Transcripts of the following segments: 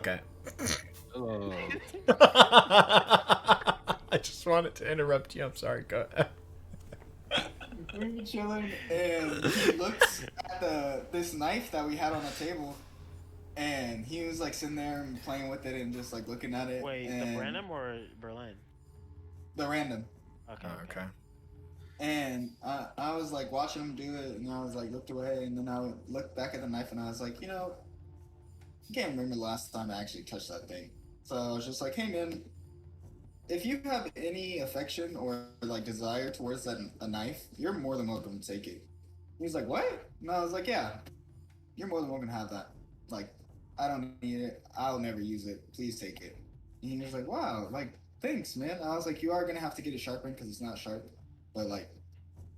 Okay. Oh. I just wanted to interrupt you. I'm sorry. Go ahead. We were chilling, and he looks at this knife that we had on the table, and he was like sitting there and playing with it and just like looking at it. Wait, and the Branham or Berlin? The random. Okay. Okay. And I was like watching him do it, and I was like looked away, and then I looked back at the knife, and I was like, I can't remember the last time I actually touched that thing. So I was just like, hey man, if you have any affection or like desire towards a knife, you're more than welcome to take it. He was like, what? And I was like, yeah, you're more than welcome to have that. Like, I don't need it. I'll never use it. Please take it. And he was like, wow, like, thanks, man. I was like, you are gonna have to get it sharpened because it's not sharp, but like,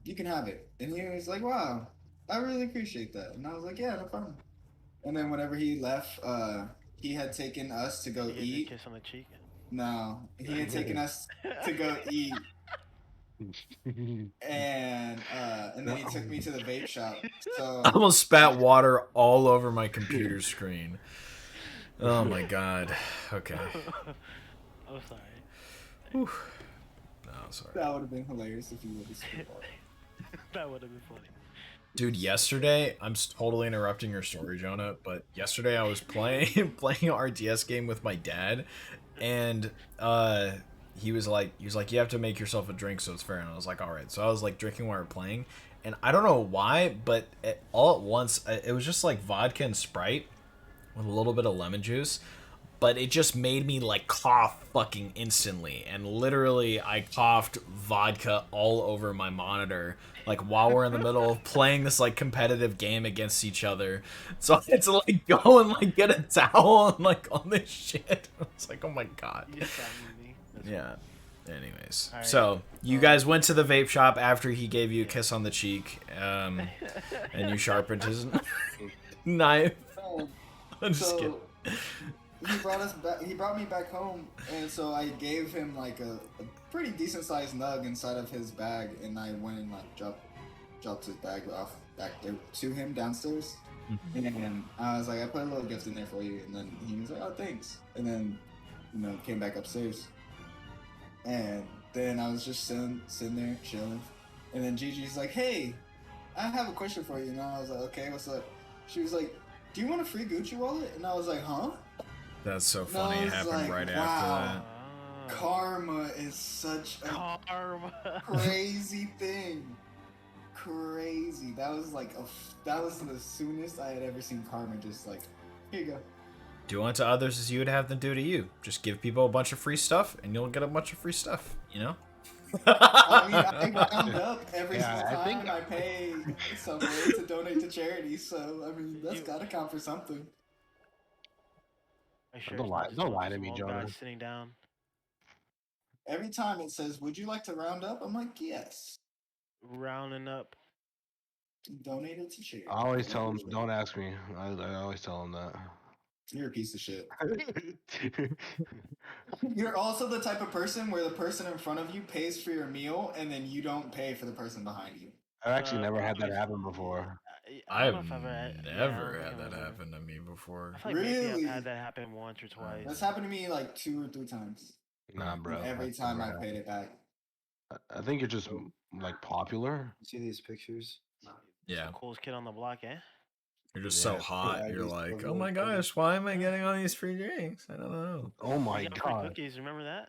you can have it. And he was like, wow, I really appreciate that. And I was like, yeah, no problem. And then whenever he left, he had taken us to go You get a eat. kiss on the cheek. No, he had taken us to go eat, and then he took me to the vape shop. So I almost spat water all over my computer screen. Oh my god. Okay. I'm sorry. Whew. No, sorry. that would have been hilarious if you would have spit water. That would have been funny. Dude, yesterday, I'm totally interrupting your story, Jonah, but yesterday I was playing an RTS game with my dad, and he was like, you have to make yourself a drink so it's fair, and I was like, all right. So I was like drinking while we were playing, and I don't know why, but all at once, it was just like vodka and Sprite with a little bit of lemon juice, but it just made me like cough fucking instantly, and literally I coughed vodka all over my monitor, like while we're in the middle of playing this like competitive game against each other. So I had to like go and like get a towel and like on this shit. I was like, oh my god. You just sounded me. That's Yeah. Anyways, All right. so you guys went to the vape shop after he gave you a kiss on the cheek, and you sharpened his knife. Oh, I'm just so kidding. he brought us back. He brought me back home, and so I gave him like a pretty decent sized nug inside of his bag, and I went and like dropped his bag off back there to him downstairs. And I was like, I put a little gift in there for you, and then he was like, oh, thanks. And then, came back upstairs, and then I was just sitting there chilling, and then Gigi's like, hey, I have a question for you, and I was like, okay, what's up? She was like, do you want a free Gucci wallet? And I was like, huh? That's so No, funny. It it's happened like, right wow. after that. Karma is such a Karma. crazy thing. Crazy. That was the soonest I had ever seen karma. Just like, here you go. Do unto others as you would have them do to you. Just give people a bunch of free stuff, and you'll get a bunch of free stuff. You know. I mean, I round up every Yeah, single I think- time I pay some way to donate to charity. So I mean, that's gotta count for something. I sure Don't it's lie- not just don't some lie to me, old guy Jonah. Sitting down. Every time it says, "Would you like to round up?" I'm like, "Yes." Rounding up. Donate it to charity. I always tell him, don't ask me. I always tell him that. You're a piece of shit. You're also the type of person where the person in front of you pays for your meal and then you don't pay for the person behind you. I've actually never had that probably- happen before. I don't I've know if I've ever never yeah, I don't had think that I've ever- happen to me before. I feel like maybe Really? I've had that happen once or twice. That's happened to me like 2 or 3 times. Nah, bro. And every that's time never I paid it back. happened. I think you're just like popular. See these pictures? Yeah, The coolest kid on the block, eh? you're just so Yeah. hot. Yeah, You're just like, a oh my little bit. gosh, why am I getting all these free drinks? I don't know. Oh my We got free god. cookies, remember that?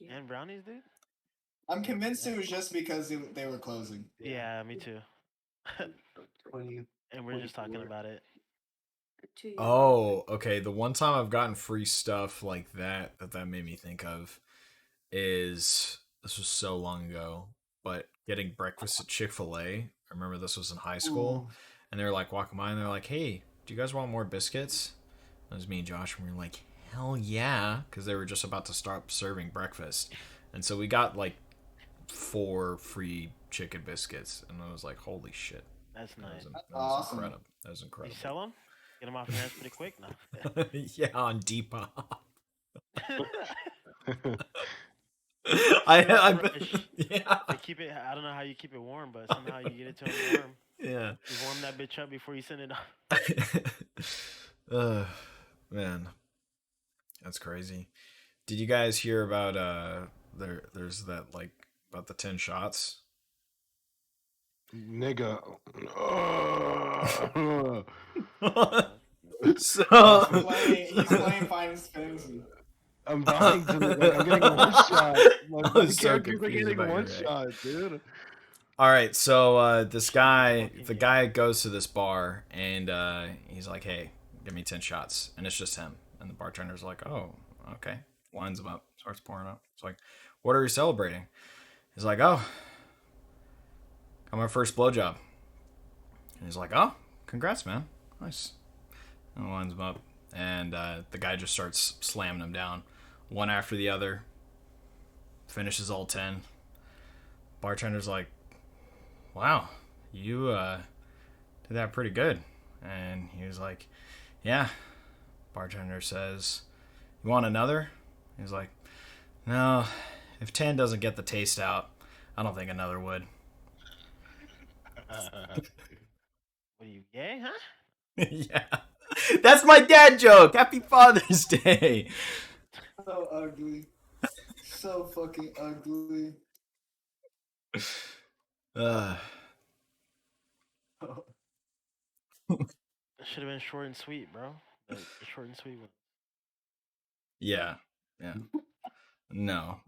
And brownies, dude? I'm convinced it was just because they were closing. Yeah, me too. 20. And we're just talking 24. about it. Oh, okay. The one time I've gotten free stuff like that made me think of is this was so long ago, but getting breakfast at Chick-fil-A. I remember this was in high school, and they were like walking by and they're like, "Hey, do you guys want more biscuits?" It was me and Josh, and we were like, "Hell yeah," because they were just about to start serving breakfast, and so we got like 4 free chicken biscuits, and I was like, "Holy shit!" That's nice. That was awesome. incredible. That was You incredible. sell them? Get them off your hands pretty quick? No. Yeah, on Depop. Yeah. They keep it. I don't know how you keep it warm, but somehow you get it to them warm. Yeah. You warm that bitch up before you send it off. Man. That's crazy. Did you guys hear about there's that like about the 10 shots? Nigga. He's So playing. He's playing Finest Fantasy. I'm dying to like I'm getting one shot. I My was so characters are confused getting about your one reaction. shot, dude. All right, so this guy, fucking the yeah. guy goes to this bar and he's like, "Hey, give me 10 shots," and it's just him. And the bartender's like, "Oh, okay." Lines him up, starts pouring up. It's like, "What are you celebrating?" He's like, "Oh, got my first blowjob." And he's like, "Oh, congrats, man, nice." And lines him up, and the guy just starts slamming him down, one after the other. Finishes all 10. Bartender's like, "Wow, you did that pretty good." And he was like, "Yeah." Bartender says, "You want another?" He's like, "No, if 10 doesn't get the taste out, I don't think another would." What are you gay, huh? Yeah. That's my dad joke. Happy Father's Day. So ugly. So fucking ugly. Uh, It should have been short and sweet, bro. The short and sweet one. yeah. Yeah. No.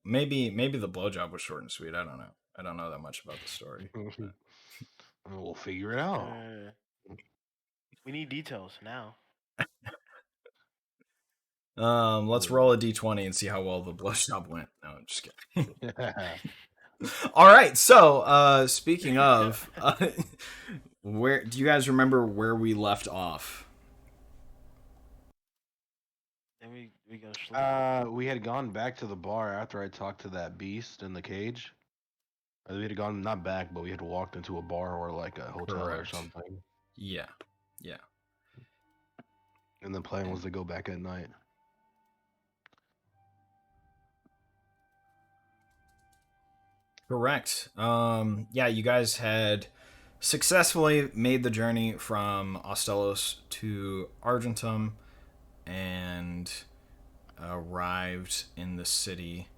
Maybe the blowjob was short and sweet. I don't know. I don't know that much about the story. We'll figure it out. We need details now. Let's roll a d20 and see how well the blowjob went. No, I'm just kidding. Yeah. All right. So, speaking of, where do you guys remember where we left off? Then we go sleep. We had gone back to the bar after I talked to that beast in the cage. We had gone not back, but we had walked into a bar or like a hotel or Correct. something. Yeah. Yeah. And the plan was to go back at night. Correct. Yeah, you guys had successfully made the journey from Ostelos to Argentum and arrived in the city.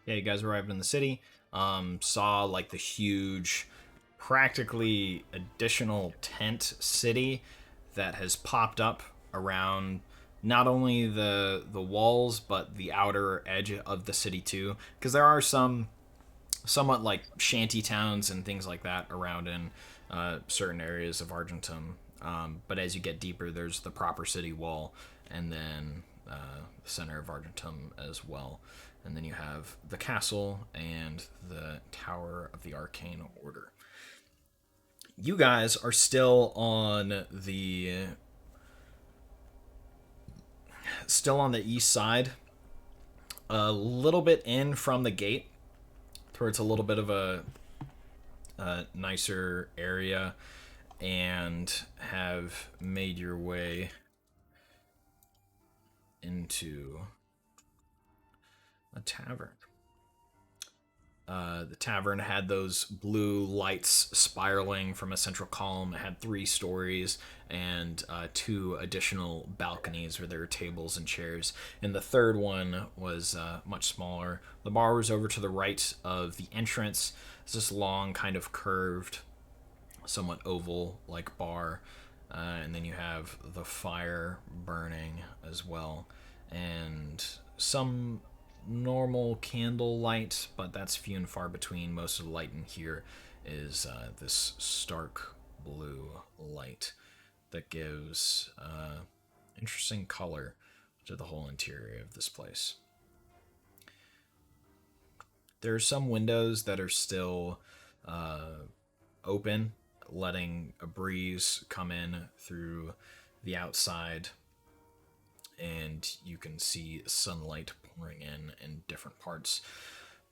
Yeah, you guys arrived in the city. Saw like the huge, practically additional tent city that has popped up around not only the walls but the outer edge of the city too, because there are some somewhat like shanty towns and things like that around in certain areas of Argentum. But as you get deeper, there's the proper city wall, and then the center of Argentum as well. And then you have the castle and the Tower of the Arcane Order. You guys are still on the east side, a little bit in from the gate, towards a little bit of a nicer area, and have made your way into a tavern. The tavern had those blue lights spiraling from a central column. It had 3 stories and 2 additional balconies where there were tables and chairs. And the third one was much smaller. The bar was over to the right of the entrance. It's this long, kind of curved, somewhat oval-like bar. And then you have the fire burning as well. And some normal candle light, but that's few and far between. Most of the light in here is this stark blue light that gives interesting color to the whole interior of this place. There are some windows that are still open, letting a breeze come in through the outside, and you can see sunlight pouring in different parts.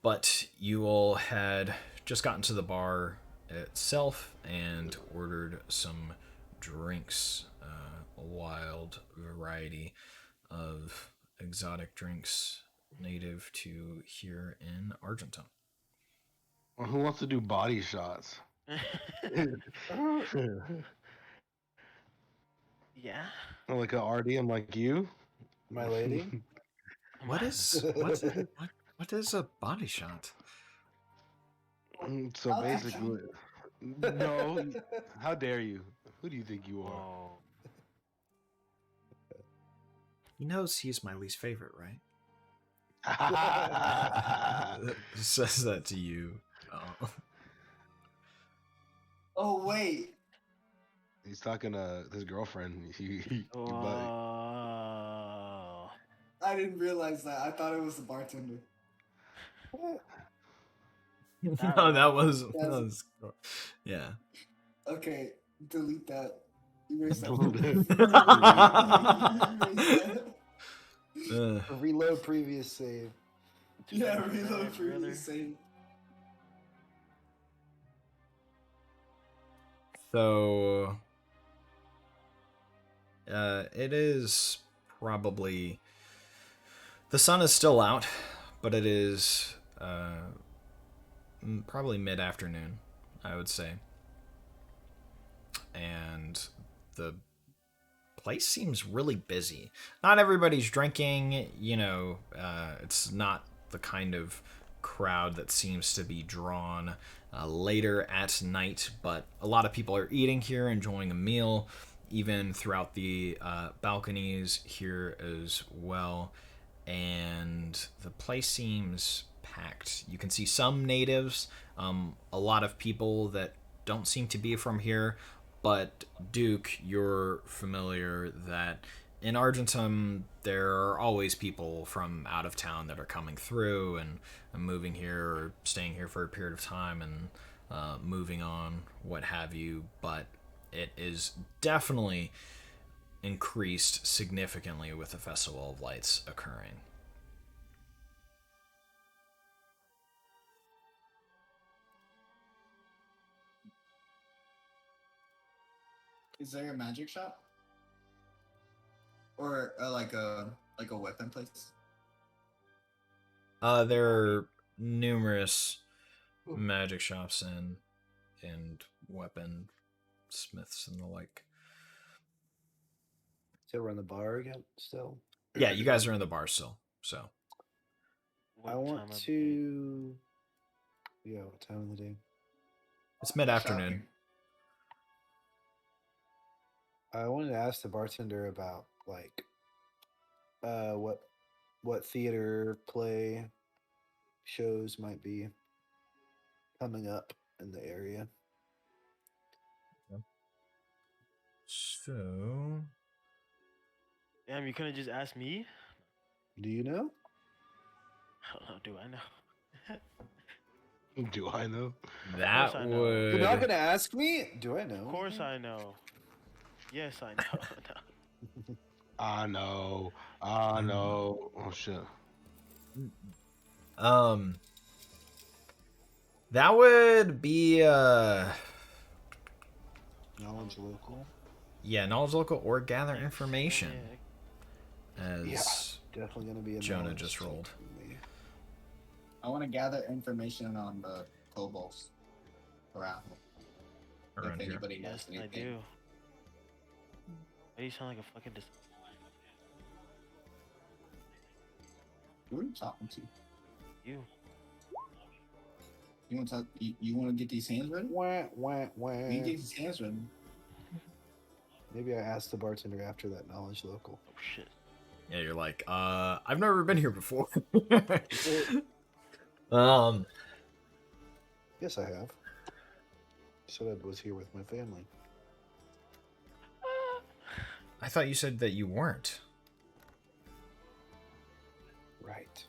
But you all had just gotten to the bar itself and ordered some drinks, a wild variety of exotic drinks native to here in Argentum. Well, who wants to do body shots? Yeah. Like a RD, like you. My lady? What is what is a body shot? So I'll teach basically, him. no. How dare you? Who do you think you are? Whoa. He knows he's my least favorite, right? Oh. Says that to you. Oh. Oh wait, He's talking to his girlfriend. But Whoa. I didn't realize that. I thought it was the bartender. What? No, that was, That's- yeah. Okay, delete that. Erase that. Erase that. Reload previous save. Yeah, Right, reload brother. previous save. So, it is probably, the sun is still out, but it is probably mid-afternoon, I would say. And the place seems really busy. Not everybody's drinking, it's not the kind of crowd that seems to be drawn later at night, but a lot of people are eating here, enjoying a meal, even throughout the balconies here as well. And the place seems packed. You can see some natives, a lot of people that don't seem to be from here. But Duke, you're familiar that in Argentum there are always people from out of town that are coming through and moving here or staying here for a period of time and moving on, what have you. But it is definitely increased significantly with the Festival of Lights occurring. Is there a magic shop or like a weapon place? There are numerous magic shops and weapon smiths and the like. Still run the bar again? Still? Yeah, you guys are in the bar still, so. What I time want of day? to. Yeah, what time of the day? It's mid-afternoon. Shopping. I wanted to ask the bartender about like what theater play shows might be coming up in the area. So, Damn, you couldn't just ask me? Do you know? I don't know. Do I know? do I know? that I know. would. You're not gonna ask me? Do I know? Of course I know. Yes, I know. No. I know. I know. Oh shit. That would be Knowledge local. knowledge local or gather information. As Yeah, definitely gonna be a Jonah knowledge just check rolled. for me. I want to gather information on the kobolds around. around If here. anybody knows Yes, I anything. do. Why do you sound like a fucking Who are you talking to? you? You want to talk? You want to get these hands ready? Wah, wah, wah. You can get these hands ready. Maybe I asked the bartender after that knowledge local. Oh shit. Yeah, you're like, I've never been here before. Yes, I have. Said I was here with my family. I thought you said that you weren't. Right.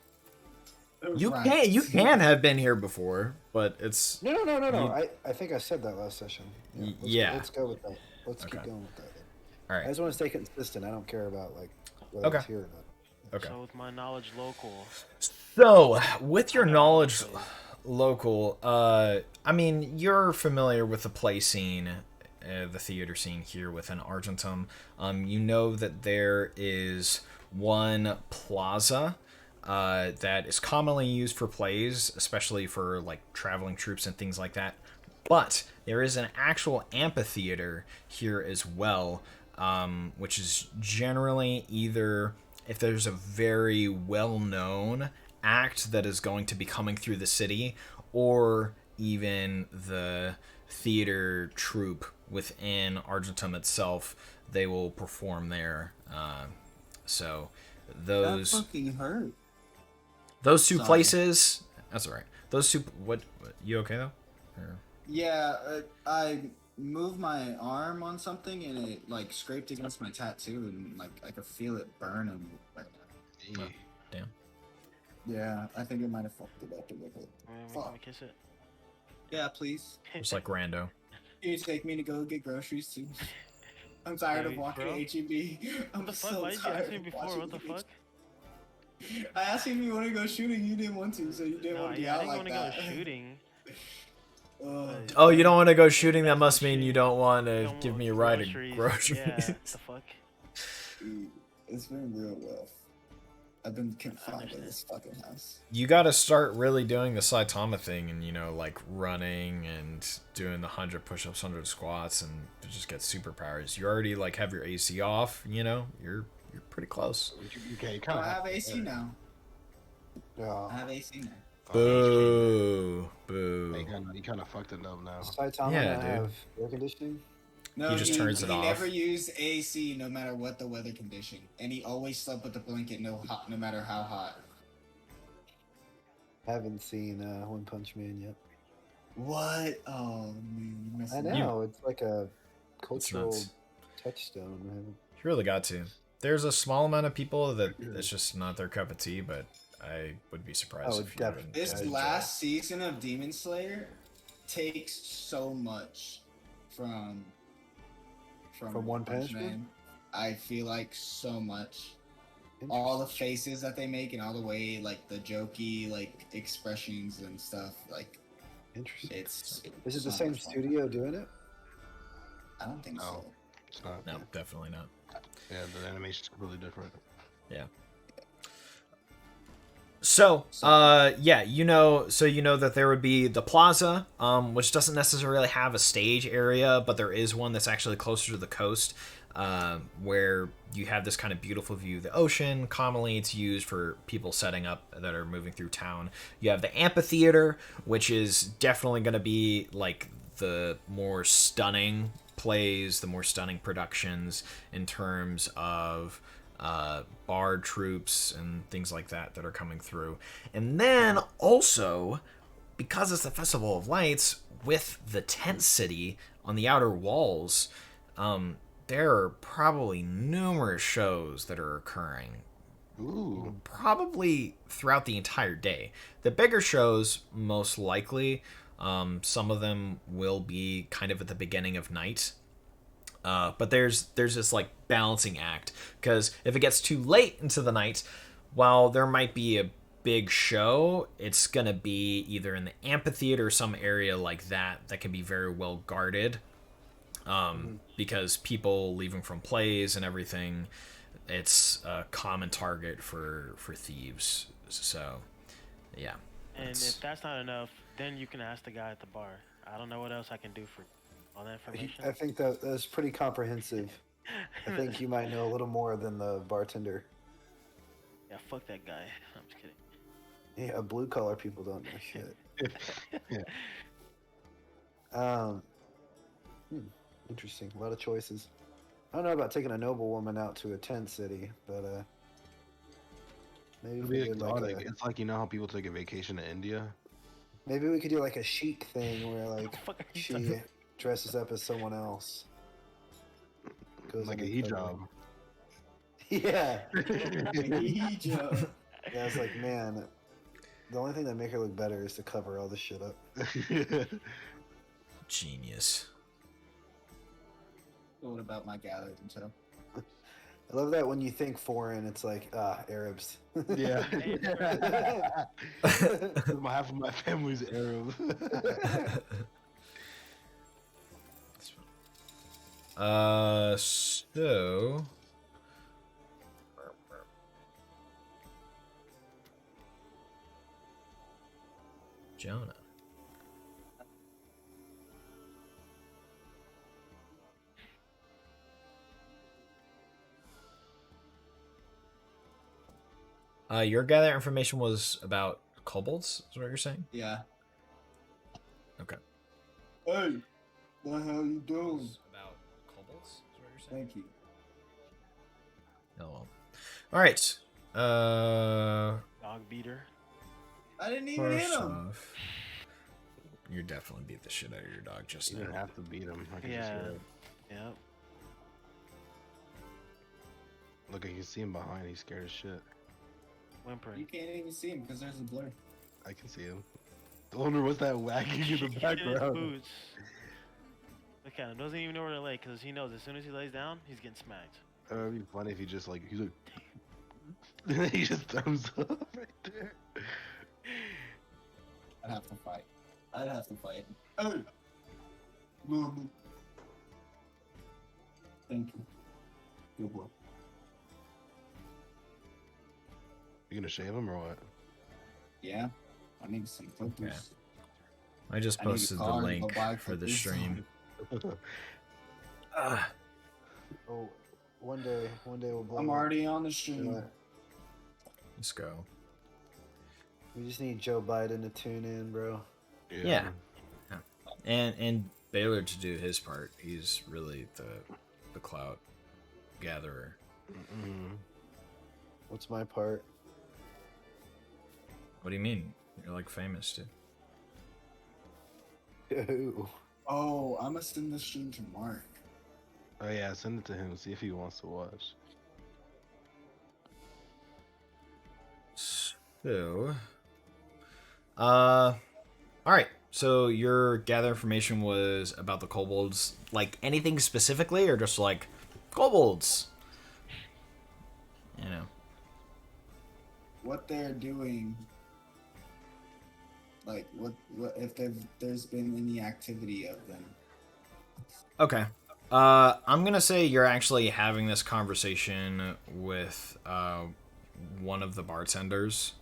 You Right. can have been here before, but it's No. You- I think I said that last session. Y- Let's, yeah. Let's go with that. Let's keep Okay. going with that. Then. all I right. just want to stay consistent. I don't care about like whether Okay. it's here or not. Okay. So with my knowledge local, So, with your I know knowledge the place. local, I mean, you're familiar with the play scene, the theater scene here within Argentum. You know that there is one plaza that is commonly used for plays, especially for like traveling troops and things like that. But there is an actual amphitheater here as well, which is generally either if there's a very well-known act that is going to be coming through the city, or even the theater troupe within Argentum itself, they will perform there. So That fucking hurt. those two Sorry. places. That's all right. Those two. What you okay though? Or- Yeah, I moved my arm on something and it like scraped against my tattoo and like I could feel it burn and right now. Yeah. Damn. Yeah, I think it might have fucked it up a little bit. Let me kiss it. Yeah, please. Just like rando. Can you take me to go get groceries too? I'm tired of Hey, walking bro. to HEB. I'm What the fuck? so Why did you tired ask me of before? watching What the fuck? I asked you if you want to go shooting. You didn't want to, so you didn't No, want to be yeah, I out didn't like want to that. go shooting. Ugh. Oh, you don't want to go shooting? That must mean you don't want to Don't give want me a ride to groceries. groceries. Yeah, the fuck? Dude, it's been real rough. I've been confined in this fucking house. You got to start really doing the Saitama thing, and like running and doing the 100 push-ups, 100 squats, and just get superpowers. You already like have your AC off. You're pretty close. Okay, you Oh, kind I of have AC now. I Yeah. have AC now. Boo, boo. You kind of fucked it up now. Saitama Yeah, not dude. have air conditioning? No, He just turns it he off. never used AC no matter what the weather condition, and he always slept with the blanket no matter how hot. Haven't seen One Punch Man yet. What? Oh man, you missed I out. know, it's like a It's cultural nuts. touchstone, man. You really got to. There's a small amount of people that it's just not their cup of tea, but I would be surprised Oh, if you definitely. didn't This enjoy it. last season of Demon Slayer takes so much from One Punch Man? I feel like so much. All the faces that they make and all the way like the jokey like expressions and stuff like Interesting. it's Is it the so same much fun. studio doing it? I don't think No. so. It's not. No, definitely not. Yeah, the animation's completely different. Yeah. So, yeah, so you know that there would be the plaza, which doesn't necessarily have a stage area, but there is one that's actually closer to the coast, where you have this kind of beautiful view of the ocean. Commonly, it's used for people setting up that are moving through town. You have the amphitheater, which is definitely going to be like the more stunning plays, the more stunning productions in terms of bard troops and things like that are coming through. And then also, because it's the Festival of Lights, with the tent city on the outer walls, there are probably numerous shows that are occurring Ooh. probably throughout the entire day. The bigger shows, most likely, some of them will be kind of at the beginning of night. But there's this like balancing act, because if it gets too late into the night, while there might be a big show, it's gonna be either in the amphitheater or some area like that can be very well guarded, because people leaving from plays and everything, it's a common target for thieves. So yeah. And if that's not enough, then you can ask the guy at the bar. I don't know what else I can do for all that information. I think that's pretty comprehensive. I think you might know a little more than the bartender. Yeah, fuck that guy. I'm just kidding. Yeah, blue collar people don't know shit. Yeah. Interesting. A lot of choices. I don't know about taking a noble woman out to a tent city, but maybe It'd we be could like exotic. It's like, you know how people take a vacation to India? maybe we could do like a chic thing where like Fuck are you she talking- dresses up as someone else. Goes Like a undercover. hijab. Yeah. Hijab. Yeah, I was like, man, the only thing that make her look better is to cover all this shit up. Genius. What about my gathered intel? I love that when you think foreign, it's like, Arabs. Yeah. Half of my family's Arab. So Jonah. Your gather information was about kobolds, is what you're saying? Yeah. Okay. Hey, what the hell you doing? About kobolds, is what you're saying? Thank you. Oh, well. Alright. Dog beater. I didn't even hit First him. off, you definitely beat the shit out of your dog just You now. didn't have to beat him. I can just Yeah. hear it. Yep. Look, I can see him behind. He's scared as shit. You Whimpering. can't even see him because there's a blur. I can see him. The owner was that wagging in the His background. boots. Look at him. Doesn't even know where to lay because he knows as soon as he lays down, he's getting smacked. It'd be funny if he just like he's like he just thumbs up right there. I'd have to fight. I'd have to fight. Hey! Move. Thank you. Good boy. You gonna shave him or what? Yeah. I need some clippers. Yeah. I just I need a posted the car to link go buy for the clippers. stream. Oh, one day we'll blow. I'm up. already on the stream. Yeah. Let's go. We just need Joe Biden to tune in, bro. Yeah. And Baylor to do his part. He's really the clout gatherer. Mm-hmm. What's my part? What do you mean? You're like famous, dude. Ooh. Oh, I'm gonna send the stream to Mark. Oh yeah, send it to him. See if he wants to watch. So, all right. So your gather information was about the kobolds, like anything specifically, or just like kobolds? You know. What they're doing. Like, what if there's been any activity of them? Okay. I'm gonna say you're actually having this conversation with one of the bartenders.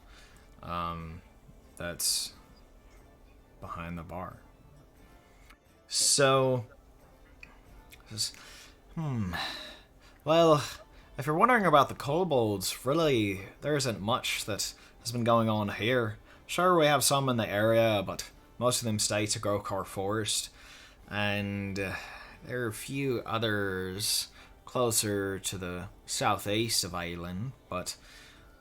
That's behind the bar. So, well, if you're wondering about the kobolds, really, there isn't much that has been going on here. Sure, we have some in the area, but most of them stay to Grokar Forest, and there are a few others closer to the southeast of Aylin, but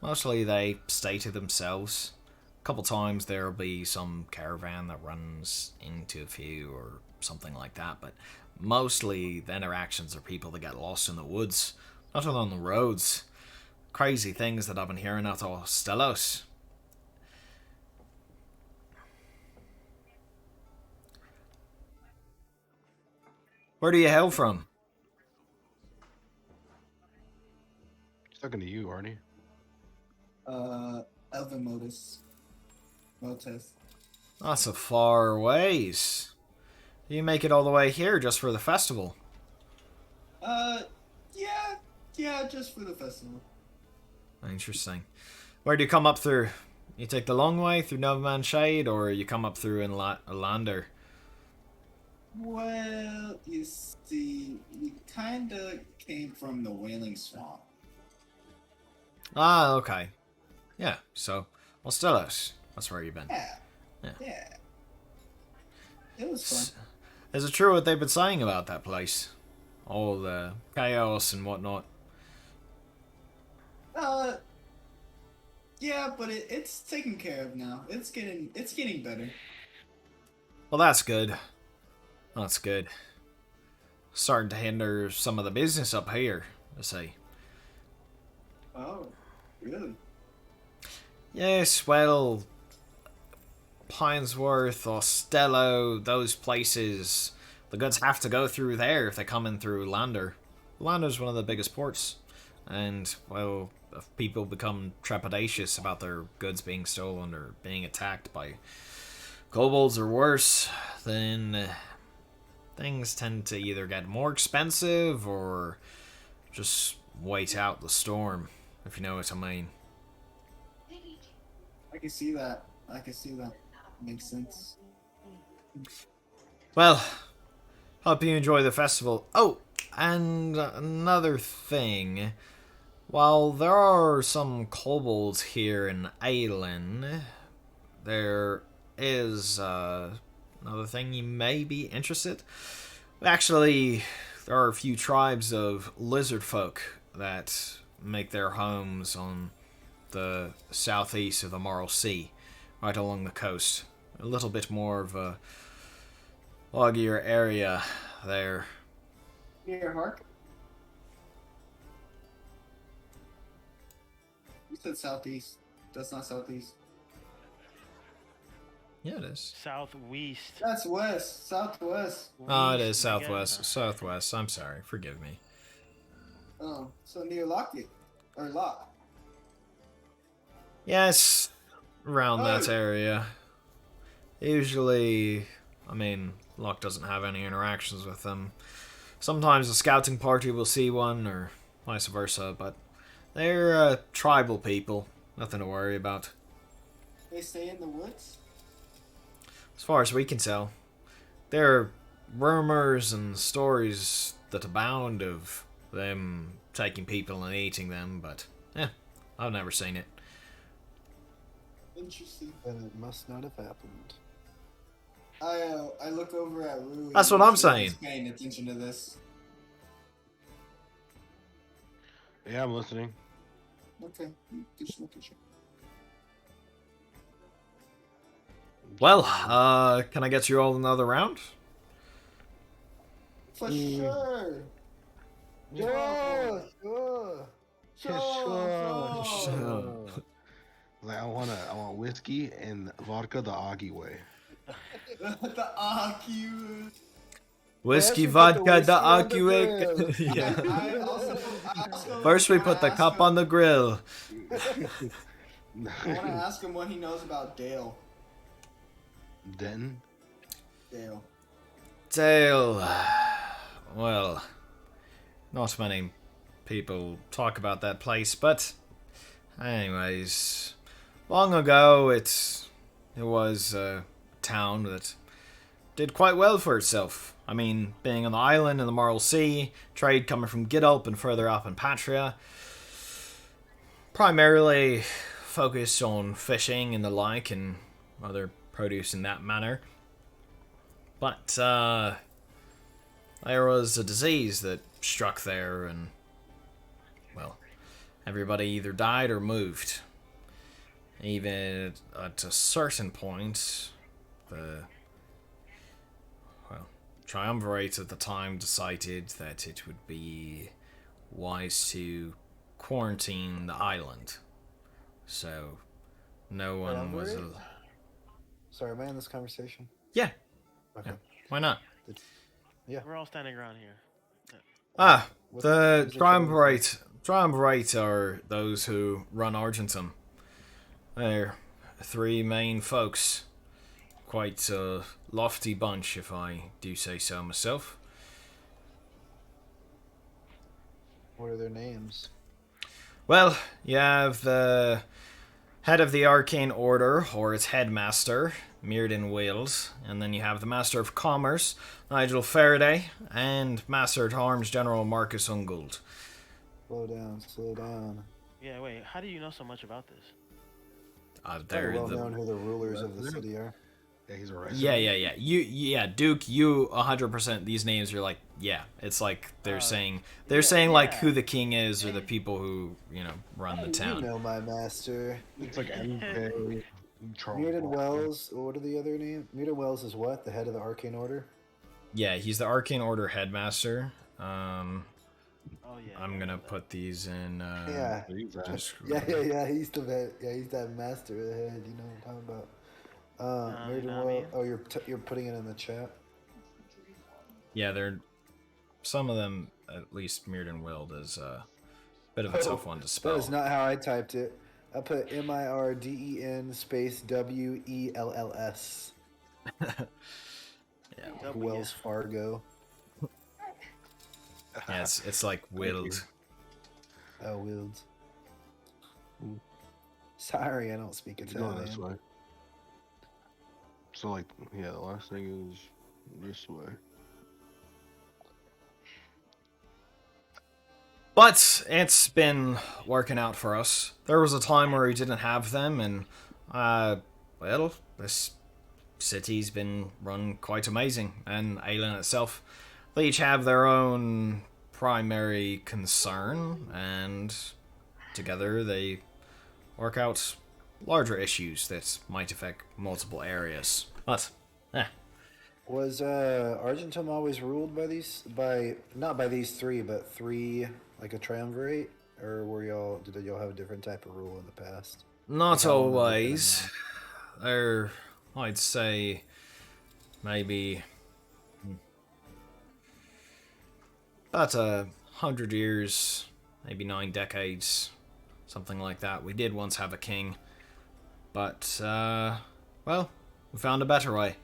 mostly they stay to themselves. A couple times there'll be some caravan that runs into a few or something like that, but mostly the interactions are people that get lost in the woods, not on the roads. Crazy things that I've been hearing out of Stellos. Where do you hail from? He's talking to you, Arnie. Elvin Motes. That's a far ways. You make it all the way here just for the festival. Yeah, just for the festival. Interesting. Where do you come up through? You take the long way through Novaman Shade, or you come up through in Lander? Well, you see, we kinda came from the Wailing Swamp. Ah, okay. Yeah, so, well, Stellos. That's where you've been. Yeah. It was fun. Is it true what they've been saying about that place? All the chaos and whatnot. Yeah, but it's taken care of now. It's getting better. Well, that's good. That's good. Starting to hinder some of the business up here, I say. Oh, really? Yes, well, Pinesworth, Ostello, those places, the goods have to go through there if they come in through Lander. Lander's one of the biggest ports, and, well, if people become trepidatious about their goods being stolen or being attacked by kobolds or worse, then things tend to either get more expensive or just wait out the storm, if you know what I mean. I can see that. Makes sense. Well, hope you enjoy the festival. Oh, and another thing. While there are some kobolds here in Aylin, there is another thing you may be interested. Actually, there are a few tribes of lizard folk that make their homes on the southeast of the Marl Sea, right along the coast. A little bit more of a loggier area there. Here, Hark. You said southeast. That's not southeast. Yeah, it is. Southwest. That's west. Southwest. Oh, it is West, southwest. nigga. Southwest. I'm sorry. Forgive me. Oh, so near Lockett. Or Lock. Yes, around that Oh. area. Usually, I mean, Locke doesn't have any interactions with them. Sometimes a scouting party will see one, or vice versa, but they're tribal people. Nothing to worry about. They stay in the woods? As far as we can tell. There are rumors and stories that abound of them taking people and eating them, but I've never seen it. Interesting. Then it must not have happened. I look over at Rui. That's what make I'm sure saying. He's paying attention to this. Yeah, I'm listening. Okay. Just look at you. Well, can I get you all another round? For sure. Yeah, sure. Sure. Like I want whiskey and vodka the Augie way. The AQ. Whiskey, First we put the vodka, the whiskey on the Acuic. Yeah. I also First, we wanna put the ask cup him- on the grill. I want to ask him what he knows about Dale. Then Dale. Dale. Well, not many people talk about that place, but anyways, long ago it was a town that did quite well for itself. I mean, being on the island in the Marl Sea, trade coming from Gidulp and further up in Patria, primarily focused on fishing and the like and other produce in that manner. But there was a disease that struck there, and well, everybody either died or moved. Even at a certain point, the triumvirate at the time decided that it would be wise to quarantine the island. So no one was. Elaborate? Sorry, am I in this conversation? Yeah, Okay. yeah. Why not? We're all standing around here. Ah, What- the who's the triumvirate? triumvirate are those who run Argentum. They're three main folks. Quite a lofty bunch, if I do say so myself. What are their names? Well, you have the head of the Arcane Order, or its headmaster, Mirrodin Wales, and then you have the Master of Commerce, Nigel Faraday, and Master at Arms General Marcus Ungold. Slow down, slow down. Yeah, wait. How do you know so much about this? They're Very well the known who the rulers of the city are. yeah, he's a resident. Yeah. Duke, you 100%. These names are like, yeah. It's like they're saying like yeah. who the king is or the people who run the You town. know my master. It's like MK, Charles. Mirrodin Ball. Wells. What are the other names? Mirrodin Wells is what? The head of the Arcane Order? Yeah, he's the Arcane Order headmaster. Oh yeah. I'm gonna put these in. Yeah. He's that. Yeah. He's the vet. Yeah, he's that master of the head. You know what I'm talking about. You Mirrodin know what I Wells. Oh, you're putting it in the chat. Yeah, they're some of them. At least Mirrodin Wild is a bit of a tough one to spell. That is not how I typed it. I put Mirden space WELLS. Yeah, Wells Fargo. yeah, it's like Wild. Oh, Wilds. Sorry, I don't speak It's going this Italian. way. So like, yeah, the last thing is this way. But it's been working out for us. There was a time where we didn't have them, and well, this city's been run quite amazing. And Aelin itself, they each have their own primary concern, and together they work out larger issues that might affect multiple areas. But, Was Argentum always ruled by not by these three, but three like a triumvirate, or did y'all have a different type of rule in the past? not Like, I wanna look at them always. There, I'd say, maybe about 100 years, maybe 9 decades, something like that. We did once have a king, but well, we found a better way.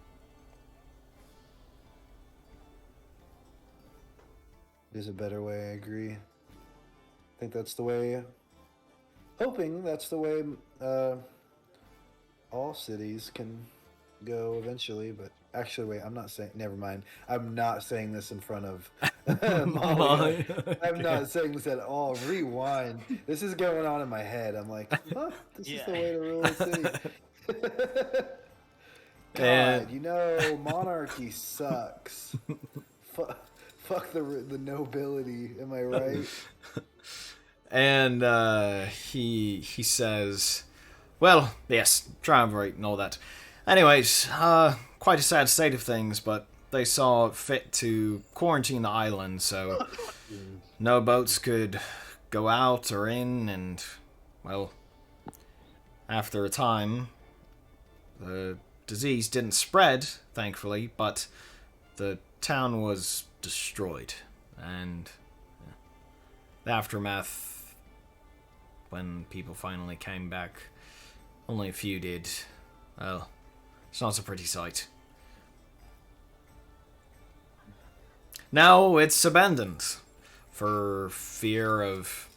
There's a better way, I agree. I think that's the way. Hoping that's the way all cities can go eventually, but actually, wait, I'm not saying. Never mind. I'm not saying this in front of Molly. I'm not saying this at all. Rewind. This is going on in my head. I'm like, huh, this is the way to rule a city. God, And- monarchy sucks. Fuck the nobility. Am I right? And he says, well, yes, triumvirate and all that. Anyways, quite a sad state of things, but they saw fit to quarantine the island, so no boats could go out or in, and, well, after a time, the disease didn't spread, thankfully, but the town was destroyed, and the aftermath, when people finally came back, only a few did. Well, it's not a pretty sight. Now it's abandoned for fear of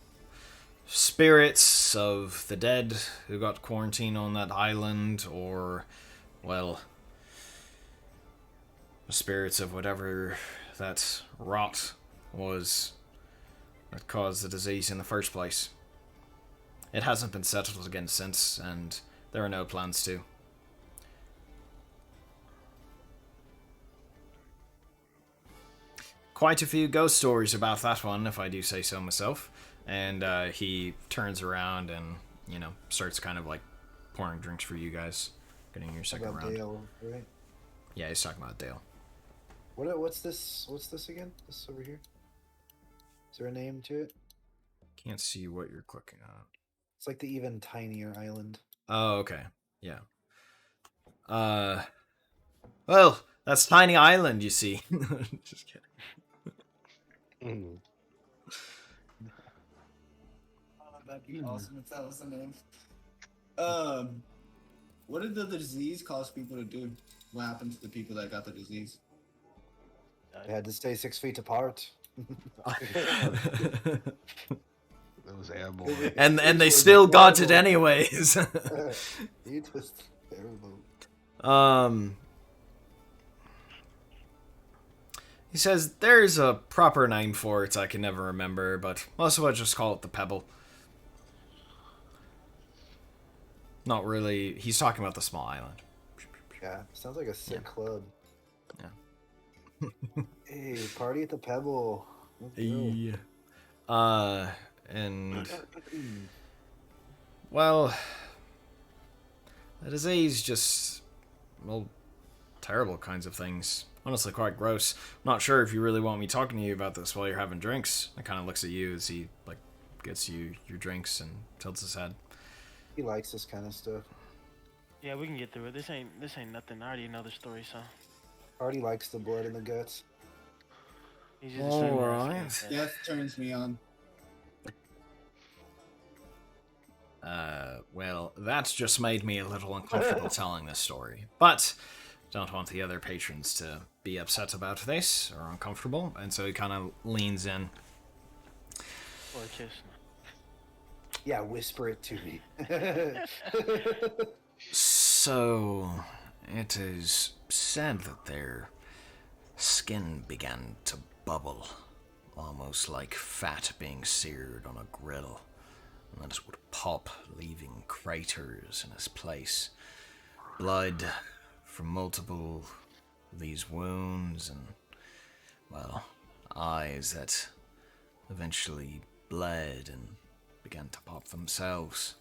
spirits of the dead who got quarantined on that island, or, well, the spirits of whatever that rot was that caused the disease in the first place. It hasn't been settled again since, and there are no plans to. Quite a few ghost stories about that one, if I do say so myself. And he turns around and, starts kind of like pouring drinks for you guys, getting your second About round. Dale, right? Yeah, he's talking about Dale. What's this? What's this again? This over here? Is there a name to it? Can't see what you're clicking on. It's like the even tinier island. Oh, okay. Yeah. Well, that's Tiny Island, you see. Just kidding. Mm. That'd be awesome if that was the name. What did the disease cause people to do? What happened to the people that got the disease? They had to stay 6 feet apart. That was airborne. and It they was still got it horrible. anyways. It was terrible. He says there's a proper name for it I can never remember, but most of us just call it the Pebble. Not really. He's talking about the small island. Yeah, sounds like a sick club. Yeah. Hey, party at the Pebble. Let's go. And well, the disease just, well, terrible kinds of things. Honestly, quite gross. Not sure if you really want me talking to you about this while you're having drinks. I kind of looks at you as he gets you your drinks and tilts his head. He likes this kind of stuff. Yeah, we can get through it. This ain't nothing. I already know the story, so Artie likes the blood in the guts. he's just the same Alright. as- Death turns me on. Well, that's just made me a little uncomfortable telling this story. But don't want the other patrons to be upset about this or uncomfortable, and so he kind of leans in. Or a kiss. Yeah, whisper it to me. So, it is said that their skin began to bubble almost like fat being seared on a grill, and then it would pop, leaving craters in its place. Blood from multiple of these wounds, and, well, eyes that eventually bled and began to pop themselves.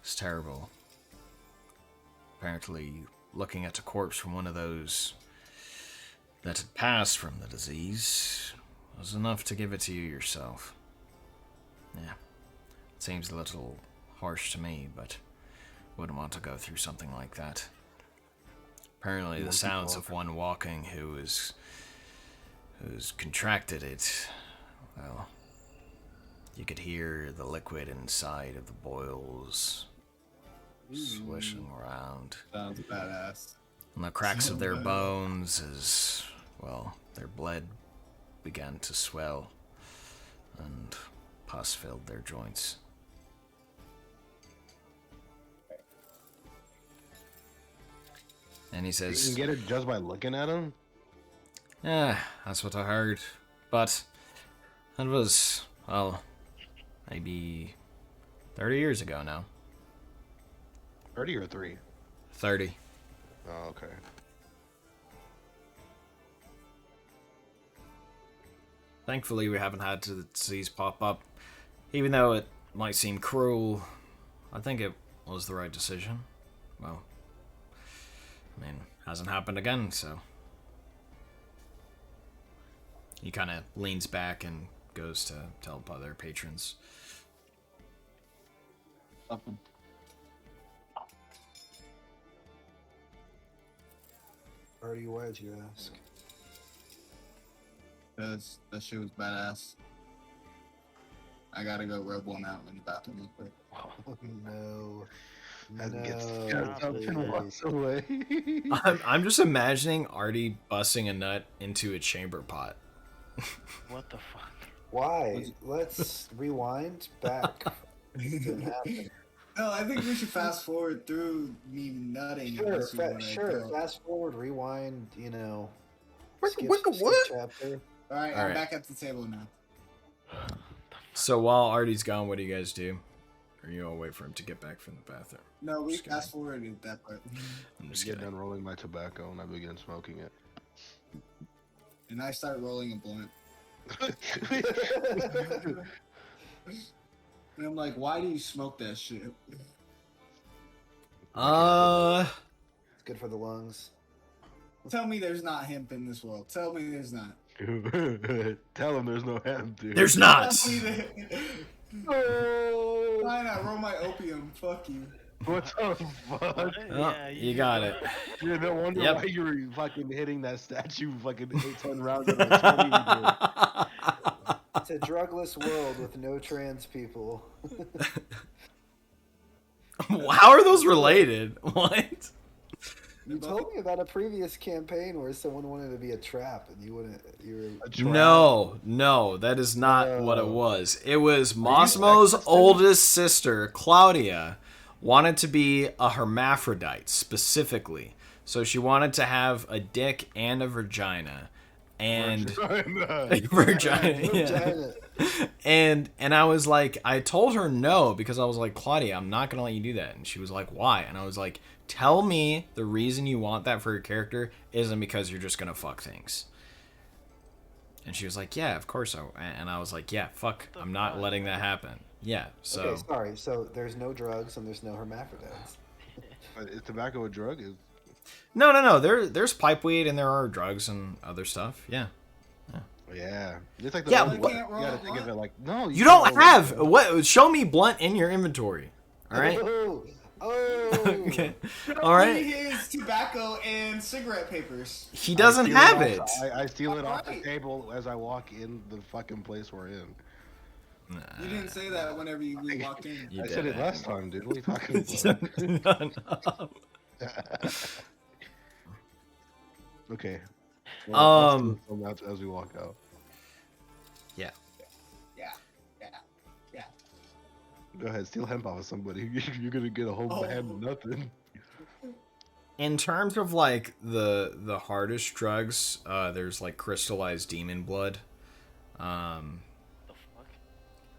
It's terrible. Apparently, looking at a corpse from one of those that had passed from the disease was enough to give it to you yourself. Yeah, it seems a little harsh to me, but wouldn't want to go through something like that. Apparently, the sounds of one walking who's contracted it, well, you could hear the liquid inside of the boils swishing around. Sounds badass. And the cracks of their bones as, well, their blood began to swell, and pus filled their joints. And he You says, can get it just by looking at him? "Yeah, that's what I heard. But that was, well, maybe 30 years ago now. 30 or 3? 30. Oh, okay. Thankfully, we haven't had the disease pop up. Even though it might seem cruel, I think it was the right decision. Well, I mean, hasn't happened again, so." He kind of leans back and goes to help other patrons. Something. Artie, why'd you ask? Because that shit was badass. I gotta go rub one out in the bathroom real quick. Oh, no. And gets No, up and please. walks away. I'm just imagining Artie busting a nut into a chamber pot. What the fuck? Why? Let's rewind back. This didn't happen. No, I think we should fast forward through me nutting. Sure, unless you wanna sure. go. Fast forward, rewind, you know. What? Chapter. Alright, All I'm right. back at the table now. So while Artie's gone, what do you guys do? Or you all wait for him to get back from the bathroom? No, we Just kidding. fast forwarded that part. I'm I just get kidding. done rolling my tobacco and I begin smoking it. And I start rolling a blunt. And I'm like, why do you smoke that shit? It's good for the lungs. Tell me there's not hemp in this world. Tell me there's not. Tell him there's no hemp, dude. There's not. Tell me that. Oh, Why not roll my opium? Fuck you. What the fuck? Oh, Yeah, you got it. Yeah, no wonder Yep. why you were fucking hitting that statue fucking 8-10 rounds at a 20. it's a drugless world with no trans people. How are those related? What? You told me about a previous campaign where someone wanted to be a trap, and you wouldn't. You were. No, that is not what it No. was. It was Mosmo's oldest sister, Claudia, wanted to be a hermaphrodite specifically. So she wanted to have a dick and a vagina. And vagina, yeah. Vagina. And I was like, I told her no because I was like, Claudia, I'm not gonna let you do that. And she was like, why? And I was like, tell me the reason you want that for your character isn't because you're just gonna fuck things. And she was like, yeah, of course. And I was like, yeah, fuck, I'm not letting that happen. Yeah, so Okay, sorry. So there's no drugs and there's no hermaphrodites. Is tobacco a drug? no. There's pipe weed and there are drugs and other stuff. Yeah. Yeah. It's like the Yeah, one- what- you gotta think of it like, no. You can't don't roll have it. what? Show me blunt in your inventory. All right. Oh. Okay. Show All right. me his tobacco and cigarette papers. He doesn't steal have off- it. I steal it off the Right. table as I walk in the fucking place we're in. You didn't say that whenever you walked in. You I did said it it. last time, dude. What are you talking about? Okay. Let's do some as we walk out. Yeah. Yeah. Go ahead, steal hemp off of somebody. You're gonna get a whole band of nothing. In terms of like the hardest drugs, there's like crystallized demon blood. The fuck?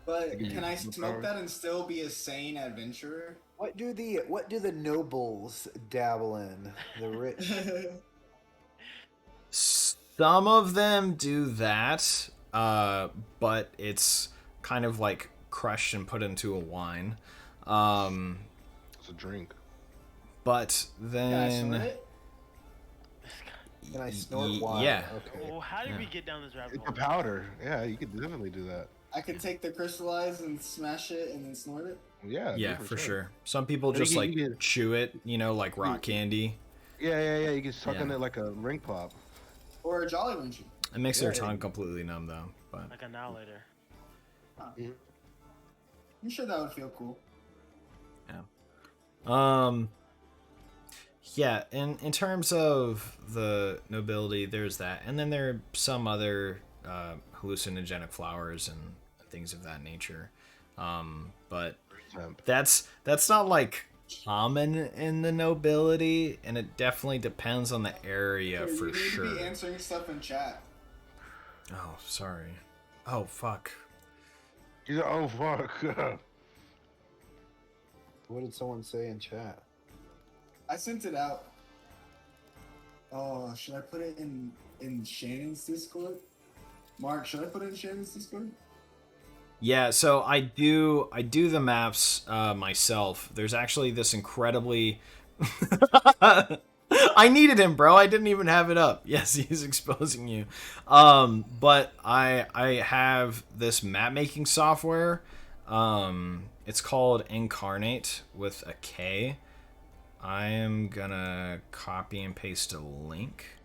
But give can you I superpowers. smoke that and still be a sane adventurer? What do the nobles dabble in? The rich. Some of them do that, but it's kind of like crushed and put into a wine. It's a drink. But Can I snort then, it? Can I snort wine? yeah, Okay. Well, how did Yeah. we get down this rabbit It's a hole? powder. Yeah, you could definitely do that. I could take the crystallized and smash it and then snort it. Yeah, yeah, dude, for sure. Some people You just can- like you can- chew it, like rock candy. Yeah. You can suck on Yeah. it like a ring pop. Or a Jolly Rancher. It makes their Yeah, tongue completely numb though. But Like an hour later. I'm sure that would feel cool. yeah, in terms of the nobility, there's that, and then there are some other hallucinogenic flowers and things of that nature. But Temp. that's not like common in the nobility, and it definitely depends on the area Here, for you need sure. to be answering stuff in chat. Oh, sorry. Oh, fuck. He's like, oh fuck. What did someone say in chat? I sent it out. Oh, should I put it in Shannon's Discord? Mark, should I put it in Shannon's Discord? Yeah, so I do the maps myself. There's actually this incredibly I needed him, bro. I didn't even have it up. Yes, he's exposing you. But I have this map making software. It's called Incarnate with a K. I am gonna copy and paste a link.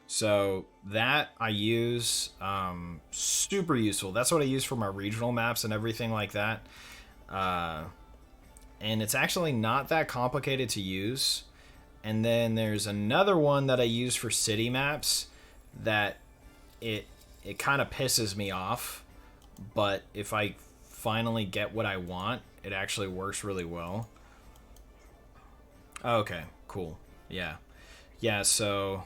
So that I use, super useful. That's what I use for my regional maps and everything like that. And it's actually not that complicated to use. And then there's another one that I use for city maps that it kind of pisses me off. But if I finally get what I want, it actually works really well. Okay, cool. Yeah. Yeah, so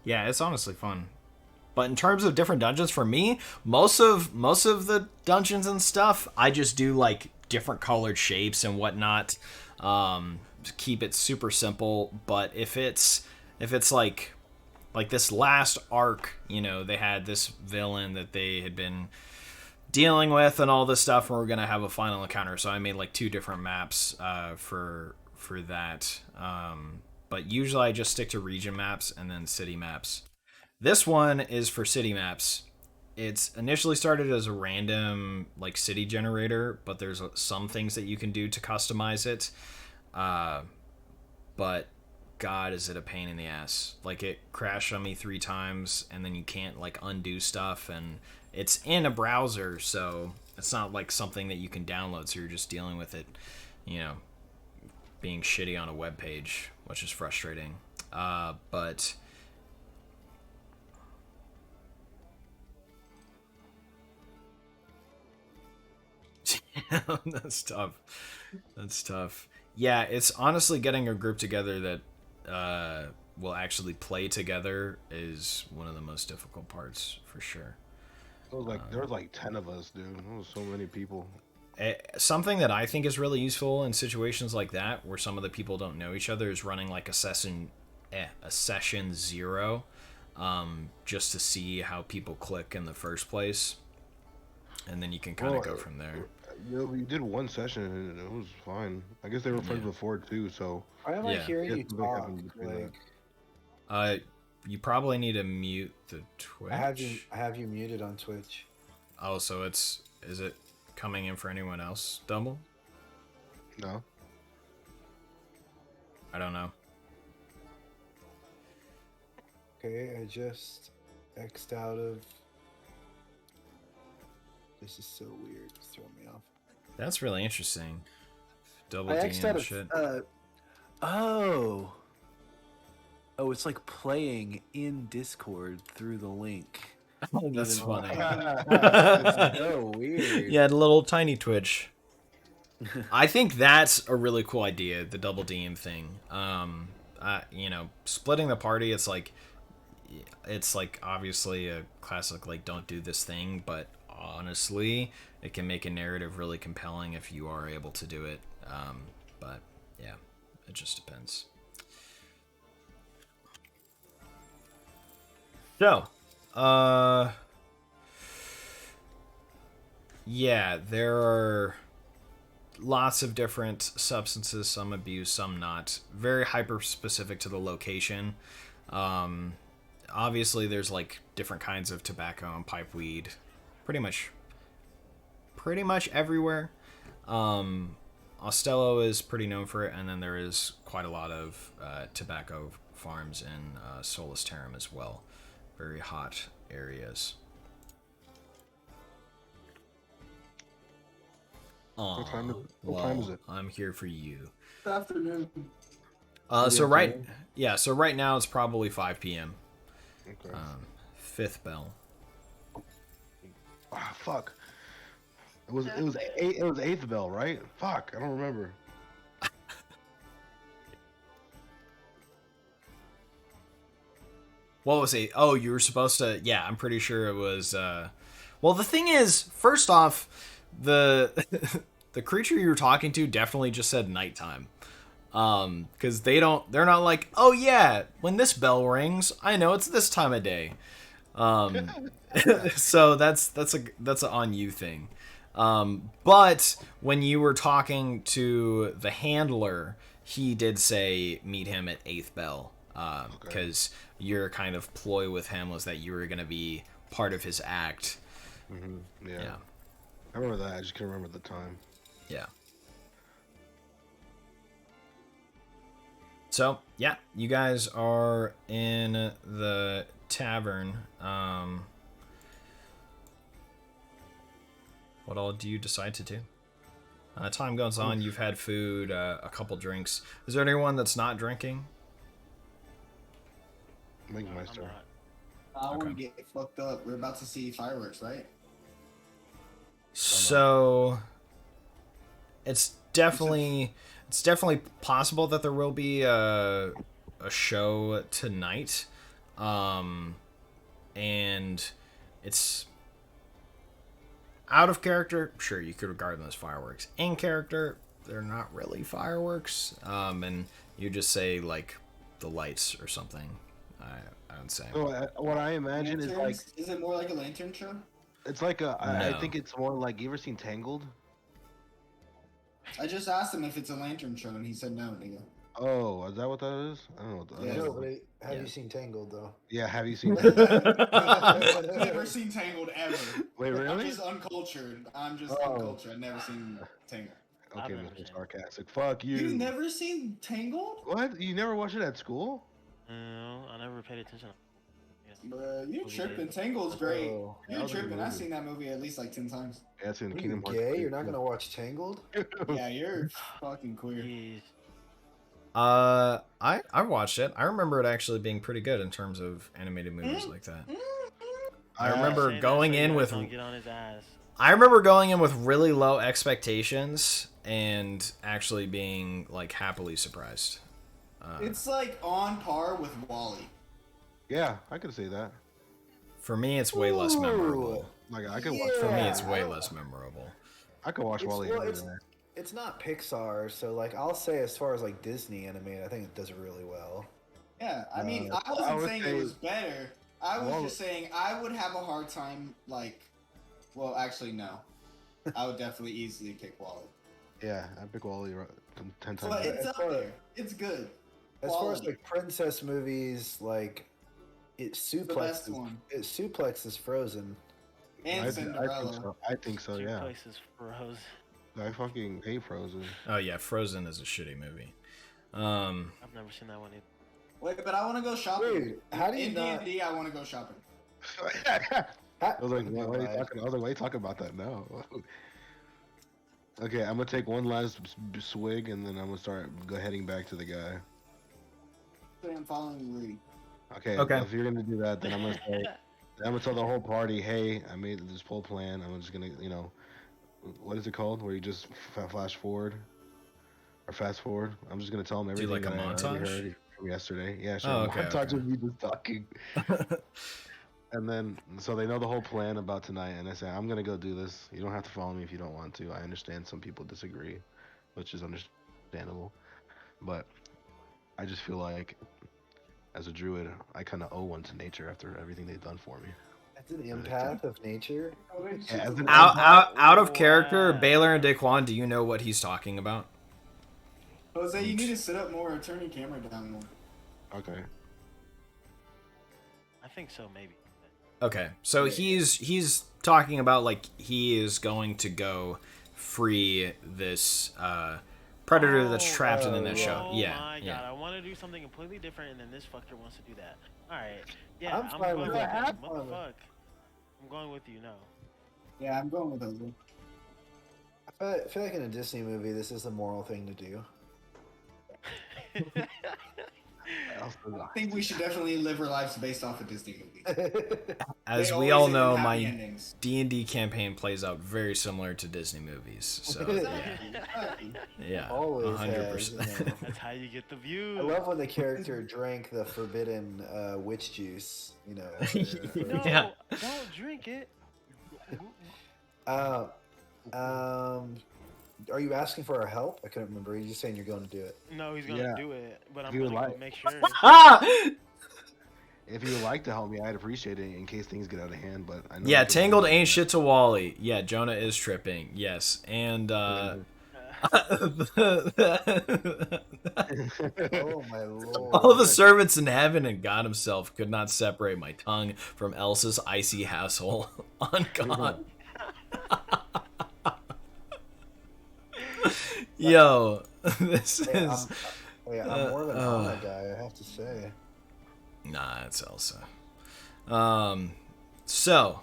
yeah, it's honestly fun. But in terms of different dungeons, for me, most of the dungeons and stuff, I just do like different colored shapes and whatnot. To keep it super simple. But if it's like this last arc, they had this villain that they had been dealing with and all this stuff, and we're gonna have a final encounter. So I made like 2 different maps for that. But usually I just stick to region maps and then city maps. This one is for city maps. It's initially started as a random like city generator, but there's some things that you can do to customize it. But God, is it a pain in the ass. Like, it crashed on me 3 times, and then you can't like undo stuff, and it's in a browser, so it's not like something that you can download, so you're just dealing with it, being shitty on a web page, which is frustrating. But that's tough. Yeah, it's honestly getting a group together that will actually play together is one of the most difficult parts, for sure. There was like 10 of us, dude. There was so many people. Something that I think is really useful in situations like that, where some of the people don't know each other, is running like a session 0, just to see how people click in the first place, and then you can kind of go from there. Yeah, we did 1 session and it was fine. I guess they were friends before too, so. Why am I Yeah. hearing you Yeah, something talk? happened between Like, You probably need to mute the Twitch. I have you muted on Twitch. Oh, so is it coming in for anyone else, Double? No. I don't know. Okay, I just X'd out of. This is so weird. It's throwing me off. That's really interesting. Double I D X'd out and of. shit. Oh, it's like playing in Discord through the link. That's funny. That's so weird. Yeah, the little tiny Twitch. I think that's a really cool idea, the double DM thing. Splitting the party, it's like obviously a classic like don't do this thing, but honestly, it can make a narrative really compelling if you are able to do it. But yeah, it just depends. So, yeah, there are lots of different substances, some abused, some not. Very hyper specific to the location. Um, Obviously, there's like different kinds of tobacco and pipe weed, pretty much everywhere. Ostello is pretty known for it, and then there is quite a lot of tobacco farms in Solus Terram as well. Very hot areas. What time is, Aw, what time is well, it? I'm here for you. Good afternoon. So right, afternoon? yeah. So right now it's probably 5 p.m. Okay. Fifth bell. Ah, fuck. It was eighth bell, right? Fuck, I don't remember. What was it? Oh, you were supposed to. Yeah, I'm pretty sure it was. Well, the thing is, first off, the the creature you were talking to definitely just said nighttime. Because they're not like, oh yeah, when this bell rings, I know it's this time of day. So that's a on you thing. But when you were talking to the handler, he did say meet him at eighth bell. Because your kind of ploy with him was that you were gonna be part of his act. Yeah. Yeah. I remember that. I just can't remember the time. Yeah. So yeah, you guys are in the tavern. What all do you decide to do? Time goes on. You've had food, a couple drinks. Is there anyone that's not drinking? Linkmeister. I want to Okay. get fucked up. We're about to see fireworks, right? So it's definitely possible that there will be a show tonight, and it's out of character. Sure, you could regard them as fireworks. In character, they're not really fireworks. And you just say like the lights or something. I would say. So what I imagine is like Lanterns? Is it more like a lantern show? it's like I No. think it's more like you ever seen Tangled? I just asked him if it's a lantern show, and he said no, nigga. Oh, is that what that is? I don't know what that Yeah. is. No, but have Yeah. you seen Tangled though? Yeah, have you seen I've never seen Tangled ever. Wait, I'm really? just uncultured. I'm just Oh. uncultured. I've never seen Tangled. Okay, I've never Mr. seen it. Sarcastic. Fuck you. You've never seen Tangled? What? You never watched it at school? No, I never paid attention. Bruh, you Movie tripping. did. Tangled's great. Oh, that You're was a good tripping. I've movie. seen that movie at least like 10 times. Yeah, it's in are you Kingdom Hearts. gay? 3, You're not too. gonna watch Tangled? Yeah, you're fucking queer. Jeez. I watched it. I remember it actually being pretty good in terms of animated movies like that. I remember Say that going so you in guys with don't get on his ass. I remember going in with really low expectations and actually being like happily surprised. It's like on par with Wally. Yeah, I could say that. For me, it's way less memorable. Like I could watch. For me, Yeah, it's way I- less memorable. I could watch Wally. well, every day. it's not Pixar, so like I'll say as far as like Disney animated, I think it does it really well. Yeah, I mean, I I wasn't would saying say- it was better. I was Well- just saying I would have a hard time, like, well, actually, no. I would definitely easily pick Wally. Yeah, I pick Wally 10 times. But better. it's up there. It's good. As far as Quality. like princess movies, like it best suplexes one. it suplexes Frozen. And I Cinderella. think so. I think so. Two Yeah. places froze. I fucking hate Frozen. Oh yeah, Frozen is a shitty movie. I've never seen that one either. Wait, but I want to go shopping. Dude, how do you In not? D&D, I want to go shopping. I was like, why are you talking? I was like, why are you talking about that now? Okay, I'm gonna take one last swig and then I'm gonna start heading back to the guy. I'm following Rudy. Okay. Okay. If you're gonna do that, then I'm gonna say, I'm gonna tell the whole party, hey, I made this whole plan. I'm just gonna, what is it called? Where you just flash forward or fast forward. I'm just gonna tell them Do everything like a that I already montage? heard from yesterday. Yeah, sure. Oh, okay, Montage okay. of me just talking, and then so they know the whole plan about tonight. And I say, I'm gonna go do this. You don't have to follow me if you don't want to. I understand some people disagree, which is understandable. But I just feel like as a druid, I kind of owe one to nature after everything they've done for me. That's an empath of nature. Yeah, as an Out of character, Wow. Baylor and Daquan, do you know what he's talking about? Jose, you need to sit up more or turn your camera down more. okay. I think so, maybe. Okay, so he's talking about like he is going to go free this predator that's trapped in that show. Oh Yeah, my yeah. god, I want to do something completely different, and then this fucker wants to do that. All right, yeah, I'm I'm fine going with with that. him. What the fuck? I'm going with you. No. Yeah, I'm going with Jose. I feel like in a Disney movie, this is the moral thing to do. I think we should definitely live our lives based off of Disney movies. As They we always all end know, in happy my endings. D&D campaign plays out very similar to Disney movies. So yeah, Exactly. yeah, Always 100%. has, you know. That's how you get the view. I love when the character drank the forbidden witch juice. You know. No, Yeah. don't drink it. Uh, are you asking for our help? I couldn't remember. You're just saying you're going to do it. No, he's gonna Yeah. do it, but I'm He would gonna go like- make sure. Ah! If you would like to help me, I'd appreciate it in case things get out of hand. But I know Yeah, you can Tangled handle ain't that. shit to Wally. Yeah, Jonah is tripping. Yes, and Oh my lord! all the servants in heaven and God himself could not separate my tongue from Elsa's icy asshole on God. Yo, this Hey, is I'm more of an Anna guy, I have to say. nah, it's Elsa. So,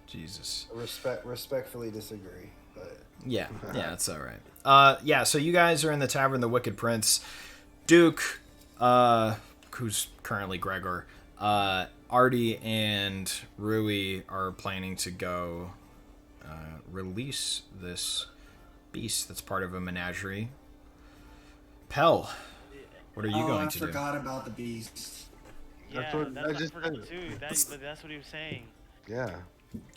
Jesus. Respectfully disagree, but Yeah, it's all right. Yeah, so you guys are in the tavern, the Wicked Prince. Duke, who's currently Gregor, Artie and Rui are planning to go release this beast that's part of a menagerie. Pell, what are you going to I forgot about the beast. Yeah, That's what that's I what just I forgot said. too. But that's what he was saying. Yeah.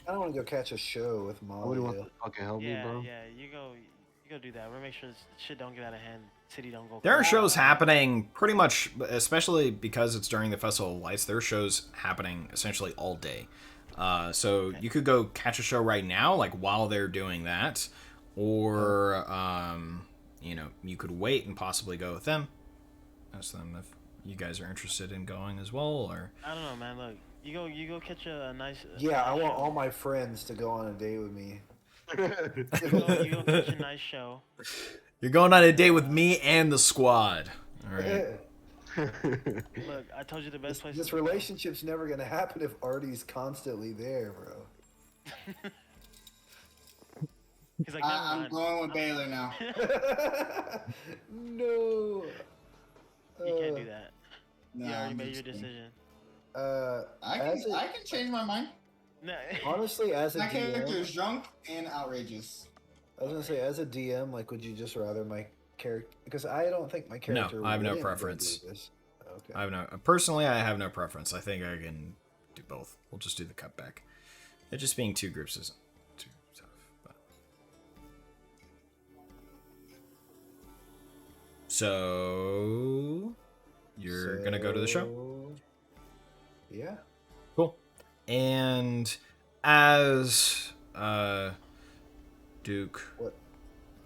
I don't want to go catch a show with Nobody wants Molly. to fucking help me, Yeah, bro. yeah, you go do that. We'll make sure this shit don't get out of hand. City don't go. do? There are crazy. shows happening pretty much, especially because it's during the Festival of Lights, there are shows happening essentially all day. So you could go catch a show right now, like while they're doing that, or you could wait and possibly go with them. Ask them if you guys are interested in going as well, or I don't know, man. Look, you go catch a nice. Yeah, I nice want show. all my friends to go on a date with me. You go catch a nice show. you're going on a date with me and the squad. All right. Look, I told you the best place. This to go. relationship's never gonna happen if Artie's constantly there, bro. He's like, never I'm mind. going with Baylor now. No. You can't do that. No, You already I'm made your just kidding. decision. I as can, a- I can change my mind. No. honestly, as a My character DM, is drunk and outrageous. I was gonna say, as a DM, like, would you just rather my character? Because I don't think my character. I have no wouldn't go preference. do this. Okay. I have no preference. I think I can do both. We'll just do the cutback. It just being two groups isn't too tough. But. So you're gonna go to the show? So, Yeah. Cool. And as Duke, What?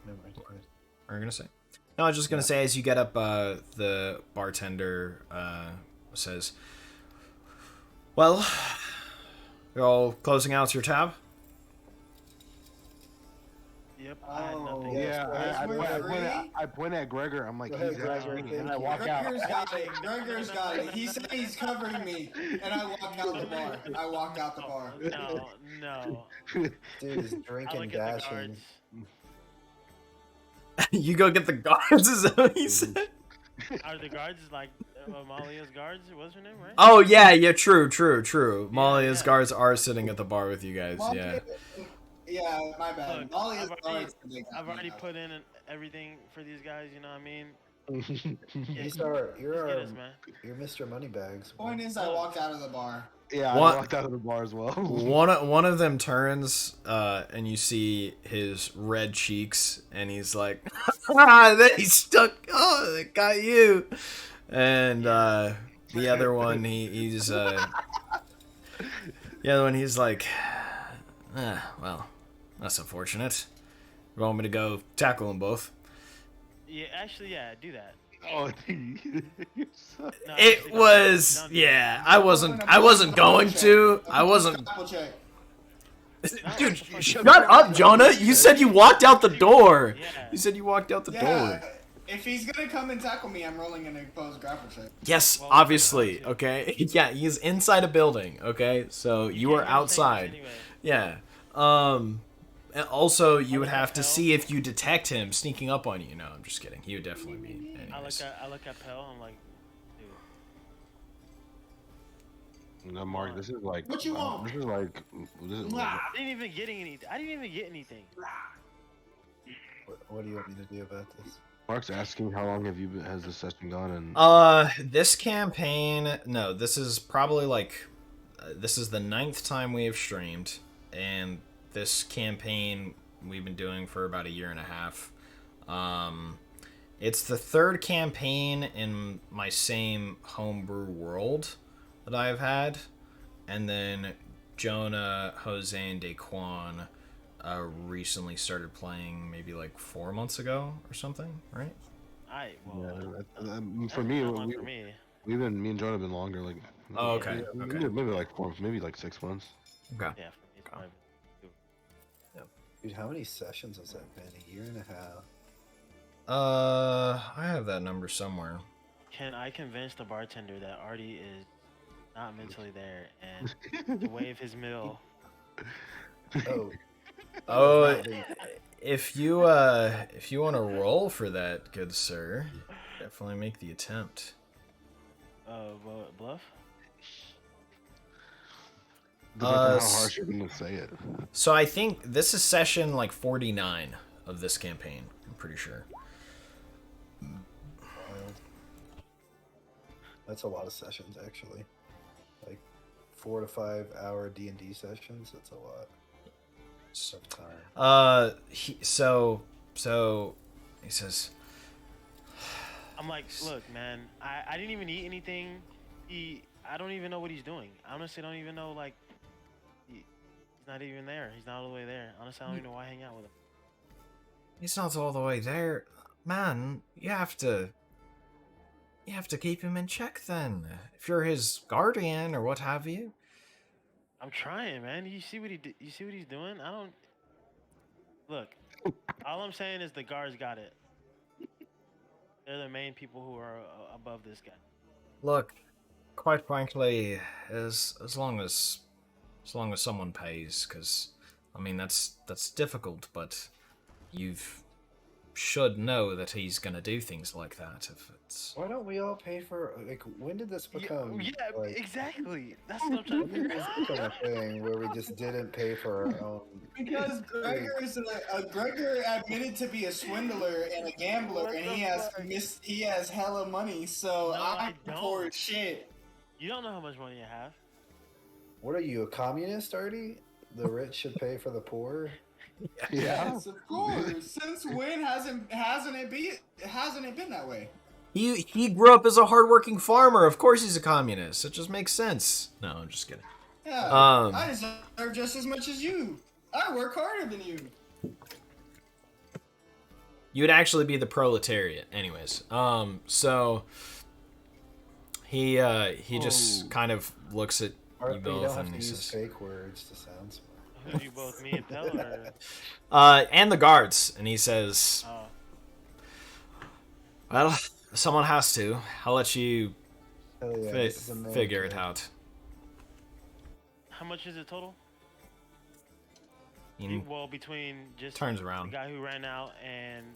Never mind. what are you gonna say? No, I was just gonna say as you get up, the bartender says, "Well, you're all closing out your tab." Yep. I had Oh, nothing. Yeah, Yes, I point at Gregor. I'm like, Go ahead, he's asking Gregor, me, and I thank walk out. Gregor's got it. Gregor's got it. He said he's covering me, and I walk out the bar. I walk out the bar. No. Dude is I drinking, look at the dashing. guards. You go get the guards, is that what he said? Are the guards like Amalia's guards? What's her name, right? Oh yeah, true. Malia's yeah. guards are sitting at the bar with you guys. Mom, Yeah. Yeah, my bad. Look, Molly I've is already, the I've already put in everything for these guys. You know what I mean? Yeah, He's just get us, man. you're Mr. Moneybags. bro. Point is, I walked out of the bar. Yeah, I What? walked out of the bar as well. One of them turns, and you see his red cheeks, and he's like, "Ah, then he's stuck. Oh, it got you." And the other one, he's the other one, he's like, well, that's unfortunate. You want me to go tackle them both? Yeah, actually, yeah, do that. Oh, dude, you're so... No, It actually, was, don't do yeah. that. I wasn't going to. I wasn't. Grapple check. Dude, what the fuck? shut up, Jonah. You said you walked out the door. Yeah. You said you walked out the Yeah. door. If he's gonna come and tackle me, I'm rolling an opposed grapple check. Yes, Well, obviously. okay. Okay. Yeah, he's inside a building. Okay, so you were can't hear us saying outside. this Yeah. anyway. And also, you would look have at to Pell. see if you detect him sneaking up on you. No, I'm just kidding. He would definitely be. Anyways. I look at Pell. I'm like, dude. No, Mark, this is like... What you want? This is like... This is Nah. I didn't even get anything. What do you want me to do about this? Mark's asking how long has this session gone, and This campaign, no, this is probably like, this is the 9th time we have streamed, and this campaign we've been doing for about a year and a half. It's the 3rd campaign in my same homebrew world that I've had, and then Jonah, Jose, and Daquan recently started playing maybe like 4 months ago or something, right? for me, for me. me and John have been longer, like... Oh, okay, yeah, okay. Maybe like 6 months. Okay. Yeah, for me, it's probably Dude, how many sessions has that been? A year and a half. I have that number somewhere. Can I convince the bartender that Artie is not mentally there and to waive his meal? Oh. Oh, Not big. if you want to roll for that, good sir, definitely make the attempt. Bluff? Depends on how s- harsh you're gonna say it. So I think this is session like 49 of this campaign. I'm pretty sure. Wild. That's a lot of sessions, actually. Like 4 to 5 hour D&D sessions. That's a lot of time. So he says, I'm like, look, man, I didn't even eat anything. I don't even know what he's doing. I honestly don't even know, like, he's not even there. He's not all the way there. Honestly, I don't even know why I hang out with him. he's not all the way there, man. You have to keep him in check then. If you're his guardian or what have you. I'm trying, man. You see what you see what he's doing? I don't. Look, all I'm saying is the guards got it. They're the main people who are above this guy. Look, quite frankly, as long as someone pays, because I mean that's difficult, but you should know that he's gonna do things like that if it's. Why don't we all pay for, like, when did this become? Yeah, like, exactly. That's what I'm trying to when did figure this out. become a thing where we just didn't pay for our own? Because Gregor admitted to be a swindler and a gambler, What and the fuck? he has hella money. So No, I I'm don't. poor as shit. You don't know how much money I have. What are you, a communist, Artie? The rich should pay for the poor? Yeah. Yes, of course. Since when hasn't it been that way? He grew up as a hardworking farmer. Of course he's a communist. It just makes sense. No, I'm just kidding. Yeah, Um, I deserve just as much as you. I work harder than you. You would actually be the proletariat, anyways. So he just Oh. kind of looks at you Artie, you both don't have and to he use says, fake words to sound smart. Who you both, me and Pell, or? and the guards, and he says, Oh, well, someone has to. I'll let you Hell yeah, this is a main figure it character. out. how much is it total? He Well, between just turns the around. guy who ran out and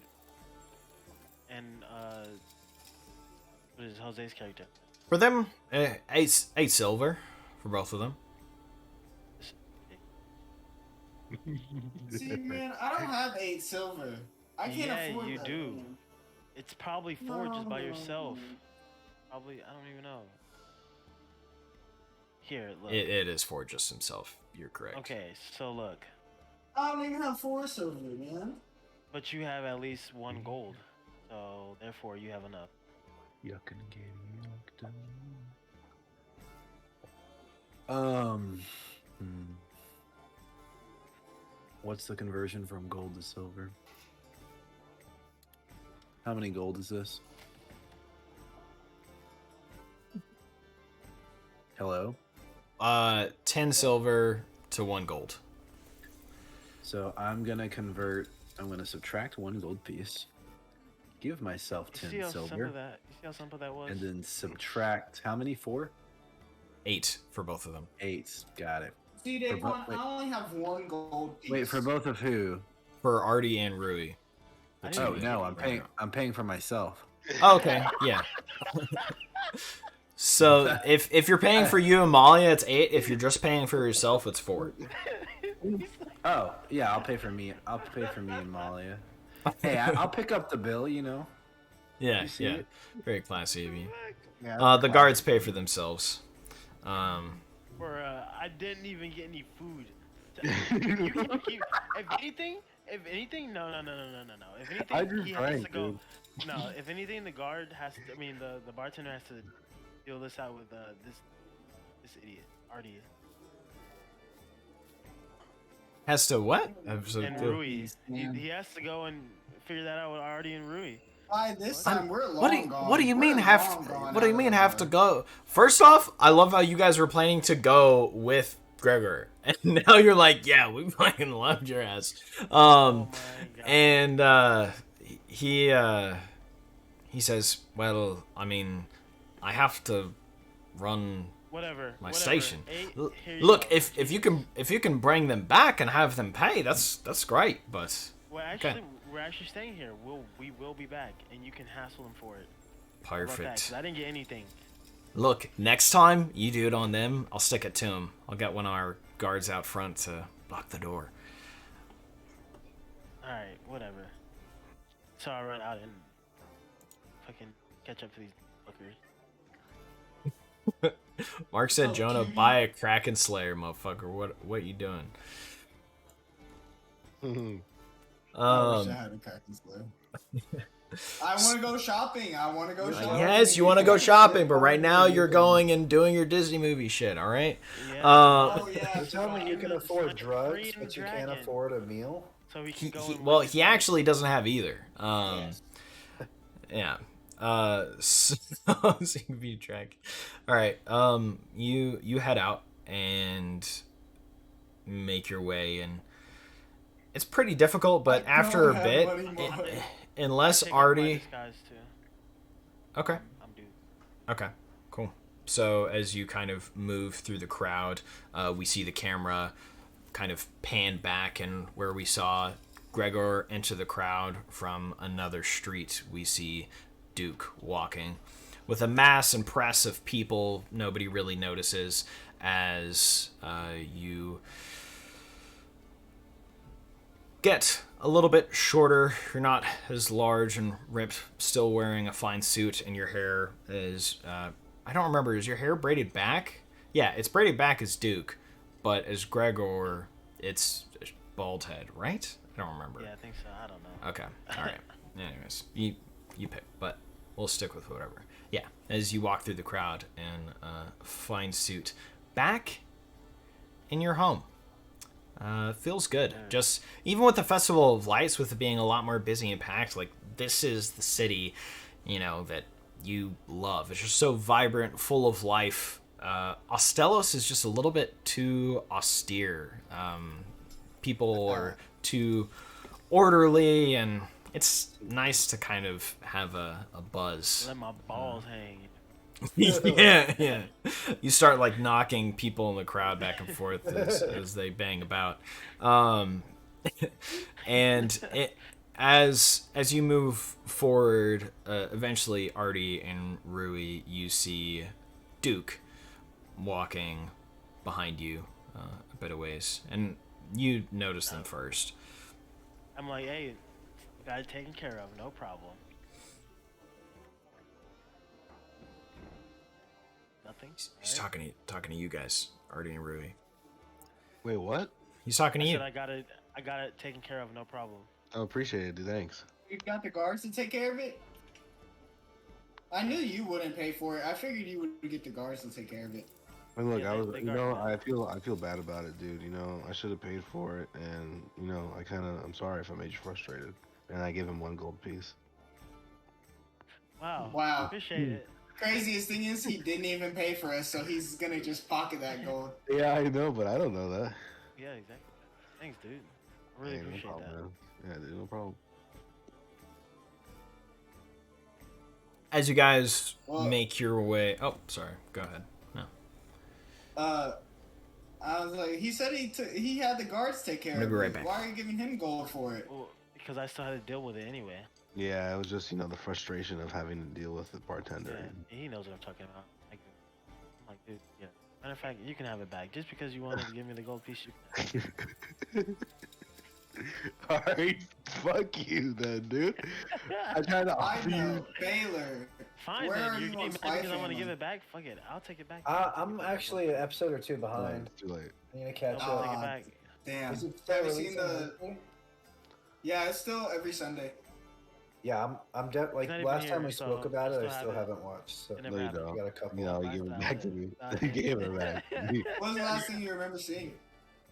what is Jose's character? For them, 8 silver for both of them. See, man, I don't have 8 silver. I can't Yeah, afford you that. do. Man. It's probably four just by yourself. Probably, I don't even know. Here, look. It is for just himself. You're correct. Okay, so look. I don't even have 4 silver, man. But you have at least 1 gold. So, therefore, you have enough. You can get yucked up. What's the conversion from gold to silver? How many gold is this? Hello? 10 silver to 1 gold. So I'm gonna subtract 1 gold piece, give myself You see 10 how silver, simple that? You see how simple that was? and then subtract how many? 4? 8 for both of them. 8. Got it. See, For Daquan, wait. I only have 1 gold piece. Wait, for both of who? For Artie and Rui. I The didn't Oh two even no, that I'm you paying. brought I'm paying for myself. up. Oh, okay, yeah. So if you're paying for you and Malia, it's 8. If you're just paying for yourself, it's 4. Oh yeah, I'll pay for me. I'll pay for me and Malia. Hey, I'll pick up the bill. You know. Yeah, You see yeah. it? Very classy of you. Yeah, The guards pay for themselves. For I didn't even get any food. You can keep. If anything, no. If anything, I just he has drank, to go. dude. No, if anything, the guard has to. I mean, the bartender has to deal this out with this idiot, Artie Has to what? and Rui. He has to go and figure that out with Artie and Rui. By this time, we're long gone. What do you mean We're have long gone what do you out mean of have the to go? First off, I love how you guys were planning to go with Gregor, and now you're like, yeah, we fucking loved your ass. Oh my god. And he says, well, I mean, I have to run Whatever. my whatever. station. Here you Look, go. if you can bring them back and have them pay, that's great. But Well, actually, we're actually staying here. We will be back, and you can hassle them for it. How about that? perfect. 'Cause I didn't get anything. Look, next time you do it on them, I'll stick it to them. I'll get one of our guards out front to block the door. All right, whatever. So I run out and fucking catch up to these fuckers. Mark said, Oh, Jonah, can buy a Kraken Slayer, motherfucker. What you doing? I wish Um, I had a cactus glue. I want to go shopping. I want to go shopping. yes, you want to go shopping, but right now you're going and doing your Disney movie shit, all right? Yeah. Oh yeah. You're telling me you can It's afford like a drugs, Korean but you can't dragon. afford a meal? So we can go. and Well, look at he that. actually doesn't have either. Yes. Yeah. So, so you can be track. All right. You head out and make your way, and it's pretty difficult. But I after a don't have bit, money more. unless Take off my Artie. disguise too. Okay. I'm due. Okay. Cool. So as you kind of move through the crowd, we see the camera kind of pan back, and where we saw Gregor enter the crowd from another street, we see Duke walking with a mass and press of people. Nobody really notices as you get a little bit shorter. You're not as large and ripped, still wearing a fine suit, and your hair is I don't remember, is your hair braided back? Yeah, it's braided back as Duke, but as Gregor it's a bald head, right? I don't remember. Yeah, I think so. I don't know. Okay. All right. Anyways, you pick, but we'll stick with whatever. Yeah. As you walk through the crowd in a fine suit, back in your home. Feels good. Just even with the Festival of Lights, with it being a lot more busy and packed, like this is the city, that you love. It's just so vibrant, full of life. Ostelos is just a little bit too austere. People are too orderly, and it's nice to kind of have a buzz. Let my balls hang. Yeah. You start like knocking people in the crowd back and forth as they bang about. And as you move forward, eventually Artie and Rui, you see Duke walking behind you a bit of ways, and you notice them first. I'm like, hey, got it taken care of, no problem. Nothing. He's All right. talking to you guys, Artie and Rui. Wait, what? He's talking to I you. said I got it taken care of, no problem. I appreciate it, dude. Thanks. You got the guards to take care of it? I knew you wouldn't pay for it. I figured you would get the guards to take care of it. And look, Yeah, I was, they you guard know, me. I feel bad about it, dude. You know, I should have paid for it, and you know, I'm sorry if I made you frustrated. And I gave him 1 gold piece. Wow. Wow. Appreciate it. Craziest thing is he didn't even pay for us, so he's gonna just pocket that gold. Yeah, I know, but I don't know that. Yeah, exactly. Thanks, dude. I really Hey, no appreciate problem, that. man. Yeah, dude, no problem. As you guys Well- make your way, oh, sorry, go ahead. No, I was like, he said he had the guards take care I'm gonna of be it. right back. Why are you giving him gold for it? Well, because I still had to deal with it anyway. Yeah, it was just, you know, the frustration of having to deal with the bartender. Yeah, he knows what I'm talking about. I'm like, dude, yeah. Matter of fact, you can have it back. Just because you wanted to give me the gold piece, you can. Alright, fuck you then, dude. I tried to I offer know, you. Baylor. Fine, Where then. are You're you getting on mad Spy because I want to Family? give it back? Fuck it. I'll take it back. I'm actually an episode or 2 behind. It's too late. I need to catch I'll up. take it Aw, back. Damn. Is it still Have you seen releasing the? weekly? Yeah, it's still every Sunday. Yeah, I'm like It's not even last time here, we so spoke about I it, still I still have it. haven't watched. So It No, never you happened. don't. I got a couple. You know, Mine's you give it valid. back to me. Valid. You gave it back. What was the last thing you remember seeing?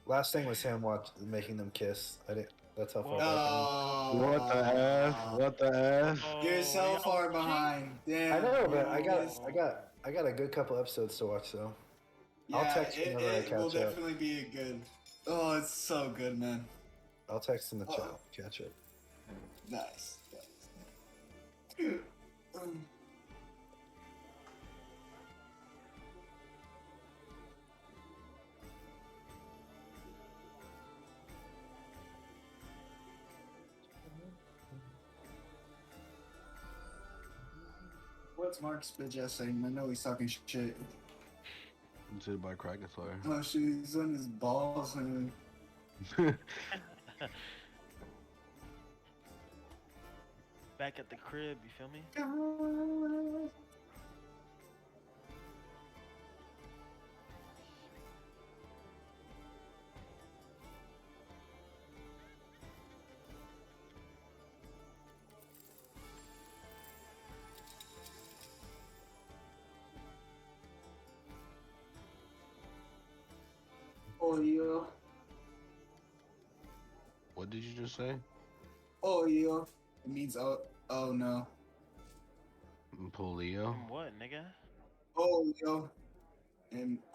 Last thing was him making them kiss. I didn't. That's how far Oh. back. Oh, What the F? What the F? You're so y'all far watching? behind. Damn. I know, but I got Yes. I got a good couple episodes to watch though. I'll Yeah, text whenever I it will catch up. definitely be a good. Oh, it's so good, man. I'll text in the chat. Uh-oh. Catch up. Nice. What's Mark's bitch ass saying? I know he's talking shit. Considered by Krakenfire. Oh shit, he's on his balls and Back at the crib, you feel me? oh yeah, What did you just say? oh yeah. It means oh no. Polio? What, nigga? Oh yeah.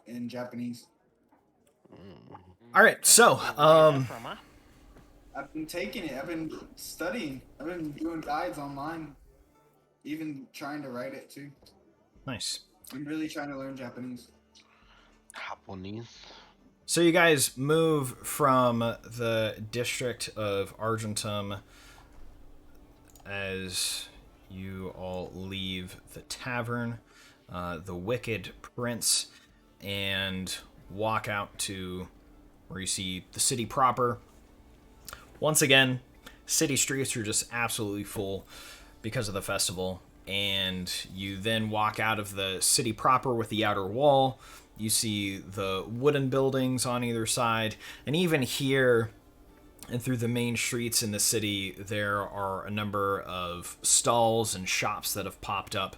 In Japanese. Mm. All right, so, Where you get that from, huh? I've been taking it. I've been studying. I've been doing guides online. Even trying to write it too. nice. I'm really trying to learn Japanese. Japanese? So you guys move from the district of Argentum as you all leave the tavern, the Wicked Prince, and walk out to where you see the city proper. Once again, city streets are just absolutely full because of the festival. And you then walk out of the city proper with the outer wall. You see the wooden buildings on either side. And even here and through the main streets in the city, there are a number of stalls and shops that have popped up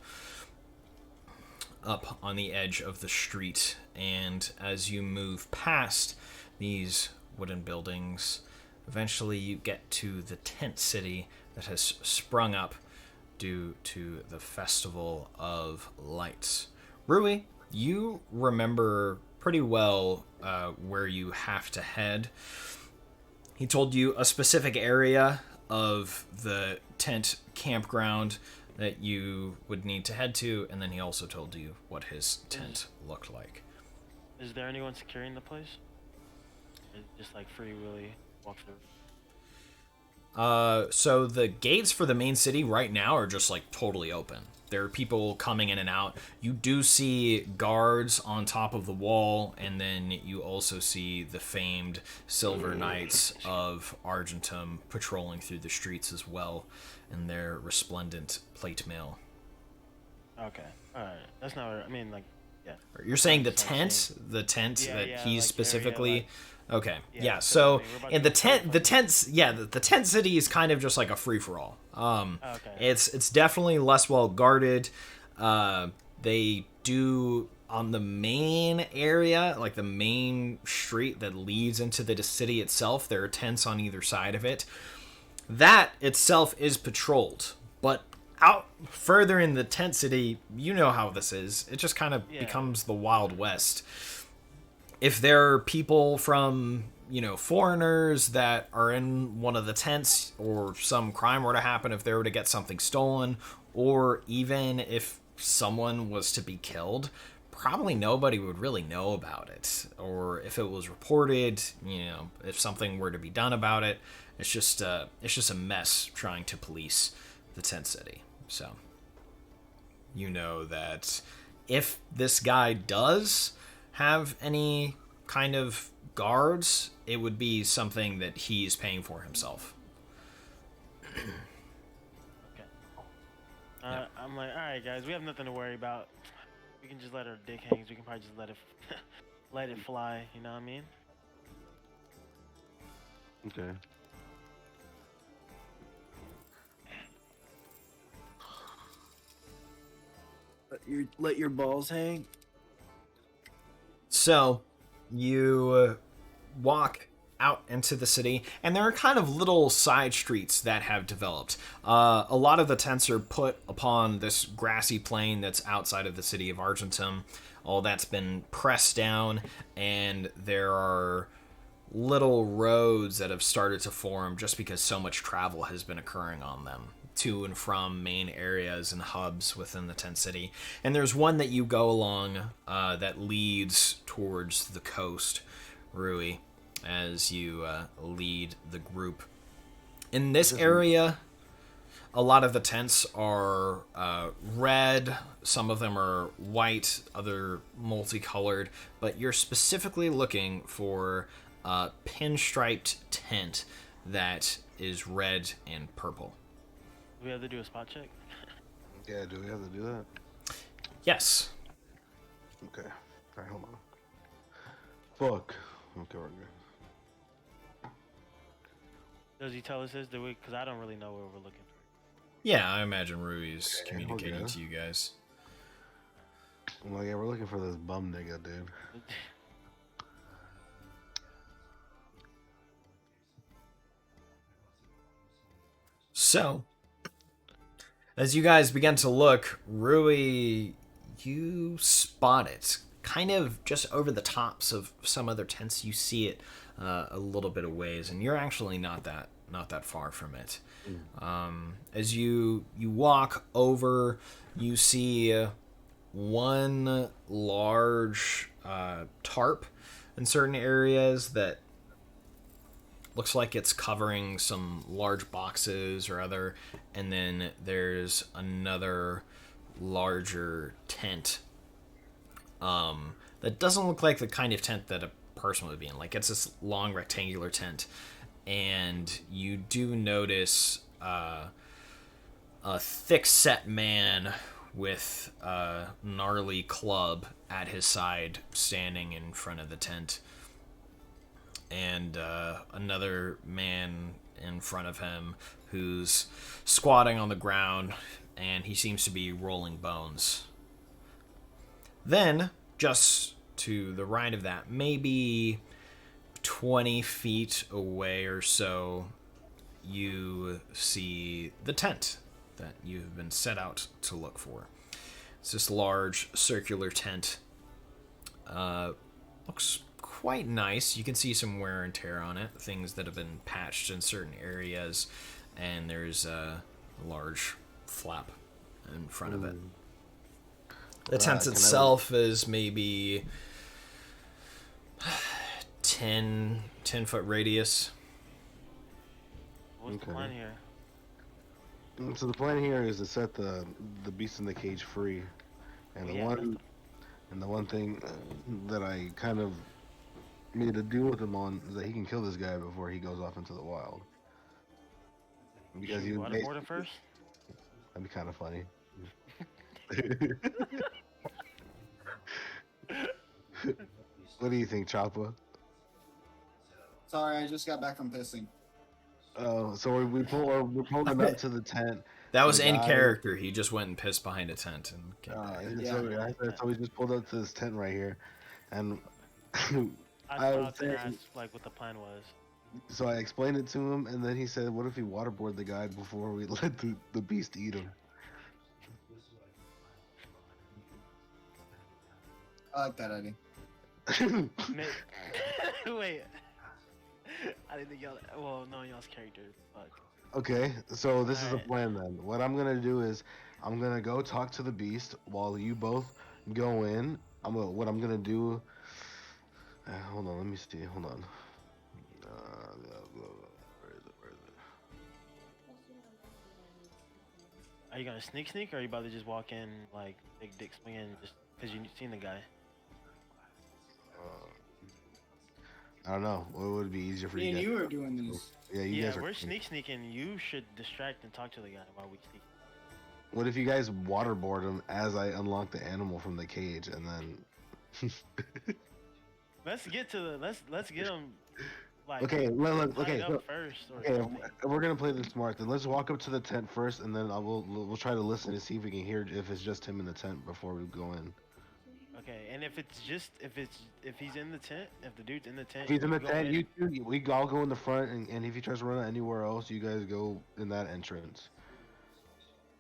on the edge of the street. And as you move past these wooden buildings, eventually you get to the tent city that has sprung up due to the Festival of Lights. Rui, you remember pretty well where you have to head. He told you a specific area of the tent campground that you would need to head to, and then he also told you what his tent looked like. Is there anyone securing the place? Is it just like free willy walk through? So the gates for the main city right now are just like totally open. There are people coming in and out. You do see guards on top of the wall, and then you also see the famed Silver Knights of Argentum patrolling through the streets as well in their resplendent plate mail. Okay. All right. That's not. What I mean, like, yeah. You're saying the That's what I'm tent, saying. the tent Yeah, that yeah, he's like specifically. area, Okay, Yeah, yeah. 'cause, So I mean, we're about in to the go play tent, the fucking- tents, yeah, the tent city is kind of just like a free for all. Okay. It's definitely less well guarded. They do on the main area, like the main street that leads into the city itself. There are tents on either side of it. That itself is patrolled, but out further in the tent city, you know how this is. It just kind of Yeah. becomes the Wild West. If there are people from, foreigners that are in one of the tents, or some crime were to happen, if they were to get something stolen, or even if someone was to be killed, probably nobody would really know about it. Or if it was reported, if something were to be done about it, it's just a mess trying to police the tent city. So, you know that if this guy does have any kind of guards, it would be something that he's paying for himself. Okay. I'm like, all right, guys, we have nothing to worry about. We can just let our dick hang. We can probably just let it, let it fly. You know what I mean? Okay. Let your balls hang. So, you walk out into the city, and there are kind of little side streets that have developed. A lot of the tents are put upon this grassy plain that's outside of the city of Argentum. All that's been pressed down, and there are little roads that have started to form just because so much travel has been occurring on them to and from main areas and hubs within the tent city. And there's one that you go along that leads towards the coast, Rui, as you lead the group. In this area, a lot of the tents are red, some of them are white, other multicolored, but you're specifically looking for a pinstriped tent that is red and purple. Do we have to do a spot check? Yeah, do we have to do that? Yes. Okay. Alright, hold on. Fuck. Okay, we're good. Does he tell us this? Do we? Because I don't really know where we're looking for. Yeah, I imagine Rui's Okay, communicating okay. to you guys. I'm like, yeah, we're looking for this bum nigga, dude. So, as you guys begin to look, Rui, you spot it. Kind of just over the tops of some other tents, you see it a little bit of ways, and you're actually not that far from it. As you walk over, you see one large tarp in certain areas that looks like it's covering some large boxes or other, and then there's another larger tent that doesn't look like the kind of tent that a person would be in. Like, it's this long rectangular tent, and you do notice a thick-set man with a gnarly club at his side standing in front of the tent, and another man in front of him who's squatting on the ground, and he seems to be rolling bones. Then, just to the right of that, maybe 20 feet away or so, you see the tent that you've been set out to look for. It's this large circular tent. Looks quite nice. You can see some wear and tear on it, things that have been patched in certain areas, and there's a large flap in front of it. The tent can I- itself is maybe 10 foot radius. What's the Okay. plan here? So the plan here is to set the beast in the cage free, and Oh, the yeah, that's one and the one thing that I kind of made a deal with him on is that he can kill this guy before he goes off into the wild. Because Should we he would waterboard him basically, first? that'd be kind of funny. What do you think, Choppa? Sorry, I just got back from pissing. Oh, so we're pulling him out to the tent. That The was in guy, character. He just went and pissed behind a tent and came back. Yeah. so we just pulled up to this tent right here, and I I was stopped and saying, asked like what the plan was. so I explained it to him, and then he said, "What if we waterboard the guy before we let the beast eat him?" I like that idea. Wait. I didn't think y'all. Well, no, y'all's characters. Fuck. Okay, so this is the Alright. plan then. What I'm gonna do is I'm gonna go talk to the beast while you both go in. What I'm gonna do. Hold on, let me see. Hold on. Where is it? Where is it? Are you gonna sneak, or are you about to just walk in like big dick swinging just because you seen the guy? I don't know. What would be easier for Me you and guys? you are doing this. Yeah, you Yeah, guys are. we're sneaking. You should distract and talk to the guy while we sneak. What if you guys waterboard him as I unlock the animal from the cage and then? Let's get to the let's get him like Okay, look, tied okay, up look, first or okay. something. We're gonna play this smart. Then let's walk up to the tent first, and then we'll try to listen to see if we can hear if it's just him in the tent before we go in. Okay, and if he's in the tent, if the dude's in the tent, If he's in the go tent, you two, we all go in the front, and if he tries to run out anywhere else, you guys go in that entrance.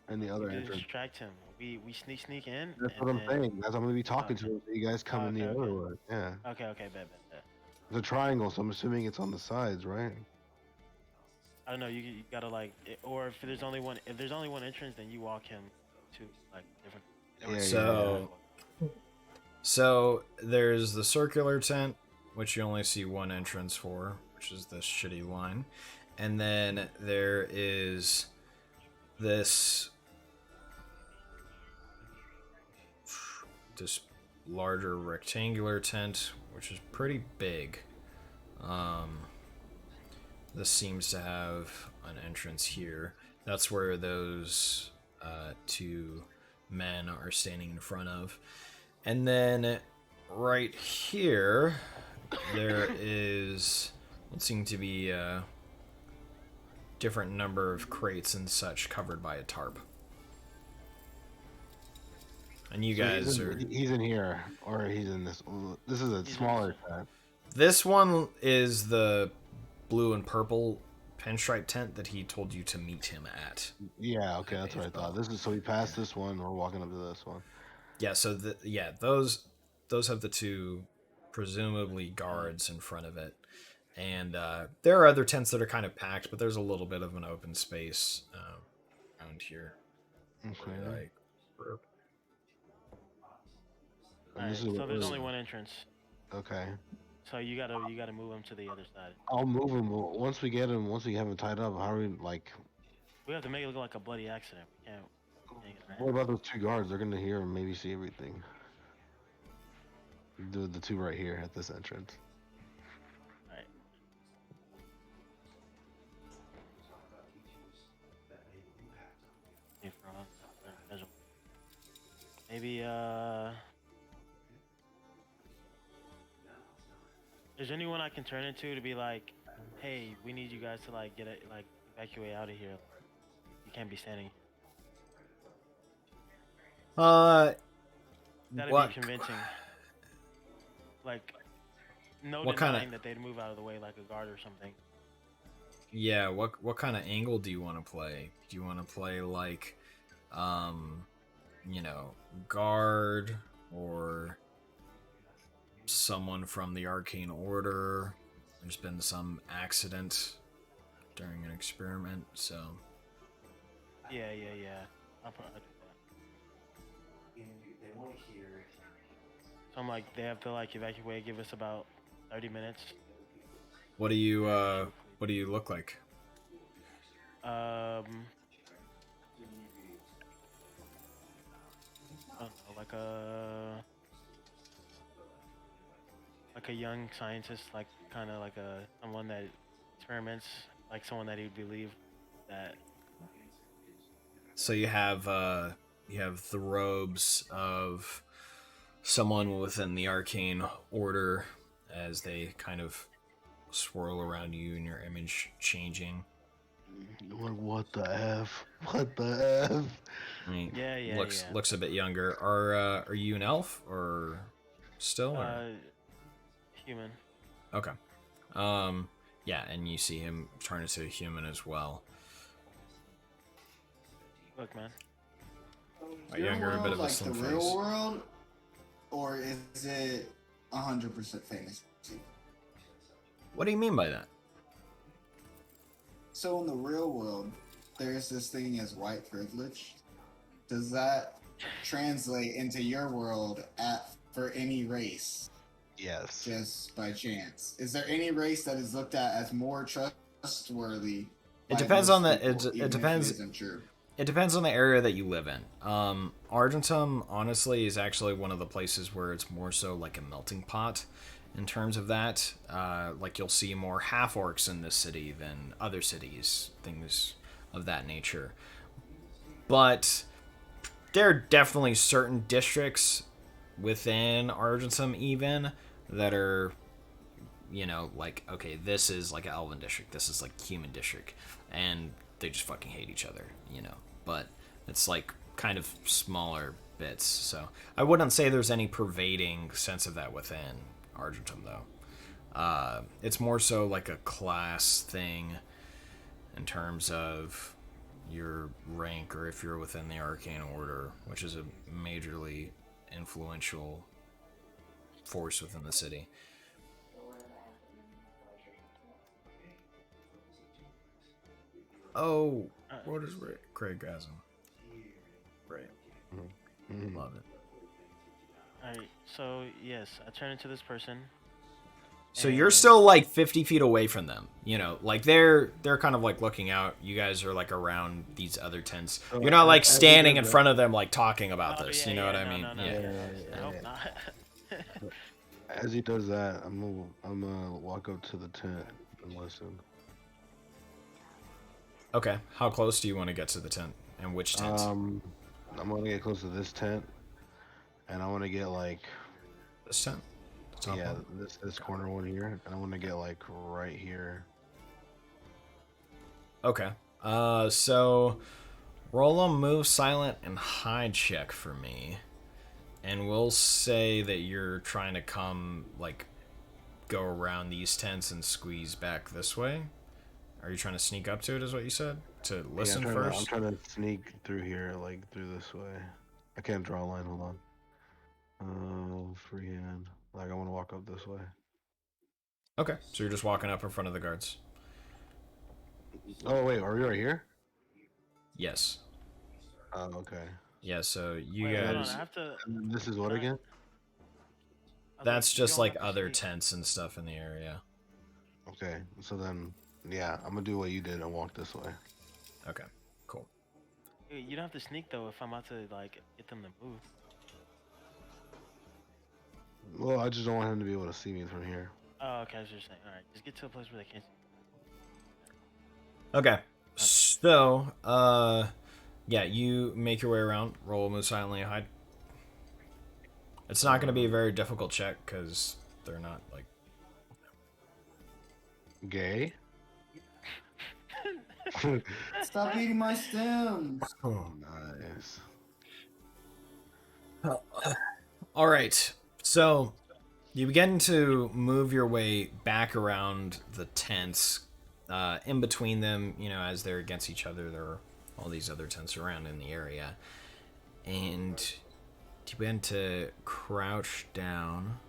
And the other to entrance. distract him. We sneak in. That's And what I'm then, saying. That's I'm gonna be talking to okay. him. So you guys come in the Okay, other okay. one. Yeah. Okay, bet. It's a triangle, so I'm assuming it's on the sides, right? I don't know. You gotta like, or if there's only one entrance, then you walk him to like different. Yeah, So, so there's the circular tent, which you only see one entrance for, which is this shitty line, and then there is this larger rectangular tent, which is pretty big. This seems to have an entrance here. That's where those two men are standing in front of. And then right here, there is what seem to be a different number of crates and such covered by a tarp. And you guys are. He's in here, or he's in this. This is a smaller tent. This one is the blue and purple pinstripe tent that he told you to meet him at. Yeah, okay, that's what I thought. This is so we passed this one. We're walking up to this one. Yeah, so those have the two presumably guards in front of it, and there are other tents that are kind of packed, but there's a little bit of an open space around here. Okay. Alright, so there's only one entrance. Okay. So you gotta move him to the other side. I'll move him. But once we get him, once we have him tied up, how are we like? We have to make it look like a bloody accident. We can't. What about those two guards? They're gonna hear and maybe see everything. The two right here at this entrance. Alright. Maybe is there anyone I can turn into to be like, hey, we need you guys to like evacuate out of here. You can't be standing. That'd What? be convincing. Like, no What denying kinda- that they'd move out of the way like a guard or something. Yeah, what kind of angle do you want to play? Do you want to play like, guard or someone from the Arcane Order? There's been some accident during an experiment, so. Yeah. I'll probably do that. So I'm like, they have to like evacuate. Give us about 30 minutes. What do you look like? I don't know, like a young scientist, like kind of like a someone that experiments, like someone that he'd believe that. So you have the robes of someone within the arcane order as they kind of swirl around you and your image changing. Like, what the f? What the f? He Yeah, yeah, yeah. looks a bit younger. Are you an elf or still? Or? Human. Okay. Yeah, and you see him turn into a human as well. Look, man. A younger, a bit of a like slim the face. real world, or is it 100% fantasy? What do you mean by that? So in the real world, there's this thing as white privilege. Does that translate into your world for any race? Yes. Just by chance, is there any race that is looked at as more trustworthy? It by depends most on the people, it even if depends. It isn't true. It depends on the area that you live in. Argentum, honestly, is actually one of the places where it's more so like a melting pot in terms of that. Like, you'll see more half orcs in this city than other cities, things of that nature. But there are definitely certain districts within Argentum, even, that are, like, okay, this is like an elven district, this is like human district, and they just fucking hate each other, but it's like kind of smaller bits. So I wouldn't say there's any pervading sense of that within Argentum, though. It's more so like a class thing in terms of your rank, or if you're within the arcane order, which is a majorly influential force within the city. Oh, what is Craig Gasm? Right. Mm-hmm. Love it. Alright, so yes, I turn into this person. So you're still like 50 feet away from them, like they're kind of like looking out. You guys are like around these other tents. You're not like standing in front of them like talking about this. Yeah, You know what I no, mean? no, Yeah. I hope not. As he does that, I'm gonna walk up to the tent and listen. Okay. How close do you want to get to the tent, and which tent? I'm gonna get close to this tent, and I want to get like This tent. The top yeah, one? this corner one here, and I want to get like right here. Okay. So roll a move, silent, and hide check for me, and we'll say that you're trying to go around these tents and squeeze back this way. Are you trying to sneak up to it? Is what you said? To listen I'm first. trying to sneak through here, like through this way. I can't draw a line. Hold on. Freehand. Like I want to walk up this way. Okay, so you're just walking up in front of the guards. Oh wait, are we right here? Yes. Oh, okay. Yeah. So you Wait, hold on, guys. I have to. And this is what again? That's You just don't like have to other sneak. tents and stuff in the area. Okay, so then yeah, I'm gonna do what you did and walk this way. Okay. Cool. You don't have to sneak though if I'm about to like get them to move. Well, I just don't want him to be able to see me from here. Oh, okay, I was just saying. All right, just get to a place where they can't. Okay. So, yeah, you make your way around. Roll, move silently, hide. It's not going to be a very difficult check because they're not like. Gay? Stop eating my stems. Oh, nice. All right. So you begin to move your way back around the tents. In between them, as they're against each other, there are all these other tents around in the area. And you begin to crouch down.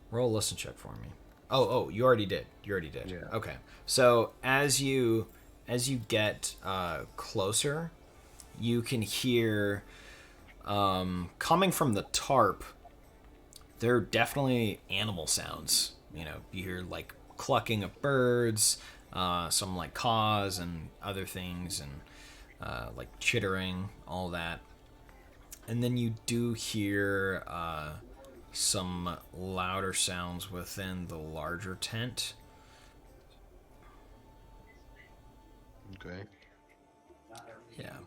Roll a listen check for me. Oh, you already did. Yeah. Okay. So as you get closer, you can hear coming from the tarp. There are definitely animal sounds. You hear like clucking of birds, some like caws and other things, and like chittering, all that. And then you do hear some louder sounds within the larger tent. Okay. Yeah.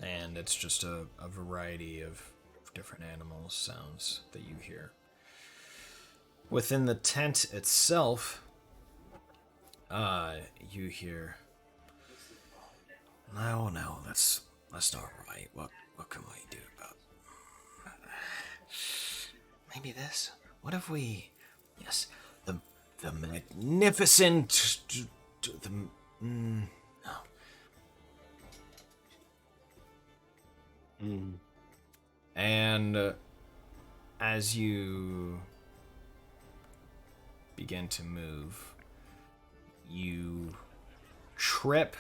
And it's just a variety of different animals sounds that you hear. Within the tent itself, you hear, no, that's not right. What can we do about? Maybe this. What if we? Yes, the magnificent, the no. And as you begin to move, you trip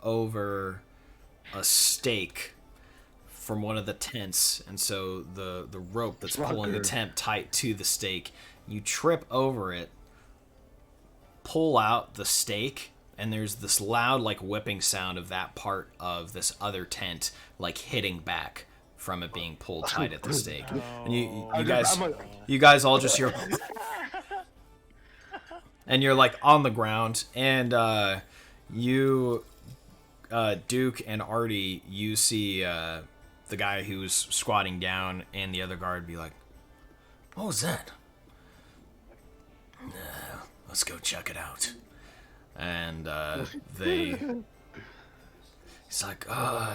over a stake from one of the tents, and so the rope that's pulling the tent tight to the stake, you trip over it, pull out the stake, and there's this loud like whipping sound of that part of this other tent like hitting back from it being pulled tight at the stake. And you guys all just hear and you're like on the ground, and you Duke and Artie, you see the guy who's squatting down and the other guard be like, what was that? Let's go check it out. And he's like,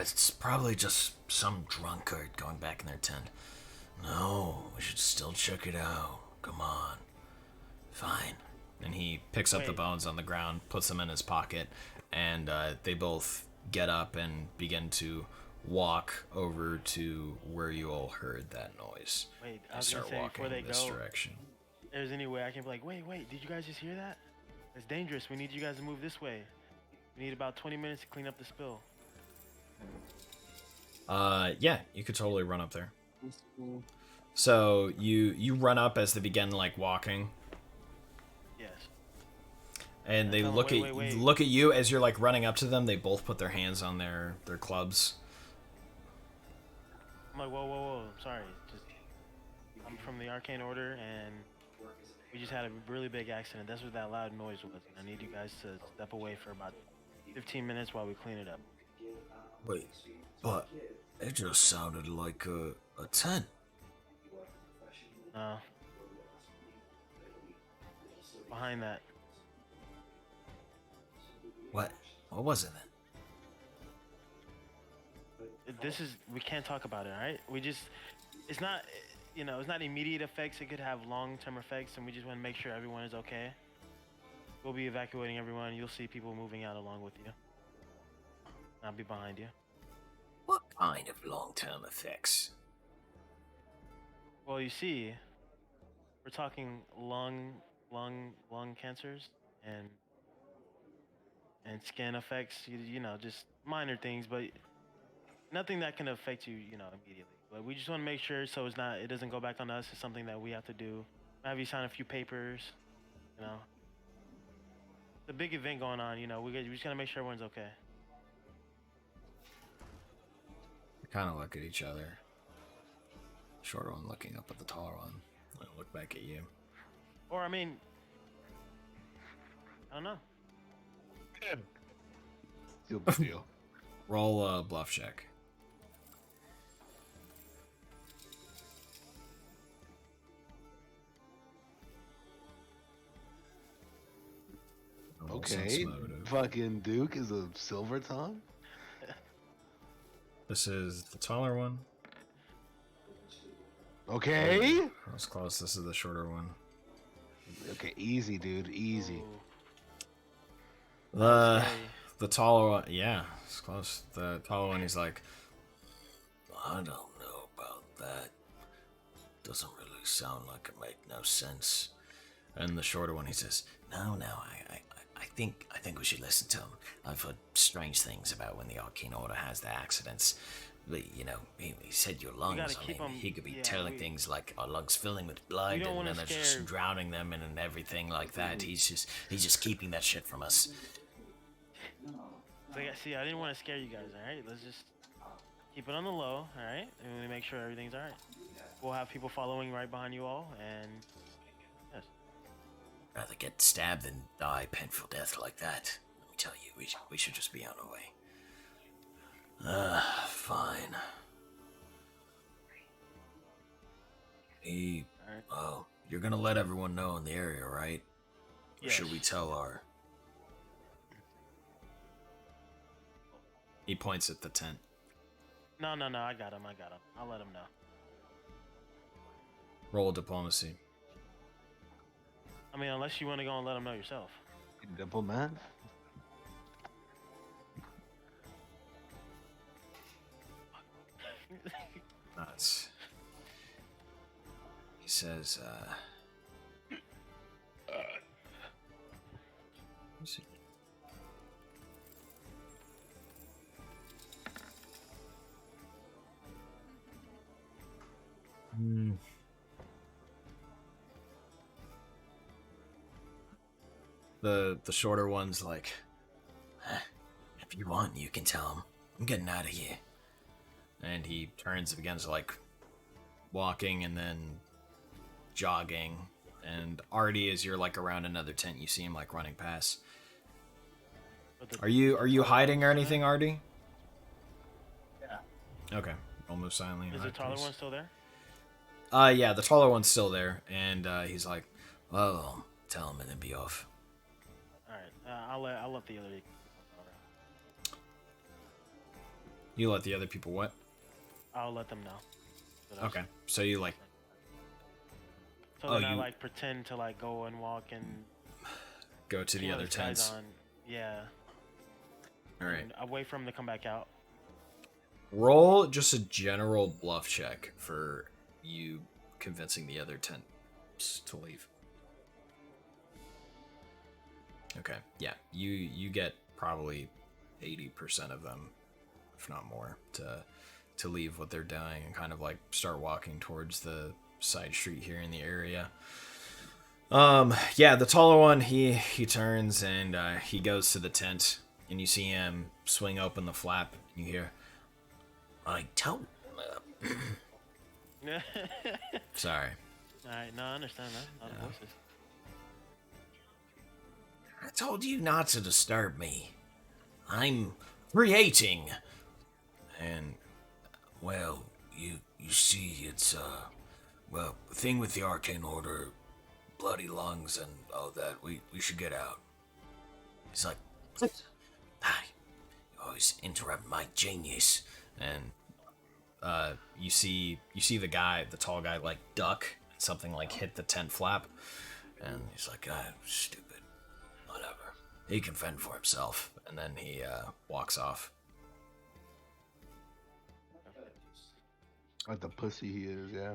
it's probably just some drunkard going back in their tent. No, we should still check it out. Come on. Fine. And he picks up the bones on the ground, puts them in his pocket, and they both get up and begin to walk over to where you all heard that noise. Wait, I and was start gonna say walking before they in this go, direction. if there's any way I can be like, wait, did you guys just hear that? It's dangerous. We need you guys to move this way. We need about 20 minutes to clean up the spill. Yeah, you could totally run up there. So you run up as they begin like walking. Yes. And they look at you as you're like running up to them. They both put their hands on their clubs. I'm like, whoa, I'm sorry. I'm from the Arcane Order, and we just had a really big accident. That's what that loud noise was. I need you guys to step away for about 15 minutes while we clean it up. Wait, but it just sounded like a tent. No. Behind that. What was it then? We can't talk about it, alright? It's not, it's not immediate effects. It could have long-term effects, and we just want to make sure everyone is okay. We'll be evacuating everyone. You'll see people moving out along with you. I'll be behind you. What kind of long-term effects? Well, you see, we're talking lung cancers and skin effects. Just minor things, but nothing that can affect you, immediately. But we just want to make sure so it doesn't go back on us. It's something that we have to do. Have you sign a few papers, The big event going on, we just gotta make sure everyone's okay. We kind of look at each other. Shorter one looking up at the taller one. I look back at you. Or I don't know. Seal the deal. Roll a bluff check. Okay, fucking Duke is a silver tongue. This is the taller one. Okay. That was close. This is the shorter one. Okay, easy, dude, easy. The taller one, yeah, it's close. The taller one, he's like, I don't know about that. Doesn't really sound like it make no sense. And the shorter one, he says, no, I think we should listen to him. I've heard strange things about when the Arcane Order has their accidents. But, he said your lungs. He could be telling things like our lungs filling with blood, and then it's just drowning them and everything like that. He's just keeping that shit from us. See, I didn't want to scare you guys. All right, let's just keep it on the low. All right, and we make sure everything's all right. We'll have people following right behind you all, and yes. Rather get stabbed than die painful death like that. Let me tell you, we should just be on our way. Fine. Alright. Well, you're gonna let everyone know in the area, right? Or Yes. should we tell our... He points at the tent. No, I got him. I'll let him know. Roll diplomacy. I mean, unless you want to go and let him know yourself. Diplomat. Nuts. He says, let's see. The shorter one's like, If you want, you can tell him. I'm getting out of here. and he turns and begins like walking and then jogging. And Artie, as you're like around another tent, you see him like running past. But Are you hiding or anything, Artie? Yeah. Okay. Almost silently. Is the taller one still there? Yeah, the taller one's still there, and he's like, Well, tell him and then be off. All right. I'll let the other. you let the other people what? I'll let them know. that I was- Okay. So you like So Oh, then I you- like pretend to like go and walk and go to see the what other this guy's tents. on. Yeah. All right. And I wait for him to come back out. Roll just a general bluff check for you convincing the other tents to leave. Okay. Yeah. You get probably 80% of them, if not more, to leave what they're doing and kind of like start walking towards the side street here in the area. Yeah, the taller one, he turns and he goes to the tent, and you see him swing open the flap, and you hear, I told him. All sorry. right. No, I understand that. Not the voices. I told you not to disturb me. I'm creating. And, well, you see, it's, well, the thing with the Arcane Order, bloody lungs and all that, we should get out. He's like, hi, you always interrupt my genius. And you see the tall guy like duck, something like hit the tent flap, and He's like, stupid. Whatever. He can fend for himself. and then he walks off. Like the pussy he is, yeah.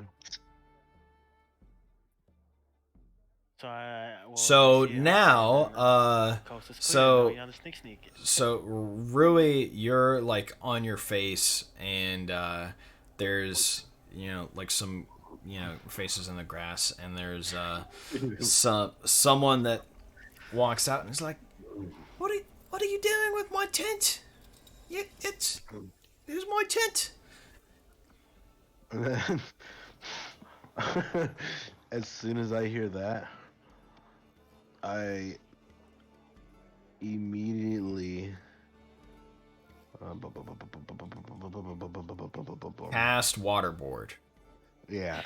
So see, now, coast is clear. so- Now we on the sneak. so Rui, you're like on your face, and there's like some faces in the grass, and there's someone that walks out and is like, what are you doing with my tent? It's my tent. And then, as soon as I hear that, I immediately Cast waterboard. yeah.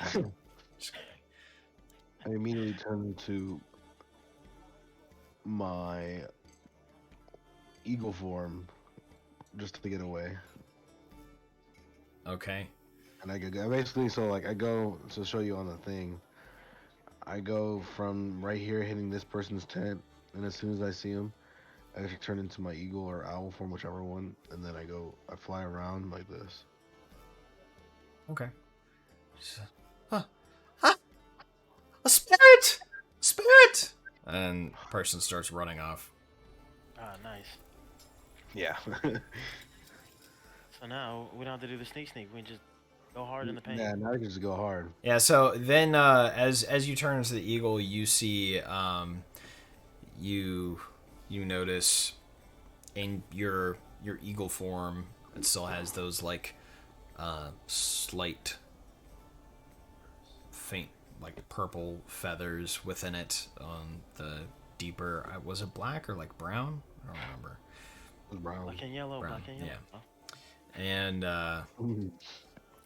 I immediately turn to my eagle form just to get away. Okay. And I go basically, so like I go to show you on the thing. I go from right here hitting this person's tent, and as soon as I see him, I actually turn into my eagle or owl form, whichever one, and then I fly around like this. Okay. A spirit! Spirit! And person starts running off. Ah, nice. Yeah. So now we don't have to do the sneak. We can just go hard in the paint. Yeah, now I can just go hard. Yeah, so then as you turn into the eagle, you see you notice in your your eagle form. It still has those like slight faint like purple feathers within it on the deeper. Was it black or like brown? I don't remember. Brown. Black and yellow. Brown, Black and yellow. yeah. Oh. And Mhm.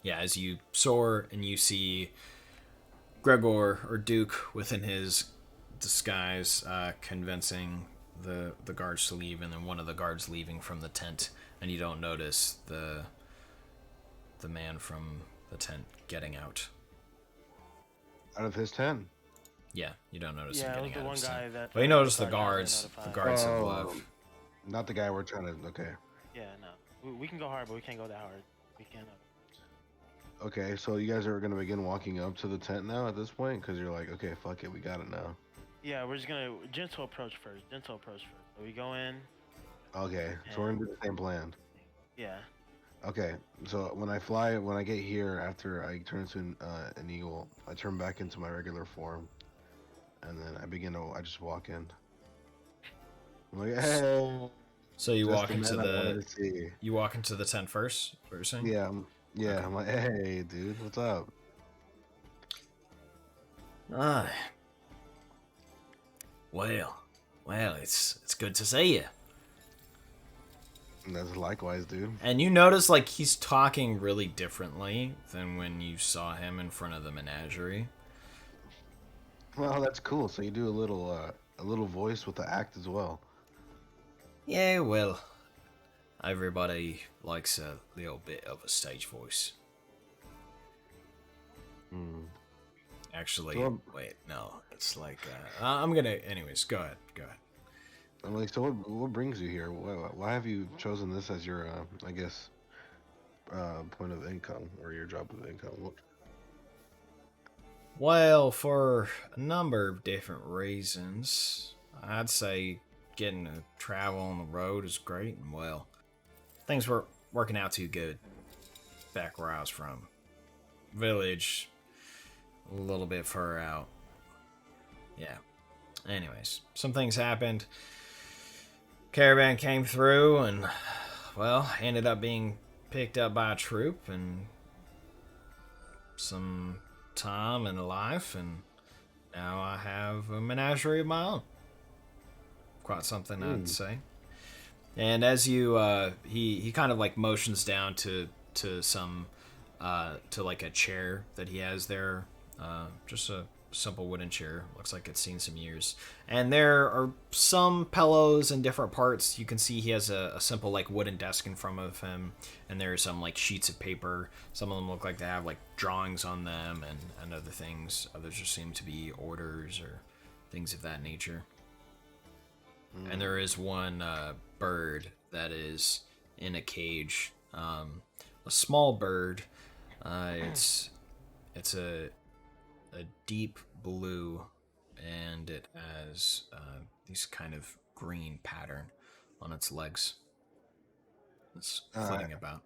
yeah, as you soar and you see Gregor or Duke within his disguise, convincing the guards to leave, and then one of the guards leaving from the tent, and you don't notice the man from the tent getting out. Out of his 10. Yeah, you don't notice Yeah, him it was getting the out one of his guy tent. that. But you notice the started having guards. notified. The guards have Oh, left. Not the guy we're trying to. Okay. Yeah, no. We can go hard, but we can't go that hard. We can't. Okay, so you guys are gonna begin walking up to the tent now at this point, because you're like, okay, fuck it, we got it now. Yeah, we're just gonna gentle approach first. So we go in. Okay, so we're gonna do the same plan. Yeah. Okay, so when I get here after I turn into an eagle, I turn back into my regular form, and then I just walk in. I'm like, hey. So you just walk the into man I wanted to see. you walk into the tent first. What you're saying? Yeah, yeah. Okay. I'm like, hey, dude, what's up? Ah. Well, it's good to see you. And that's likewise, dude. And you notice like he's talking really differently than when you saw him in front of the menagerie. Well, that's cool. So you do a little voice with the act as well. Yeah, well, everybody likes a little bit of a stage voice. Hmm. Actually, So- wait, no, it's like I'm gonna. Anyways, go ahead. I'm like, so what brings you here? Why have you chosen this as your, I guess, point of income or your job of income? Well, for a number of different reasons, I'd say getting to travel on the road is great, and well, things were working out too good back where I was from. Village, a little bit further out. Yeah. Anyways, some things happened. Caravan came through, and well, ended up being picked up by a troop, and some time in life, and now I have a menagerie of my own. Quite something, I'd say. And as you, he kind of like motions down to some, to like a chair that he has there, just a simple wooden chair. Looks like it's seen some years. And there are some pillows in different parts. You can see he has a simple like wooden desk in front of him, and there are some like sheets of paper. Some of them look like they have like drawings on them and other things. Others just seem to be orders or things of that nature. And there is one bird that is in a cage. A small bird. It's a deep blue, and it has these kind of green pattern on its legs. It's flitting about.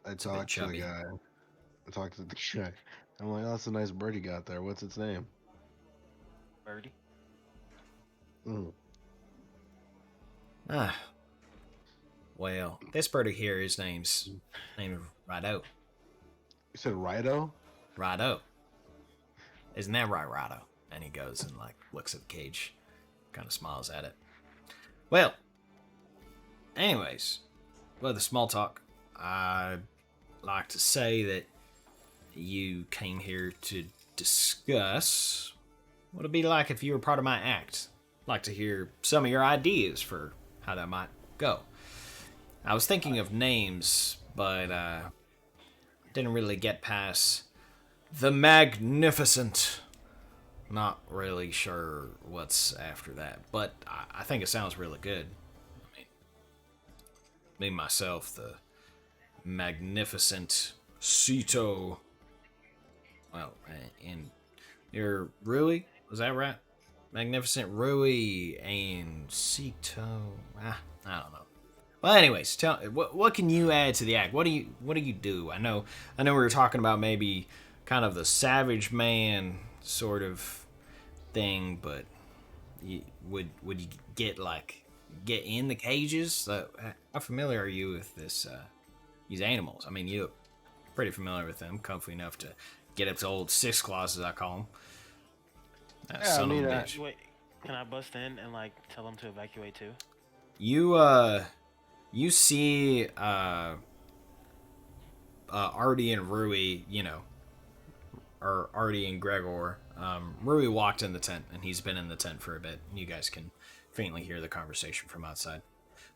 I It's a bit talked to the chubby. guy. I talked to the guy. I'm like, oh, that's a nice bird you got there. What's its name? Birdie. Mm. Ah. Well, this birdie here, his name's Rido. You said Rido? Rido. Isn't that right, Rido? And he goes and like looks at the cage, kind of smiles at it. Well, anyways, well, the small talk. I'd like to say that you came here to discuss what it'd be like if you were part of my act. I'd like to hear some of your ideas for how that might go. I was thinking of names, but didn't really get past the Magnificent. Not really sure what's after that, but I think it sounds really good. I mean, me myself, the Magnificent Cito. Well, and you're Rui, was that right? Magnificent Rui and Cito. I don't know. Well, anyways, tell what can you add to the act? What do you do? I know we were talking about maybe kind of the savage man sort of thing, but would you get like get in the cages. So, how familiar are you with these animals? I mean, you're pretty familiar with them, comfy enough to get up to old Six Claws, as I call him. That Yeah, I son mean, of a bitch. Wait, can I bust in and like tell them to evacuate too? You see Artie and Rui, or Artie and Gregor. Rui walked in the tent, and he's been in the tent for a bit. You guys can faintly hear the conversation from outside.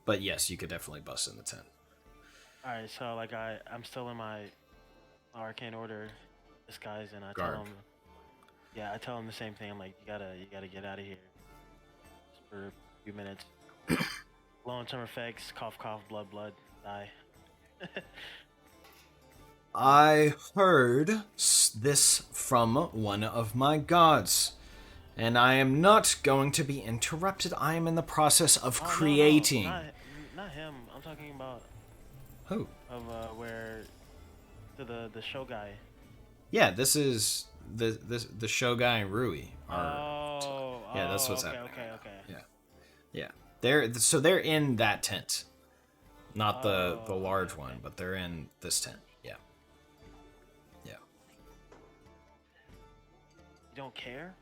But yes, you could definitely bust in the tent. All right, so like I'm still in my arcane order disguise, and I Guard. tell them, yeah, I tell them the same thing. I'm like, you gotta get out of here just for a few minutes. Long-term effects: cough, cough, blood, blood, die. I heard this from one of my gods, and I am not going to be interrupted. I am in the process of Oh, creating. No, not him. I'm talking about Who? where the show guy. Yeah, this is the show guy and Rui. Yeah, that's what's okay, happening. Okay. Yeah, they're in that tent, not the large one, but they're in this tent. Yeah. You don't care?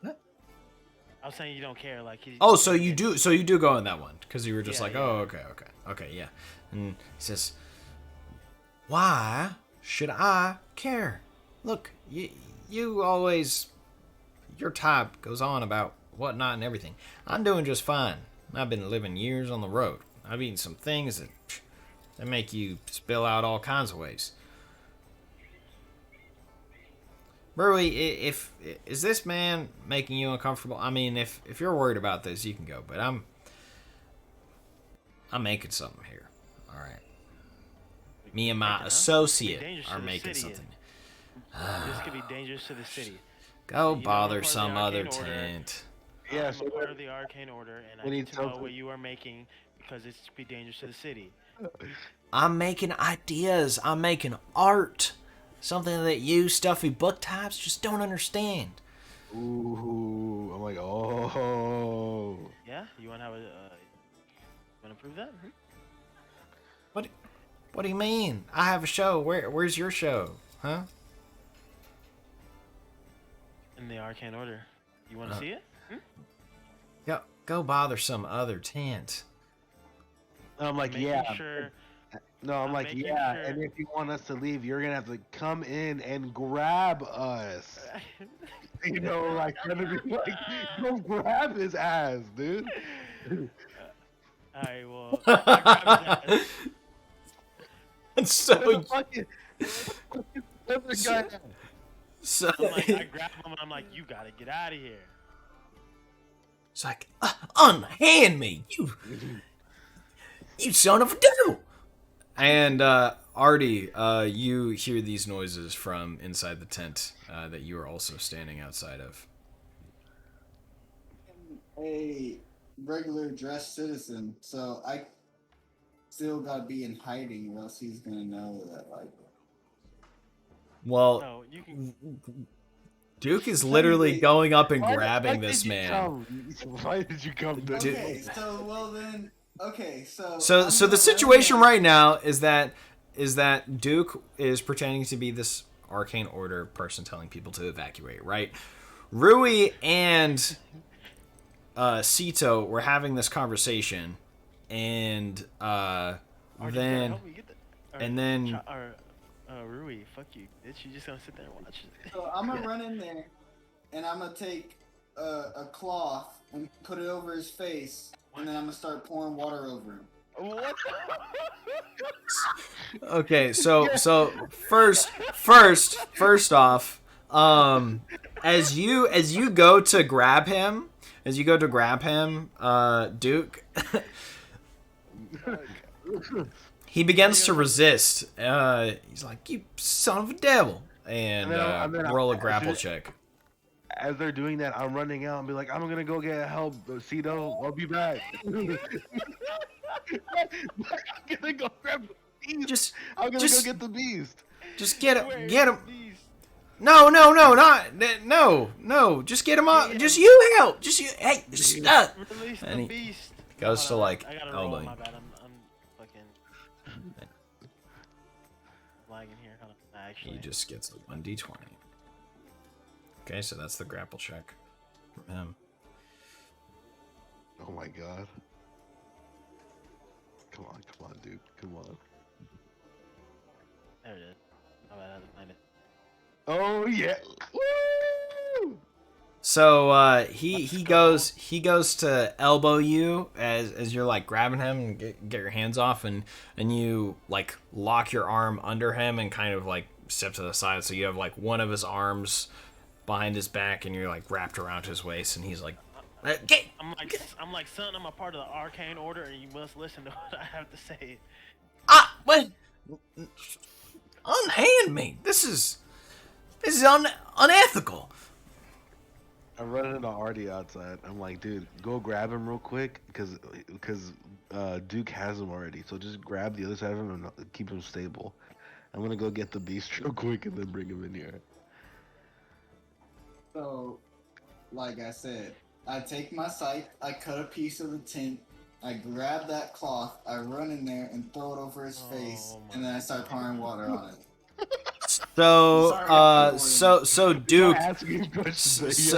What? I was saying you don't care, like he. Oh, so you do go in that one because you were just Yeah, like, yeah. oh, okay, yeah. And he says, "Why should I care? Look, you always, your type goes on about whatnot and everything. I'm doing just fine. I've been living years on the road. I've eaten some things that make you spill out all kinds of ways." Rui, is this man making you uncomfortable? I mean, if you're worried about this, you can go. But I'm making something here. All right. Me and my associate are making something. This could be dangerous to the city. Go You know, bother I'm part of some the other Arcane Order. tent. Yeah, I'm so a part of the Arcane Order, and I when he need to know tells what me- you are making because it's be dangerous to the city. I'm making ideas. I'm making art. Something that you stuffy book types just don't understand. Ooh, I'm like, oh. Yeah, you want to have a? You want to prove that? Hmm? What do you mean? I have a show. Where's your show? Huh? In the Arcane Order, you want to see it? Hmm? Go bother some other tent. And I'm like, Making yeah. Sure. No, I'm like, making yeah. sure- And if you want us to leave, you're gonna have to come in and grab us. You know, like, gonna be like, go grab his ass, dude. All right, well, I grab his ass. And so, The fucking other guy. so I'm like, I grab him and I'm like, you gotta get out of here. it's like, unhand me, you son of a devil. And Artie, you hear these noises from inside the tent that you are also standing outside of. A regular dressed citizen, so I still gotta be in hiding, or else he's gonna know that, like. Well, No, you can. Duke is literally going up and Why grabbing did this you man. come? Why did you come? To Okay, so well then. Okay, so. So I'm the gonna situation run in. right now is that Duke is pretending to be this arcane order person telling people to evacuate, right? Rui and Sito were having this conversation, and Artie, then help me get the- and then Rui, fuck you, bitch. You just gonna sit there and watch it. So I'm gonna run in there, and I'm gonna take a cloth and put it over his face, and then I'm gonna start pouring water over him. What? okay, so first off, as you go to grab him, Duke, he begins to resist. He's like, "You son of a devil!" And And then roll a grapple check. As they're doing that, I'm running out and be like, I'm gonna go get help, Cito. I'll be back. I'm gonna go grab the beast. Just I'm gonna just- go get the beast. just get him. Where Get is him. these? No, no. Just get him up. Just you help. Just you. Hey, Release And the he beast. goes Hold to on, like I gotta roll. elbow. My bad. I'm fucking lagging here. Hold on. Actually, He just gets the 1d20. Okay, so that's the grapple check from him. Oh my god. Come on, dude. Come on. there it is. My bad. I had to find it. Oh yeah. Woo! So he goes to elbow you as you're like grabbing him and get your hands off, and you like lock your arm under him and kind of like step to the side, so you have like one of his arms behind his back and you're like wrapped around his waist, and he's like, get. I'm like, son, I'm a part of the arcane order, and you must listen to what I have to say. What? Unhand me. This is unethical. I run into Artie outside. I'm like, dude, go grab him real quick, because Duke has him already. So just grab the other side of him and keep him stable. I'm gonna go get the beast real quick and then bring him in here. So, like I said, I take my scythe, I cut a piece of the tent, I grab that cloth, I run in there and throw it over his face, and then I start pouring water on it. So Duke. Asking questions.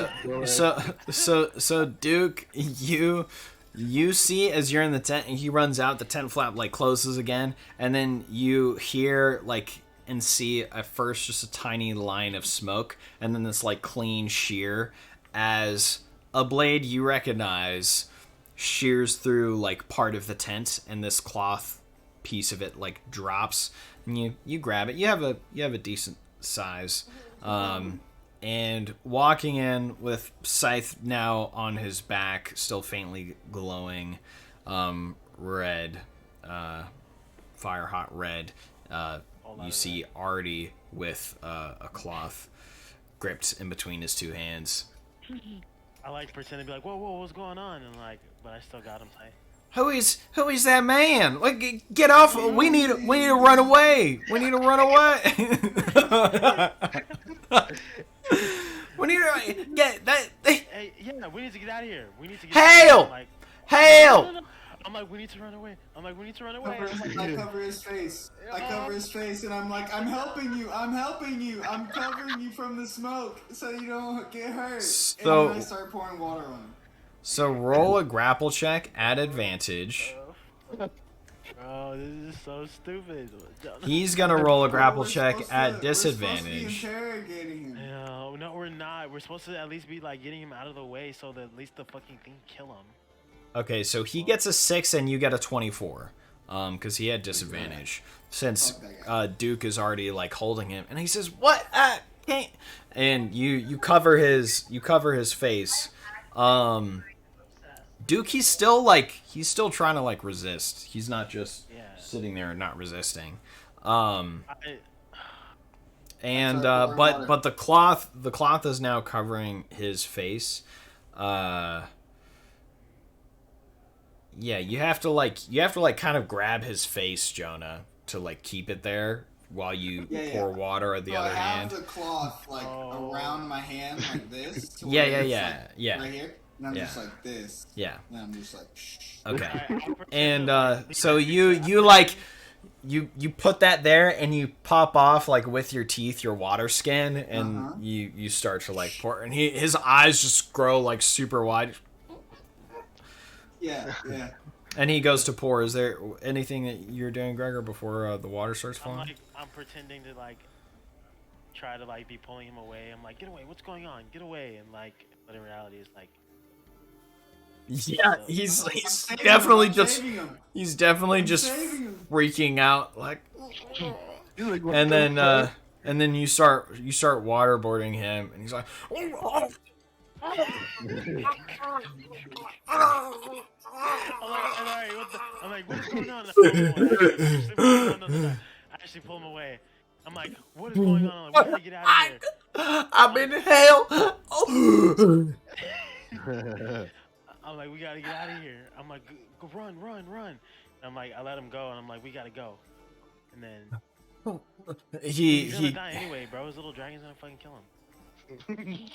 So Duke, you see as you're in the tent and he runs out, the tent flap like closes again, and then you hear like and see at first just a tiny line of smoke, and then this like clean shear as a blade you recognize shears through like part of the tent, and this cloth piece of it like drops, and you grab it. You have a decent size. And walking in with Scythe now on his back, still faintly glowing red, fire hot red, you see Artie with a cloth gripped in between his two hands. I like pretend to be like, whoa, what's going on? And like, but I still got him tight. Who is that man? Like, get off! We need to run away. We need to run away. We need to get that. Hey, yeah, we need to get out of here. We need to get Hail! out of here. Hail! No. I'm like, we need to run away. I'm like, we need to run away. I cover his face. I cover his face, and I'm like, I'm helping you. I'm covering you from the smoke, so you don't get hurt. So- and then I start pouring water on him. So roll a grapple check at advantage. Bro, this is so stupid. He's gonna roll a grapple We're check supposed at to- We're disadvantage. supposed to be interrogating him. No, we're not. We're supposed to at least be like getting him out of the way so that at least the fucking thing kill him. Okay, so he gets a 6 and you get a 24. Because he had disadvantage. Since Duke is already like holding him, and he says, "What? Can't." And you cover his face. Duke, he's still trying to like resist. He's not just sitting there and not resisting. But the cloth is now covering his face. Yeah, you have to kind of grab his face, Jonah, to like keep it there while you pour water at the other I hand. have the cloth like around my hand like this. To Yeah. Right here. And I'm just like this. Yeah. And I'm just like, shh. Okay. And so you put that there and you pop off like with your teeth your water skin, and you start to like pour, and his eyes just grow like super wide. Yeah. And he goes to pour. Is there anything that you're doing, Gregor, before the water starts falling? I'm pretending to like try to like be pulling him away. I'm like, get away! What's going on? Get away! And like, but in reality, it's like. Yeah, he's definitely just freaking out, like. And then you start waterboarding him, and he's like. I'm like, what's going on? I actually pull him away. I'm like, what is going on? I'm like, we gotta get out of here. I'm in hell. I'm like, we gotta get out of here. I'm like, go run. And I'm like, I let him go, and I'm like, we gotta go. And then He's gonna die anyway, bro. His little dragon's gonna fucking kill him.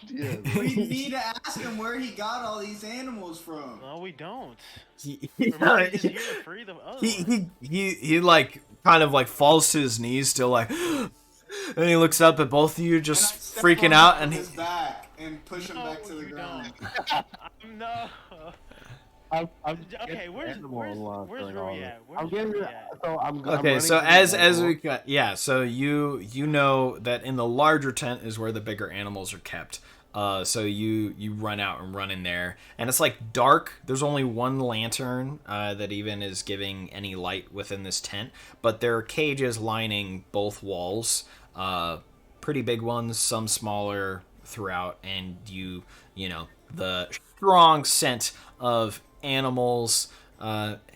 Yeah. We need to ask him where he got all these animals from. No, we don't. he, Remember, he's just here to free the other one. he like kind of like falls to his knees, still like, and he looks up at both of you, just freaking out, and his back and push him back to the ground. No. I'm Okay, where's Rui at? I'm getting Rui it. at? So I'm okay, running so to the as animal. we got, yeah, so you know that in the larger tent is where the bigger animals are kept. So you run out and run in there, and it's like dark. There's only one lantern that even is giving any light within this tent, but there are cages lining both walls. Pretty big ones, some smaller throughout, and you know the strong scent of animals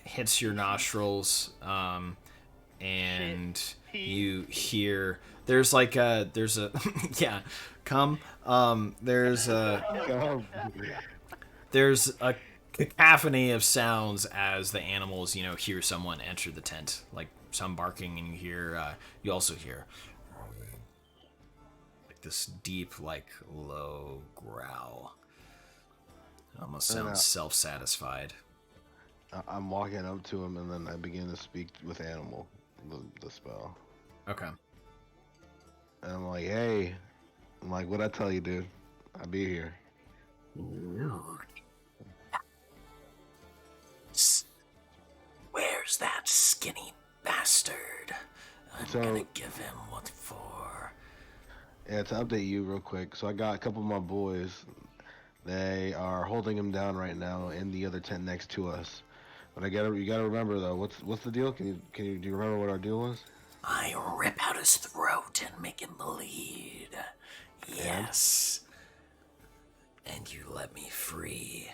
hits your nostrils, and you hear there's a yeah, come there's a cacophony of sounds as the animals hear someone enter the tent, like some barking, and you also hear like this deep, like low growl. It almost sounds self-satisfied. I'm walking up to him, and then I begin to speak with animal, the spell. Okay. And I'm like, hey, what'd I tell you, dude? I'll be here. Where's that skinny bastard? I'm So- gonna give him what for. Yeah, to update you real quick. So I got a couple of my boys. They are holding him down right now in the other tent next to us. But you gotta remember though, what's the deal? Do you remember what our deal was? I rip out his throat and make him bleed. Yes. And you let me free.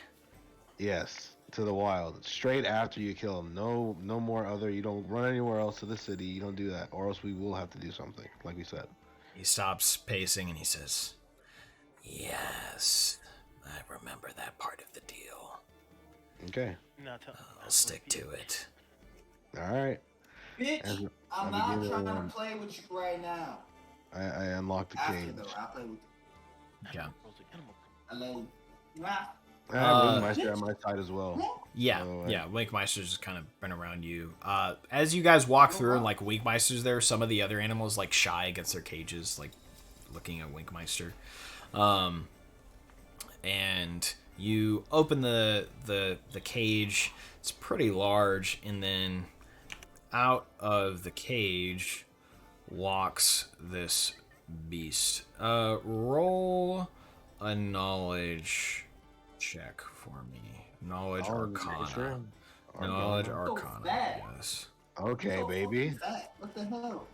Yes, to the wild. Straight after you kill him. No more other. You don't run anywhere else to the city. You don't do that, or else we will have to do something, like we said. He stops pacing and he says, Yes. I remember that part of the deal. Okay. I'll stick to it. All right. Bitch, I'm not trying to play with you right now. I unlocked the After cage. though, I'll play with you. Yeah. Hello. I have Ringmeister at my side as well. Yeah, So, yeah. Winkmeister's just kind of been around you. As you guys walk through, and like Winkmeister's there, some of the other animals like shy against their cages, like looking at Winkmeister. And you open the cage. It's pretty large, and then out of the cage walks this beast. Roll a knowledge check for me. Knowledge Arcana. Knowledge Arcana, yes. Okay, So baby. fat. What the hell?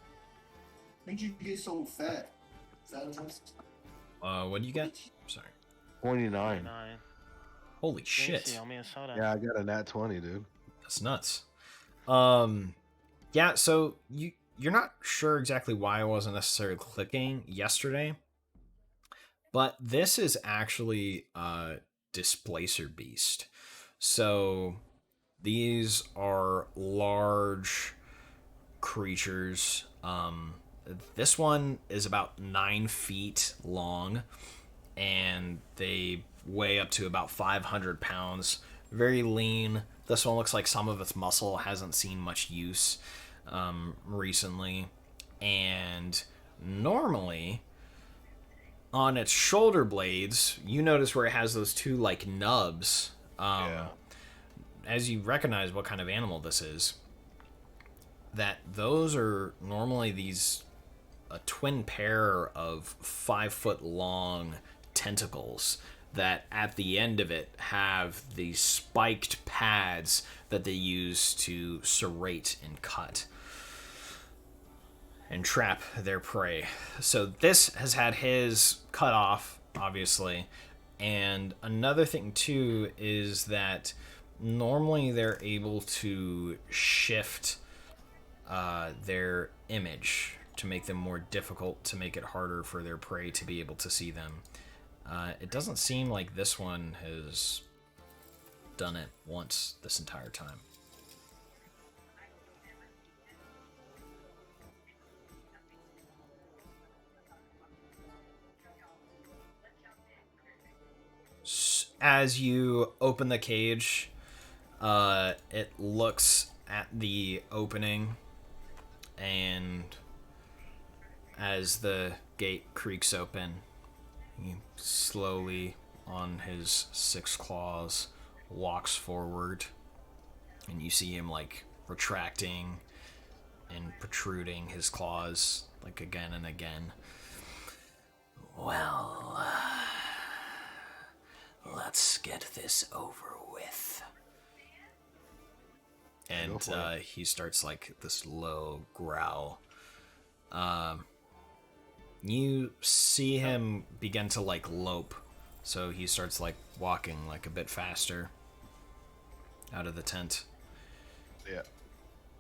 Made you get so fat? What do you get? Sorry. 29. Holy shit. Yeah, I got a nat 20, dude. That's nuts. Yeah, so you're not sure exactly why I wasn't necessarily clicking yesterday, but this is actually a displacer beast. So these are large creatures. This one is about 9 feet long, and they weigh up to about 500 pounds. Very lean. This one looks like some of its muscle hasn't seen much use recently. And normally, on its shoulder blades, you notice where it has those two like nubs. As you recognize what kind of animal this is, that those are normally a twin pair of 5 foot long tentacles that at the end of it have these spiked pads that they use to serrate and cut and trap their prey. So this has had his cut off, obviously. And another thing too is that normally they're able to shift their image to make them more difficult, to make it harder for their prey to be able to see them. It doesn't seem like this one has done it once this entire time. as you open the cage, it looks at the opening, and as the gate creaks open, he slowly, on his 6 claws, walks forward, and you see him like retracting and protruding his claws like again and again. Well, let's get this over with. And he starts like this low growl. You see him begin to like lope, so he starts like walking like a bit faster out of the tent. Yeah.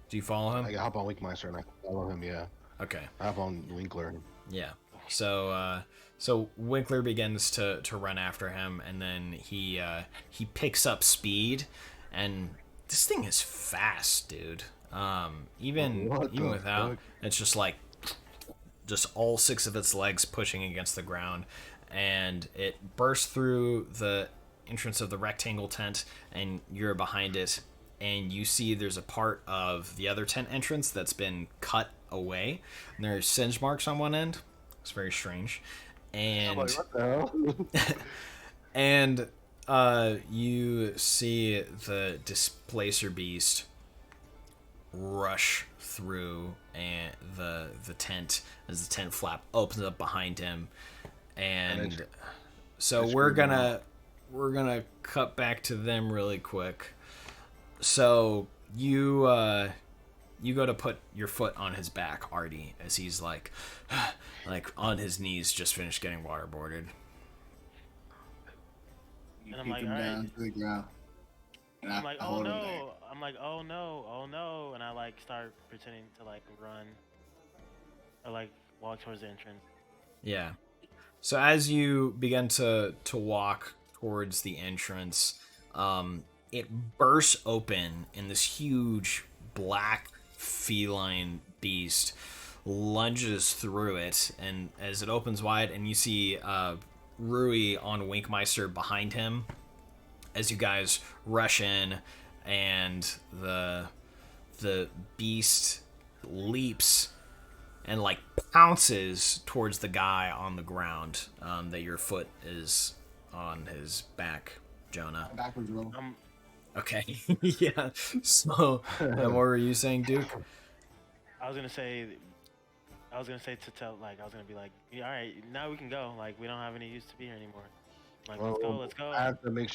Do you follow him? I hop on Winkmeister and I follow him. Yeah. Okay. I hop on Winkler. Yeah. So Winkler begins to run after him, and then he picks up speed, and this thing is fast, dude. Even without, fuck? it's just like just all 6 of its legs pushing against the ground, and it bursts through the entrance of the rectangle tent, and you're behind it, and you see there's a part of the other tent entrance that's been cut away, and there's singe marks on one end. It's very strange. And I'm like, what the hell? and you see the displacer beast rush through and the tent as the tent flap opens up behind him, and so we're gonna cut back to them really quick. So you go to put your foot on his back, Artie, as he's like on his knees, just finished getting waterboarded. You And I'm kick like, him all right. down to the ground. And I'm like, I oh hold him there. no. I'm like, oh no, oh no. And I like start pretending to like run or like walk towards the entrance. Yeah. So as you begin to walk towards the entrance, it bursts open, and this huge black feline beast lunges through it, and as it opens wide, and you see Rui on Winkmeister behind him as you guys rush in, and the beast leaps and like pounces towards the guy on the ground that your foot is on his back, Jonah. Backwards roll. Okay. Yeah. So, and what were you saying, Duke? I was gonna say to tell like I was gonna be like, yeah, all right, now we can go. Like we don't have any use to be here anymore. Like let's go. I have to make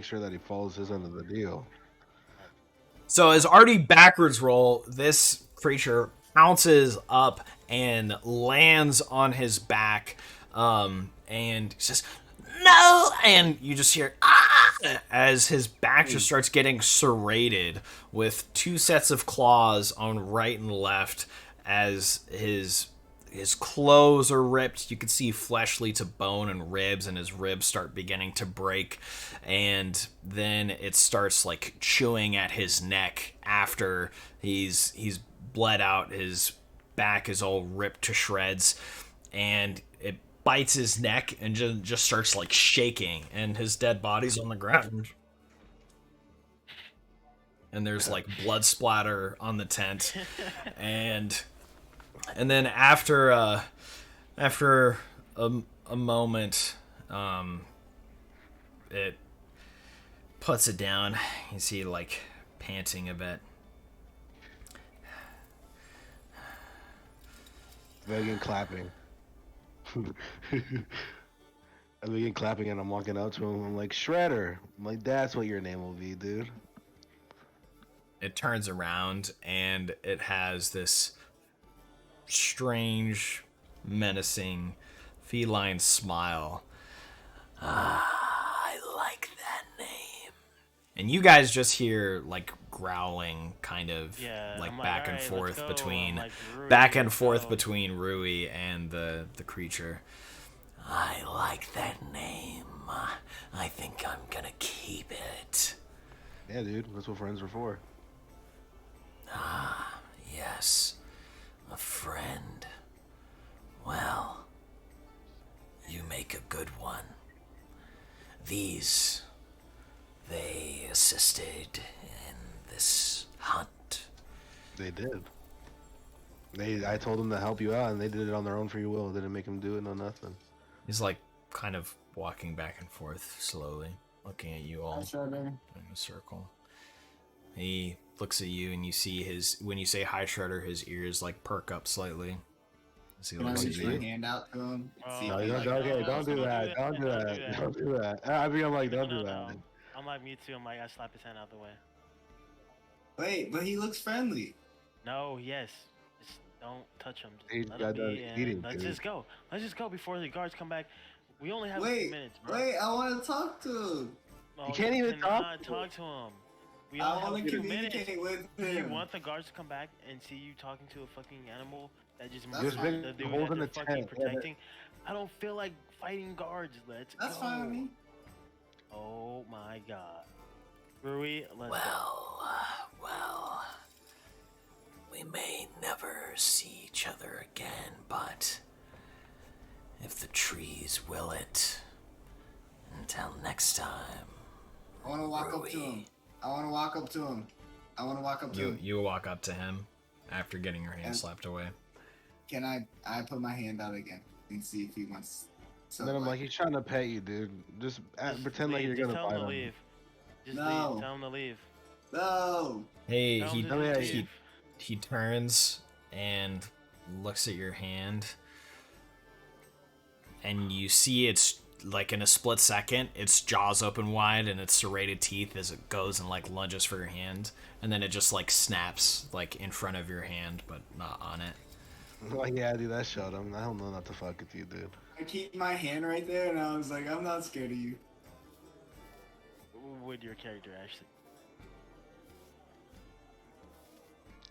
sure that he follows his end of the deal. So as Artie backwards roll, this creature pounces up and lands on his back, and says, "No!" And you just hear "Ah!" as his back just starts getting serrated with 2 sets of claws on right and left, as his clothes are ripped. You can see fleshly to bone and ribs, and his ribs start beginning to break, and then it starts like chewing at his neck after he's bled out. His back is all ripped to shreds, and it bites his neck and just starts like shaking, and his dead body's on the ground. And there's like blood splatter on the tent, and then after a moment, it puts it down. You see like panting a bit. I begin clapping. I begin clapping and I'm walking out to him. I'm like, Shredder. I'm like, that's what your name will be, dude. It turns around and it has this strange, menacing, feline smile. I like that name. And you guys just hear like growling, kind of like back and forth between between Rui and the creature. I like that name. I think I'm gonna keep it. Yeah, dude. That's what friends are for. Yes, a friend. Well, you make a good one. these, they assisted in this hunt. They did. I told them to help you out, and they did it on their own free will. Didn't make them do it, no nothing. He's like kind of walking back and forth slowly, looking at you all in a circle. He looks at you, and you see when you say hi, Shredder, his ears like perk up slightly. As he Can I looks at reach my you. hand out to him? See No, if you he don't. like, Okay, don't do that. Don't do that. Don't do that. I mean, I'm like, don't do that. I'm like, me too. I'm like, I slap his hand out the way. wait, but he looks friendly. No, yes. Just don't touch him. He's Just let got him be done and eating, let's dude. just go. Let's just go before the guards come back. We only have a few Wait, minutes, bro. wait, I want to talk to him. No, You can't even cannot talk talk to him. We I only have want a to few minutes. communicate with Do you him. want the guards to come back and see you talking to a fucking animal that just That's murdered fine. the dude Holding that they're a fucking tent, yeah, protecting? I don't feel like fighting guards. Let's That's go. fine with me. Oh my god. Rui, let's go. Well, we may never see each other again, but if the trees will it, until next time. I want to walk up to him. I want to walk up to him. I want to walk up to him. You walk up to him after getting your hand And- slapped away. Can I put my hand out again and see if he wants? And then I'm like, he's trying to pet you, dude. Just pretend like you're Just gonna tell bite him to him. leave. Just No. leave. Tell him to leave. no. Hey, Tell he him to yeah, just he leave. he turns and looks at your hand, and you see it's like in a split second, its jaws open wide and its serrated teeth as it goes and like lunges for your hand, and then it just like snaps like in front of your hand, but not on it. Like, yeah, dude, that showed him. I don't know not to fuck with you, dude. I keep my hand right there, and I was like, I'm not scared of you. Would your character actually?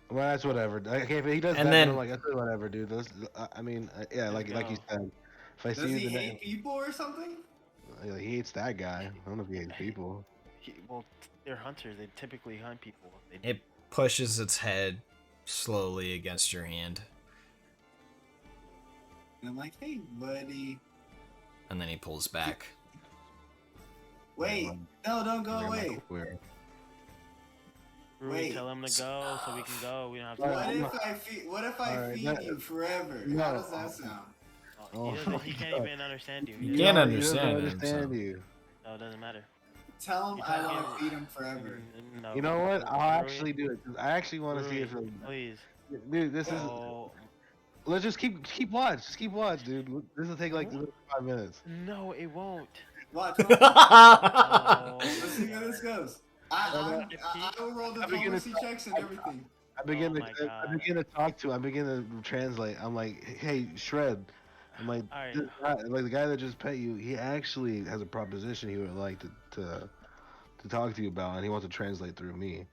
Well, that's whatever. Okay, if he does And that, then- then I'm like, that's whatever, dude. I mean, yeah, like you go. said. If I Does see you he the hate next, people or something? he hates that guy. I don't know if he hates people. Well, they're hunters. They typically hunt people. It pushes its head slowly against your hand, And I'm like, hey, buddy. and then he pulls back. Wait, no, don't go away. Weird. Rui, wait. tell him to go so we can go. We don't have to. What if I Alright, feed that- you forever? No. How does that sound? Oh, he can't even understand you. You can't No, understand he him, doesn't understand so- you. No, it doesn't matter. Tell him You I tell want him- to feed him forever. No. You know what? I'll Rui, actually do it. 'Cause I actually want to see if, Rui, please. dude, this is. Oh, Let's just keep watch. Just keep watch, dude. This will take like 5 minutes. no, it won't. Watch. Oh, Let's see how this goes. I will roll I'm beginning diplomacy checks and everything. I begin Oh to my God. I begin to talk to. I begin to translate. I'm like, hey, Shred. I'm like, Alright. this guy- like the guy that just pet you. He actually has a proposition he would like to talk to you about, and he wants to translate through me.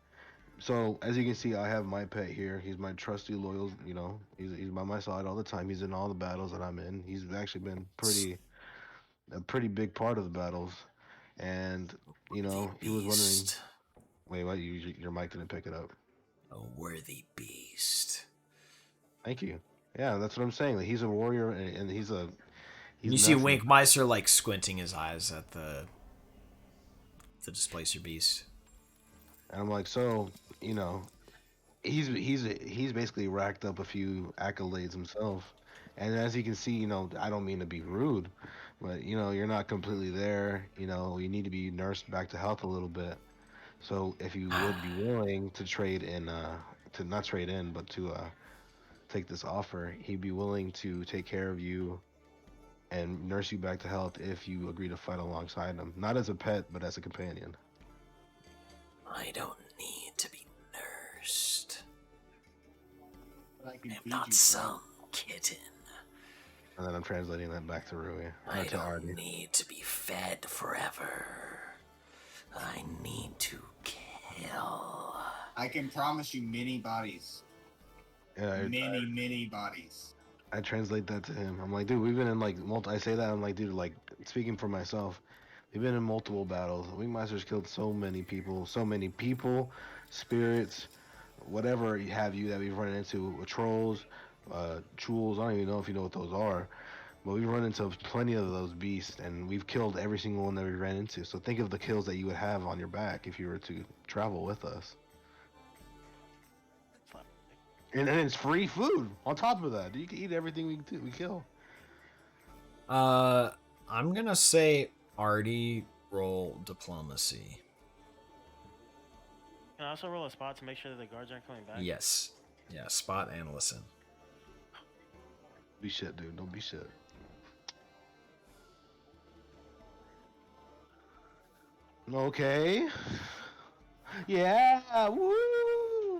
So as you can see, I have my pet here. He's my trusty, loyal. You know, he's by my side all the time. He's in all the battles that I'm in. He's actually been a pretty big part of the battles, and you know, he was wondering. Beast. Wait, what? Your mic didn't pick it up. A worthy beast. Thank you. Yeah, that's what I'm saying. Like, he's a warrior, and he's a. He's You see nothing. Winkmeister like squinting his eyes at the Displacer Beast. And I'm like, so, you know, he's basically racked up a few accolades himself. And as you can see, you know, I don't mean to be rude, but you know, you're not completely there. You know, you need to be nursed back to health a little bit. So if you would be willing to trade in, to not trade in, but to take this offer, he'd be willing to take care of you and nurse you back to health if you agree to fight alongside him, not as a pet, but as a companion. I don't need to be nursed. But I can I'm feed not you some kitten. And then I'm translating that back to Rui. I To don't Artie. need to be fed forever. I need to kill. I can promise you many bodies. Yeah, Many bodies. I translate that to him. I'm like, dude, we've been in like I say that. I'm like, dude, like speaking for myself, we've been in multiple battles. Wingmaster's killed so many people, spirits, whatever have you that we've run into, trolls, chools. I don't even know if you know what those are, but we've run into plenty of those beasts, and we've killed every single one that we ran into. So think of the kills that you would have on your back if you were to travel with us. And it's free food on top of that. You can eat everything we kill. I'm gonna say Artie roll diplomacy. Can I also roll a spot to make sure that the guards aren't coming back? Yes. Yeah, spot and listen. Be shit, dude. Don't be shit. Okay. Yeah. Woo.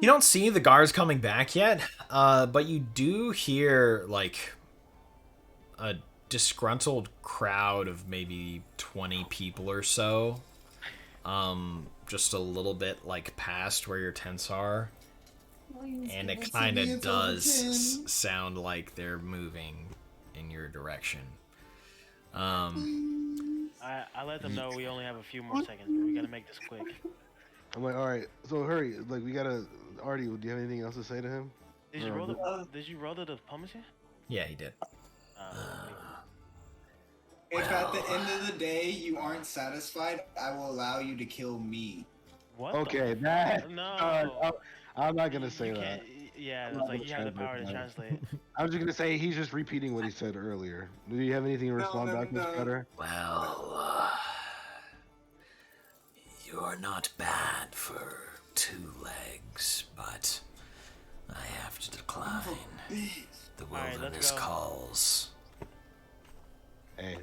You don't see the guards coming back yet, but you do hear like a disgruntled crowd of maybe 20 people or so. Just a little bit like past where your tents are. And it kind of does sound like they're moving in your direction. I let them know we only have a few more seconds, but we gotta make this quick. I'm like, all right, so hurry. Like, we gotta. Artie, do you have anything else to say to him? Did you roll the diplomacy? Yeah, he did. If at the end of the day you aren't satisfied, I will allow you to kill me. What? Okay, the that. fuck? No. I'm not gonna say You that. can't- Yeah, it's like you have the power to translate. I was just gonna say he's just repeating what he said earlier. Do you have anything to respond back, Mr. Cutter? Well, you're not bad for 2 legs, but I have to decline. The Alright, let's wilderness go. calls. Hey,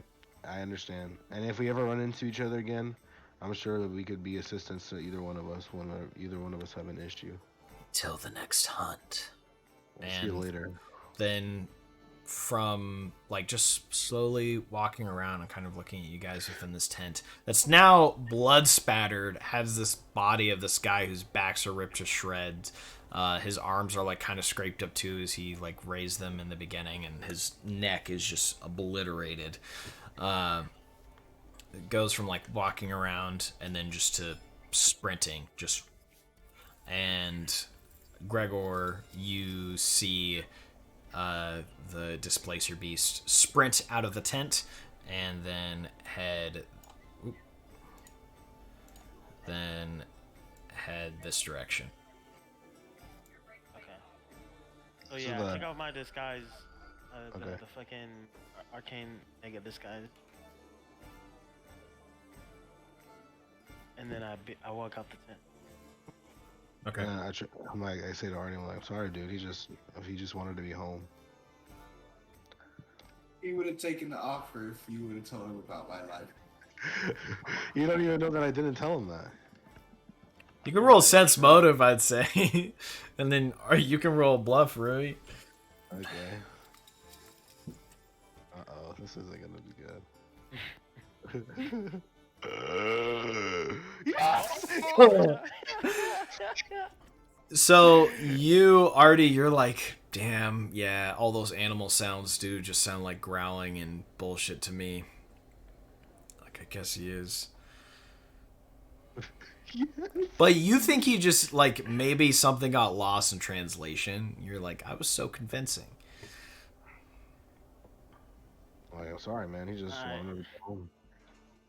I understand. And if we ever run into each other again, I'm sure that we could be assistance to either one of us when either one of us have an issue. Till the next hunt. We'll see you And- later. Then from like just slowly walking around and kind of looking at you guys within this tent that's now blood spattered, has this body of this guy whose backs are ripped to shreds. His arms are like kind of scraped up too as he like raised them in the beginning, and his neck is just obliterated. It goes from like walking around and then just to sprinting, and Gregor, you see the Displacer Beast sprint out of the tent and then head this direction. Okay. So So yeah, the- take off my disguise. Okay. The fucking arcane mega disguise. And then I walk out the tent. Okay. And I say to Artie, I'm like, sorry, dude. He just wanted to be home. He would have taken the offer if you would have told him about my life. You don't even know that I didn't tell him that. You can roll sense motive, I'd say, and then or you can roll bluff, Rui. Okay. Uh-oh, this isn't gonna be good. Yes! So you, Artie, you're like, damn, yeah, all those animal sounds do just sound like growling and bullshit to me. Like, I guess he is. But you think he just, like, maybe something got lost in translation. You're like, I was so convincing. Oh, yeah, sorry, man. He just Alright. wanted to be home.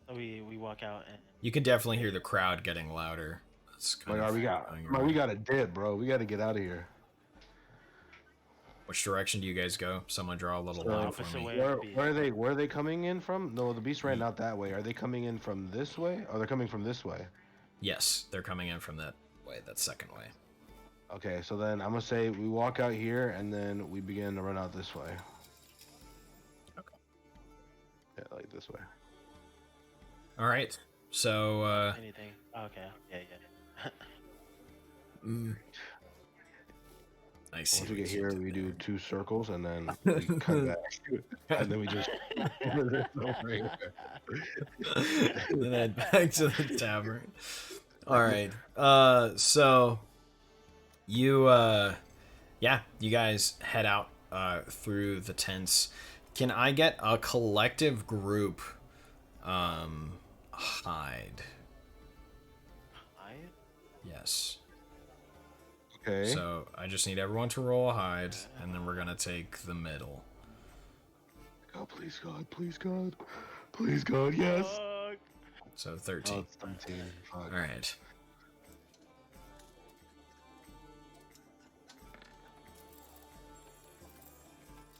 So we walk out and You can definitely hear the crowd getting louder. That's kind Like, of we got, going man, around. we got a dip, bro. We got to get out of here. Which direction do you guys go? Someone draw a little So, line for opposite me. way. Where are they coming in from? No, the beast ran not that way. Are they coming in from this way? Or they're coming from this way? Yes, they're coming in from that way, that second way. Okay, so then I'm gonna say we walk out here and then we begin to run out this way. Okay. Yeah, like this way. All right. So, anything. Okay. Yeah. I see. Once we what get you here, did we there. do 2 circles and then we come back. And then we just. And then back to the tavern. All right. So you you guys head out through the tents. Can I get a collective group hide? Yes. Okay. So I just need everyone to roll a hide, and then we're gonna take the middle. God, please, God, please, God, please, God, yes. Fuck. So Oh, 13. it's 13. Fuck. All right.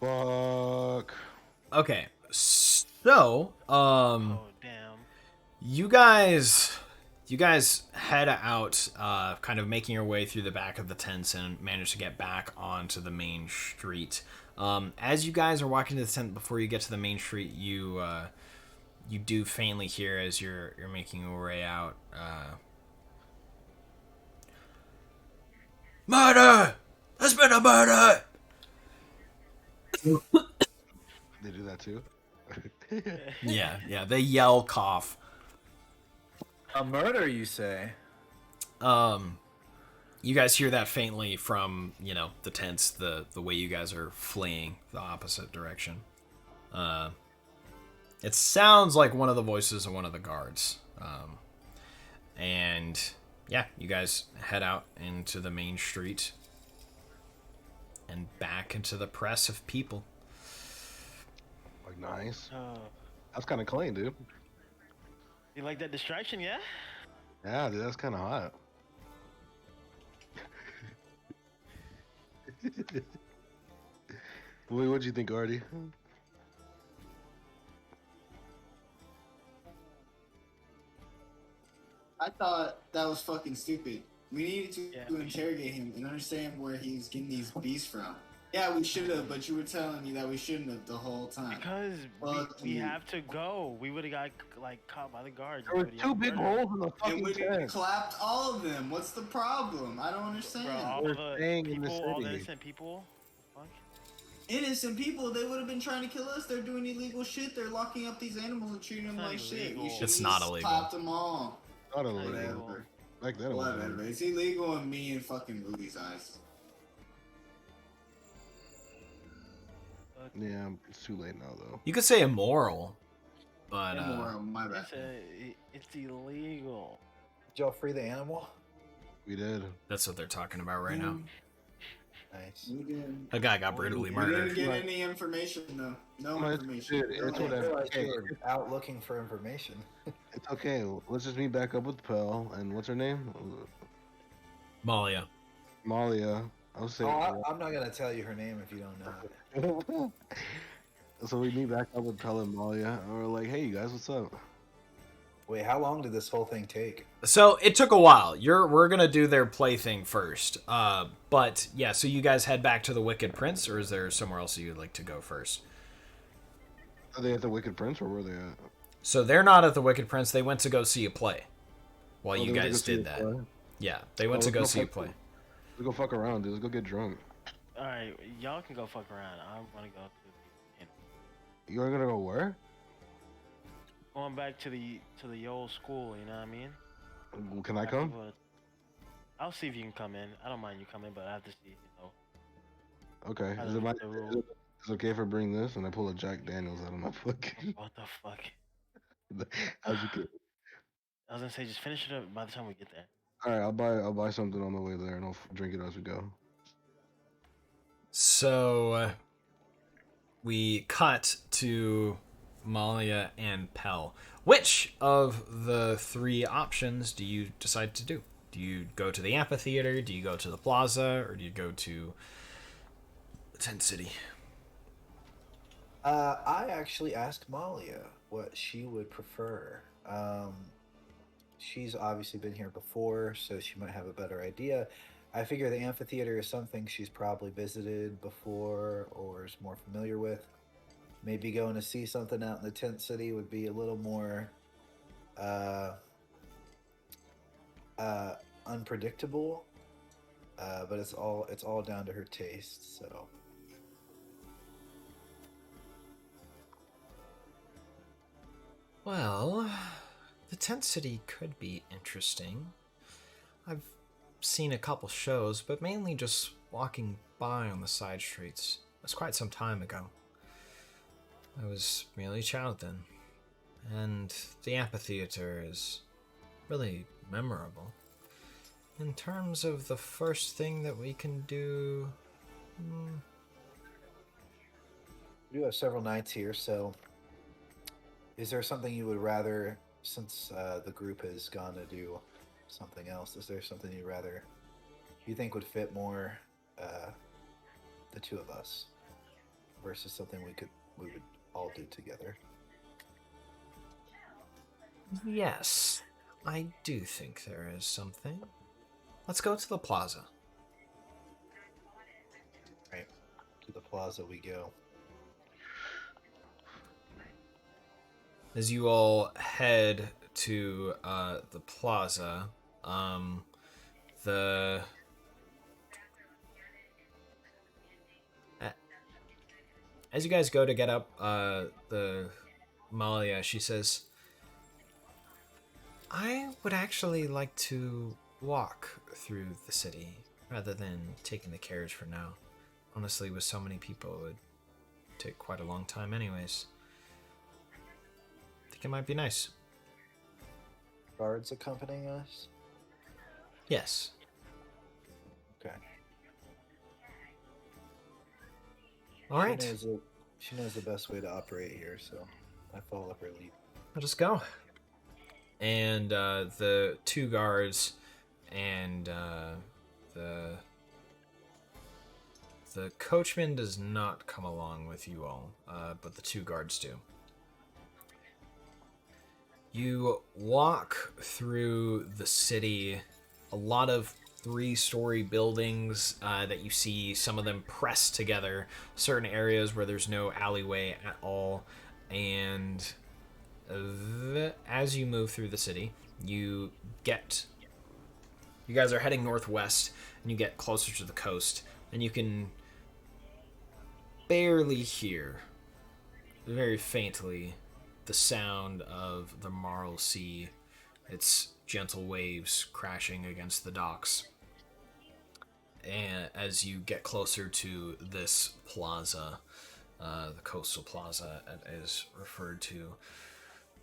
Fuck. Okay. So, Oh damn. you guys head out, kind of making your way through the back of the tents and manage to get back onto the main street. As you guys are walking to the tent, before you get to the main street, you do faintly hear, as you're making your way out, murder! There's been a murder! They do that too? Yeah, they yell, cough. A murder, you say? You guys hear that faintly from, the tents, the way you guys are fleeing the opposite direction. It sounds like one of the voices of one of the guards. And yeah, you guys head out into the main street and back into the press of people. Like, nice. Oh. That's kind of clean, dude. You like that distraction, yeah? Yeah, dude, that's kind of hot. What'd you think, Artie? I thought that was fucking stupid. We needed to Yeah. interrogate him and understand where he's getting these beasts from. Yeah, we should have, but you were telling me that we shouldn't have the whole time. Because Fuck we you. have to go. We would have got like caught by the guards. There were We would've two got big murdered. holes in the And fucking we tent. clapped all of them. What's the problem? I don't understand. Bro, all We're the staying in the people, all the city. innocent people. Fuck. Innocent people, they would have been trying to kill us. They're doing illegal shit. They're locking up these animals and treating them It's not like shit. illegal. We should It's have not just illegal. clapped them all. Not illegal. Whatever. Back then it was. Whatever. It's illegal in me and fucking Ruby's eyes. Yeah, it's too late now though. You could say immoral, but Immoral, my bad. It's illegal. Did y'all free the animal? We did. that's what they're talking about right now. Nice. We didn't. A guy got brutally We didn't murdered. get any information though. No No, information. dude, it's I didn't whatever. realize Okay, you were out looking for information. it's okay. Let's just meet back up with Pell and what's her name? Malia. Malia. I'll say. I'm not gonna tell you her name if you don't know it. So we meet back up with Pell and Malia, and we're like, "Hey, you guys, what's up?" Wait, how long did this whole thing take? So it took a while. We're gonna do their plaything first. But yeah, so you guys head back to the Wicked Prince, or is there somewhere else you'd like to go first? Are they at the Wicked Prince, or where are they at? So they're not at the Wicked Prince. They went to go see a play. While Oh, you they went to guys go see did a that. play? Yeah, they went Oh, to go let's see a fuck- play. Let's go fuck around, dude. Let's go get drunk. All right, y'all can go fuck around. I want to go to the, You're gonna go where? going back to the old school. You know what I mean? Can I Have come? people- I'll see if you can come in. I don't mind you coming, but I have to see. Okay. I Is don't it, know the rules. is it okay if I bring this and I pull a Jack Daniels out of my fucking? What the fuck? How's you get? I was gonna say just finish it up by the time we get there. All right, I'll buy something on the way there and I'll drink it as we go. So we cut to Malia and Pell. Which of the three options do you decide to do? Do you go to the amphitheater? Do you go to the plaza? Or do you go to the tent city? I actually asked Malia what she would prefer. She's obviously been here before, so she might have a better idea. I figure the amphitheater is something she's probably visited before or is more familiar with. Maybe going to see something out in the tent city would be a little more unpredictable. But it's all down to her taste. So Well, the tent city could be interesting. I've seen a couple shows, but mainly just walking by on the side streets. It was quite some time ago. I was merely a child then. And the amphitheater is really memorable. In terms of the first thing that we can do, We do have several nights here, so is there something you would rather, since the group has gone to do something else, is there something you'd rather, you think would fit more uh, the two of us versus something we would all do together? Yes, I do think there is something. Let's go to the plaza. Right. To the plaza we go. As you all head to the plaza, um, the as you guys go to get up, the Malia, she says, "I would actually like to walk through the city rather than taking the carriage for now. Honestly, with so many people, it would take quite a long time, anyways. I think it might be nice." Guards accompanying us? Yes. Okay. All right. She knows the best way to operate here, so I follow up her lead. I'll just go. And the two guards and the coachman does not come along with you all, but the two guards do. You walk through the city, a lot of three-story buildings that you see, some of them pressed together, certain areas where there's no alleyway at all, and as you move through the city, you guys are heading northwest, and you get closer to the coast, and you can barely hear, very faintly, the sound of the Marl Sea, its gentle waves crashing against the docks. And as you get closer to this plaza, the coastal plaza is referred to,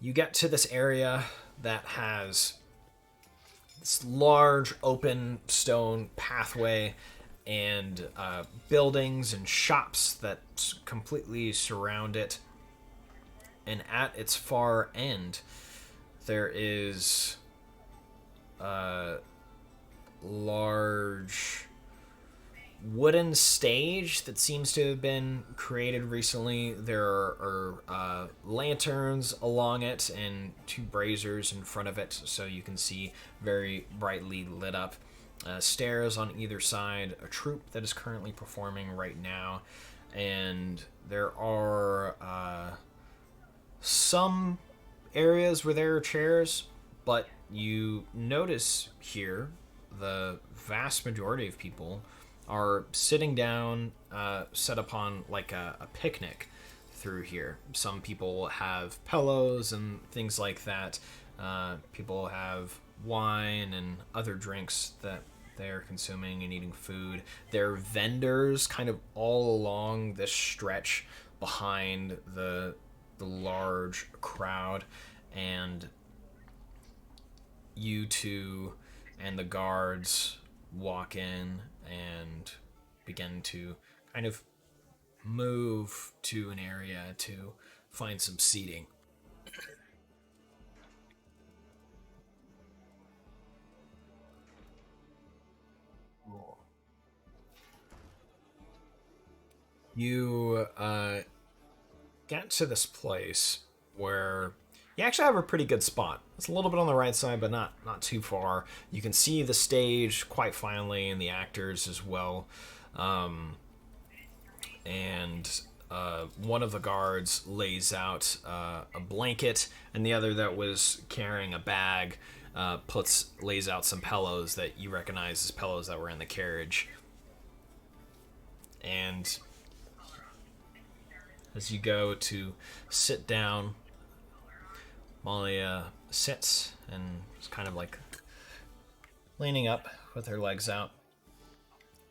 you get to this area that has this large open stone pathway and buildings and shops that completely surround it. And at its far end, there is a large wooden stage that seems to have been created recently. There are lanterns along it and two braziers in front of it, so you can see very brightly lit up. Stairs on either side, a troupe that is currently performing right now, and there are some areas where there are chairs, but you notice here the vast majority of people are sitting down, set upon like a picnic through here. Some people have pillows and things like that. People have wine and other drinks that they're consuming and eating food. There are vendors kind of all along this stretch behind the large crowd, and you two and the guards walk in and begin to kind of move to an area to find some seating. You get to this place where you actually have a pretty good spot. It's a little bit on the right side, but not too far. You can see the stage quite finely and the actors as well. And one of the guards lays out a blanket, and the other that was carrying a bag lays out some pillows that you recognize as pillows that were in the carriage. And as you go to sit down, Malia sits and is kind of like leaning up with her legs out,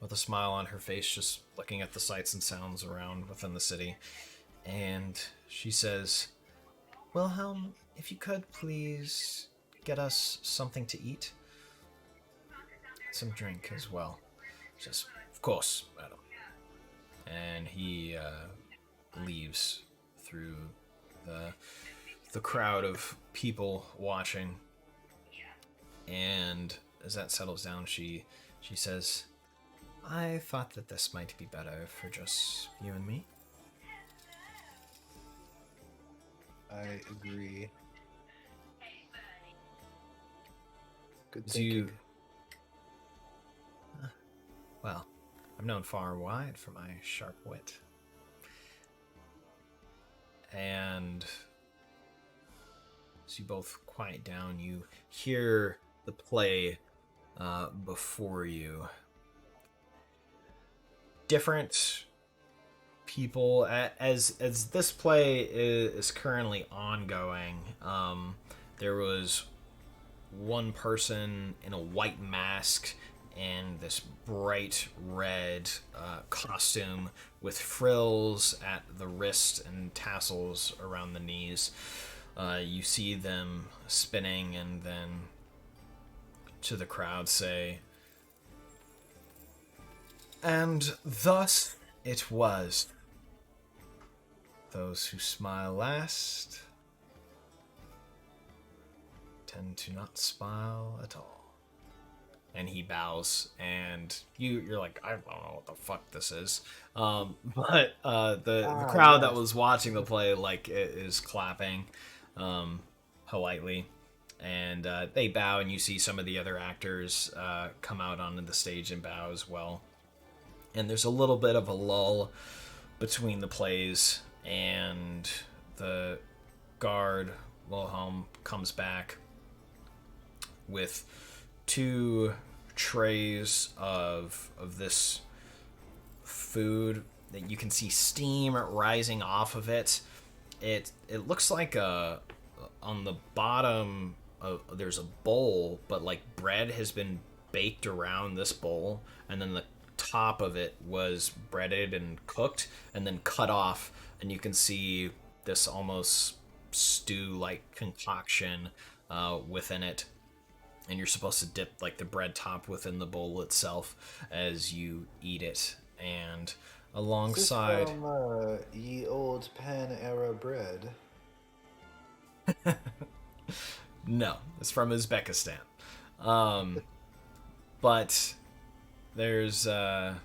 with a smile on her face, just looking at the sights and sounds around within the city. And she says, "Wilhelm, if you could please get us something to eat. Some drink as well." She says, "Of course, madam." And he leaves through the crowd of people watching. And as that settles down, she says, I thought that this might be better for just you and me. I agree. Good Do you- thinking. Well, I'm known far and wide for my sharp wit. And as you both quiet down, you hear the play before you. Different people, as this play is currently ongoing. There was one person in a white mask and this bright red costume with frills at the wrist and tassels around the knees. You see them spinning and then to the crowd say, and thus it was. Those who smile last tend to not smile at all. And he bows, and you're like, I don't know what the fuck this is. But the crowd that was watching the play is clapping politely, and they bow, and you see some of the other actors come out onto the stage and bow as well. And there's a little bit of a lull between the plays, and the guard Wilhelm comes back with 2 trays of this food that you can see steam rising off of it. It looks like on the bottom there's a bowl, but like bread has been baked around this bowl, and then the top of it was breaded and cooked and then cut off, and you can see this almost stew-like concoction within it. And you're supposed to dip like the bread top within the bowl itself as you eat it. And alongside, Is this from ye old pan era bread? no, it's from Uzbekistan. But there's and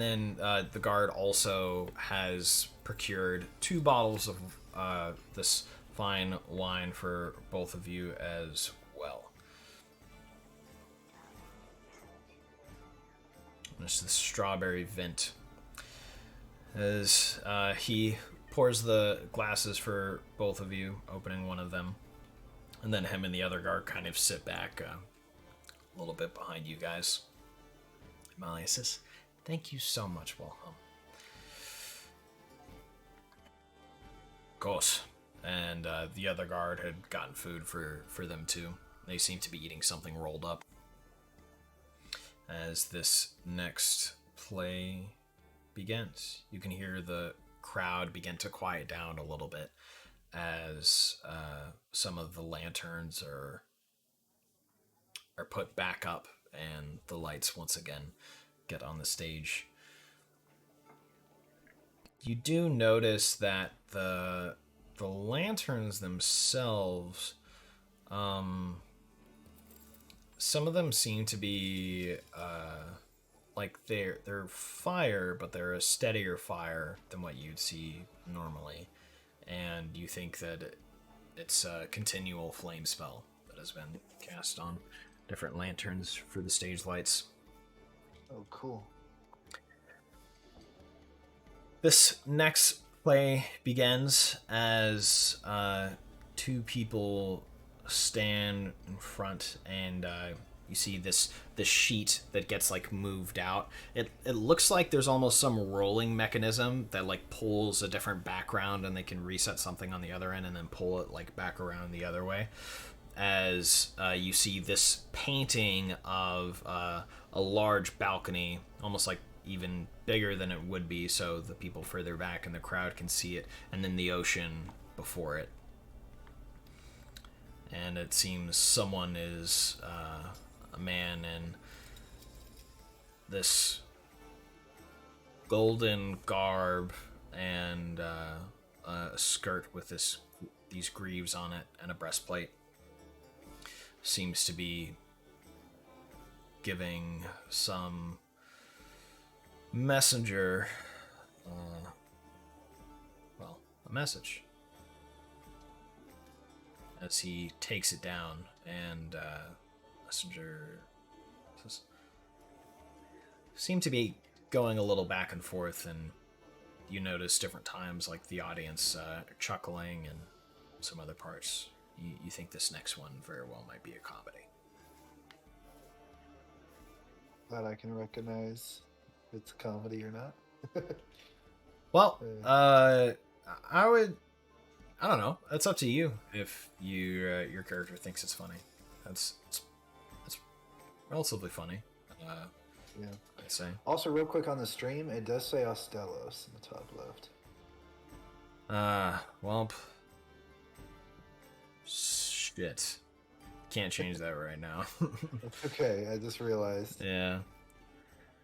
then the guard also has procured 2 bottles of this fine wine for both of you as well. There's the strawberry vent. As he pours the glasses for both of you, opening one of them, and then him and the other guard kind of sit back a little bit behind you guys. Amalia says, thank you so much, Wilhelm. Of course. And the other guard had gotten food for them too. They seem to be eating something rolled up. As this next play begins, you can hear the crowd begin to quiet down a little bit as some of the lanterns are put back up and the lights once again get on the stage. You do notice that the lanterns themselves, some of them seem to be like they're fire, but they're a steadier fire than what you'd see normally, and you think that it's a continual flame spell that has been cast on different lanterns for the stage lights. Oh, cool. This next play begins as 2 people stand in front, and you see this sheet that gets like moved out. It looks like there's almost some rolling mechanism that like pulls a different background, and they can reset something on the other end and then pull it like back around the other way. As you see this painting of a large balcony, almost like even bigger than it would be, so the people further back in the crowd can see it, and then the ocean before it. And it seems someone is a man in this golden garb and a skirt with these greaves on it and a breastplate. Seems to be giving some messenger, a message. As he takes it down, and messenger seem to be going a little back and forth, and you notice different times, like the audience chuckling, and some other parts. You think this next one very well might be a comedy. That I can recognize if it's a comedy or not. Well, I don't know. It's up to you if your character thinks it's funny. It's relatively funny. Yeah. I'd say. Also, real quick on the stream, it does say Ostelos in the top left. Well, shit. Can't change that right now. Okay, I just realized. Yeah.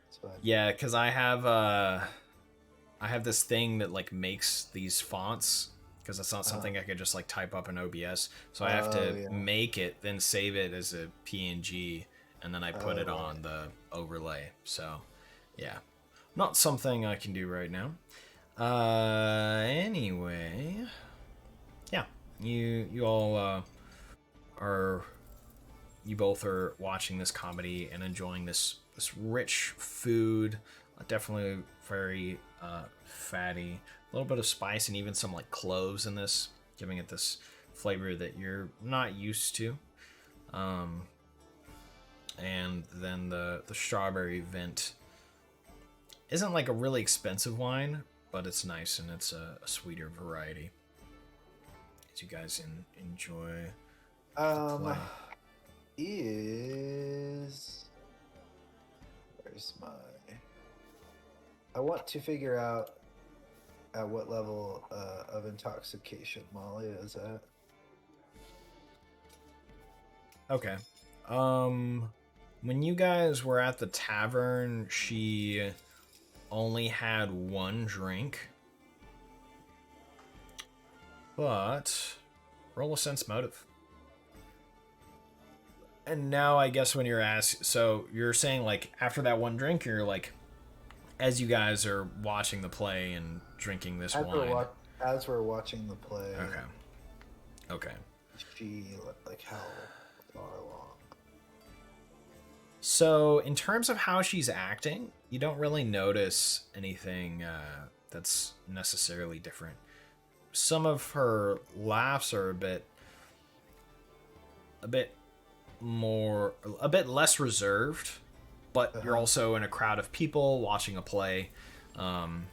It's fine. Yeah, because I have this thing that like makes these fonts, because it's not something I could just like type up in OBS. So I have to make it, then save it as a PNG, and then I put it on the overlay. So, yeah, not something I can do right now. Anyway, yeah, you all you both are watching this comedy and enjoying this rich food, definitely very fatty, a little bit of spice, and even some like cloves in this, giving it this flavor that you're not used to. And then the strawberry vent isn't like a really expensive wine, but it's nice, and it's a sweeter variety. As you guys enjoy. Where's my... I want to figure out at what level of intoxication Molly is at. Okay. When you guys were at the tavern, she only had one drink. But roll a sense motive. And now I guess when you're asked, so you're saying like after that one drink, you're like, as you guys are watching the play and drinking this wine. As we're watching the play. Okay. She like how far along? So in terms of how she's acting, you don't really notice anything that's necessarily different. Some of her laughs are a bit less reserved, but you're also in a crowd of people watching a play, and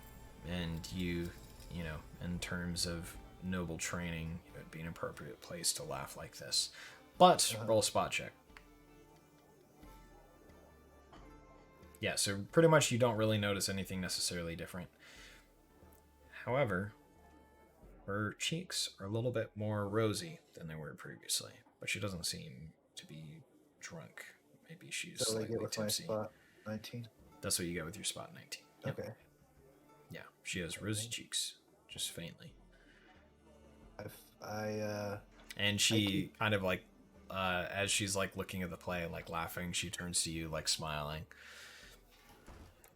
you know, in terms of noble training, it would be an appropriate place to laugh like this. But roll a spot check. Yeah, so pretty much you don't really notice anything necessarily different. However, her cheeks are a little bit more rosy than they were previously, but she doesn't seem to be drunk. Maybe she's So I slightly get with tipsy. my spot 19. That's what you get with your spot 19. Yep. Okay. Yeah, she has rosy cheeks, just faintly. And she kind of like, as she's like looking at the play, like laughing, she turns to you, like smiling.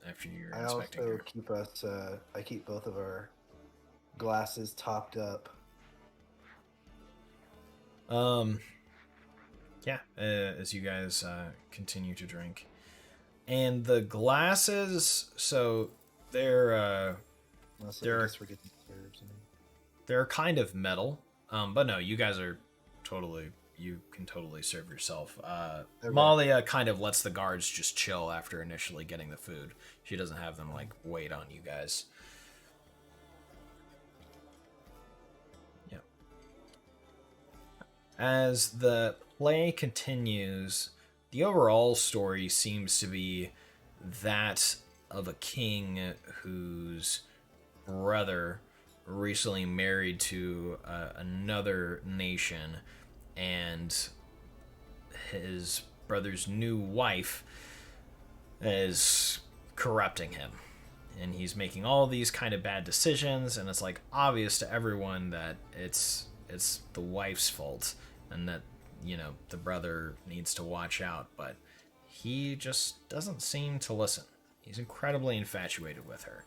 After you're inspecting her. I keep both of our glasses topped up. Yeah, as you guys continue to drink. And the glasses, so they're kind of metal. But no, you guys are you can totally serve yourself. Okay. Malia kind of lets the guards just chill after initially getting the food. She doesn't have them like wait on you guys. Yeah. As the play continues, the overall story seems to be that of a king whose brother recently married to another nation, and his brother's new wife is corrupting him. and he's making all these kind of bad decisions, and it's like obvious to everyone that it's the wife's fault, and that, you know, the brother needs to watch out, but he just doesn't seem to listen. He's incredibly infatuated with her,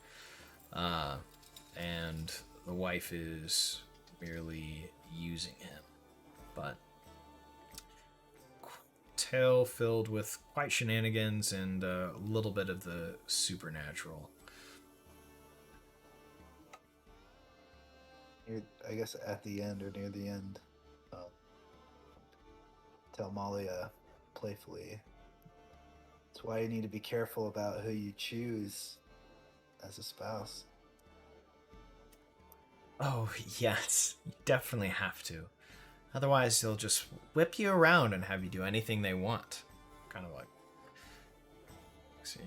and the wife is merely using him. But tale filled with quite shenanigans and a little bit of the supernatural. I guess at the end or near the end, tell Molly playfully, that's why you need to be careful about who you choose as a spouse. Oh, yes, you definitely have to. Otherwise, they'll just whip you around and have you do anything they want. Kind of like... See...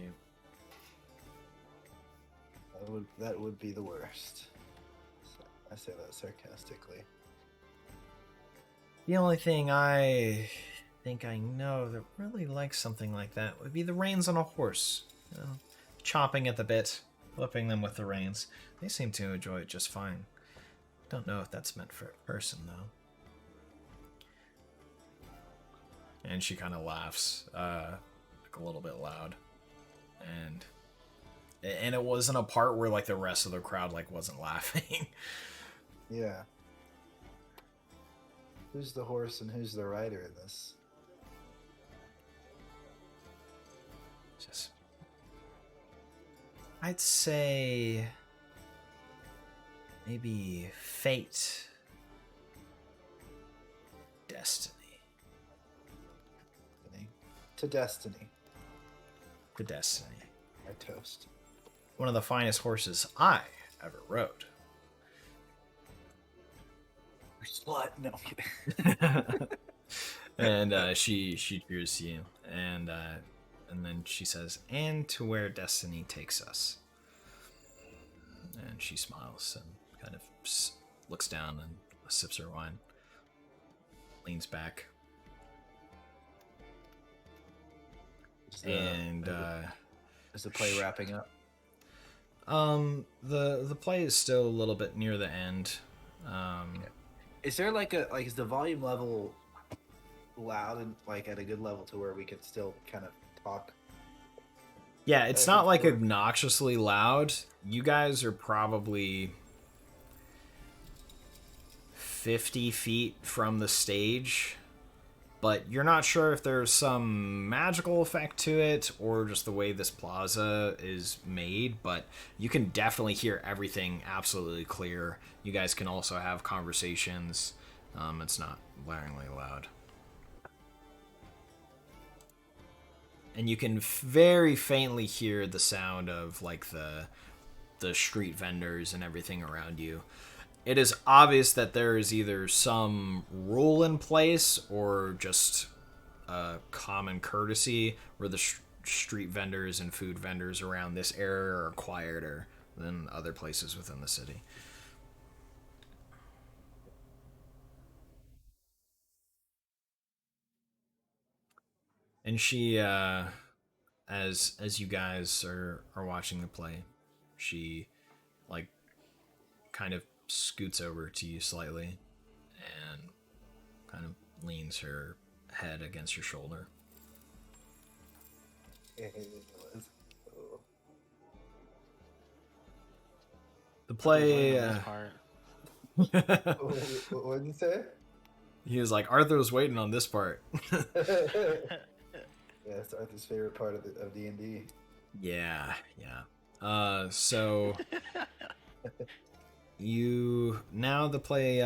That would be the worst. I say that sarcastically. The only thing I think I know that really likes something like that would be the reins on a horse. You know, chopping at the bit, flipping them with the reins. They seem to enjoy it just fine. Don't know if that's meant for a person, though. And she kind of laughs, like a little bit loud. And it wasn't a part where, like, the rest of the crowd, like, wasn't laughing. Yeah. Who's the horse and who's the rider in this? Just... I'd say... maybe fate. Destiny. To destiny. To destiny. I toast. One of the finest horses I ever rode. Slut. No, I'm kidding. And she cheers to you, and then she says, "And to where destiny takes us." And she smiles and kind of looks down and sips her wine, leans back, and is the play wrapping up? the play is still a little bit near the end. Is there is the volume level loud and like at a good level to where we could still kind of talk? Yeah, it's not like obnoxiously loud. You guys are probably 50 feet from the stage, but you're not sure if there's some magical effect to it or just the way this plaza is made, but you can definitely hear everything absolutely clear. You guys can also have conversations. It's not blaringly loud. And you can very faintly hear the sound of like the street vendors and everything around you. It is obvious that there is either some rule in place or just a common courtesy where the street vendors and food vendors around this area are quieter than other places within the city. And she, as you guys are watching the play, she, like, kind of scoots over to you slightly and kind of leans her head against your shoulder. The play... What did you say? He was like, Arthur's waiting on this part. Yeah, it's Arthur's favorite part of D&D. Yeah. So now the play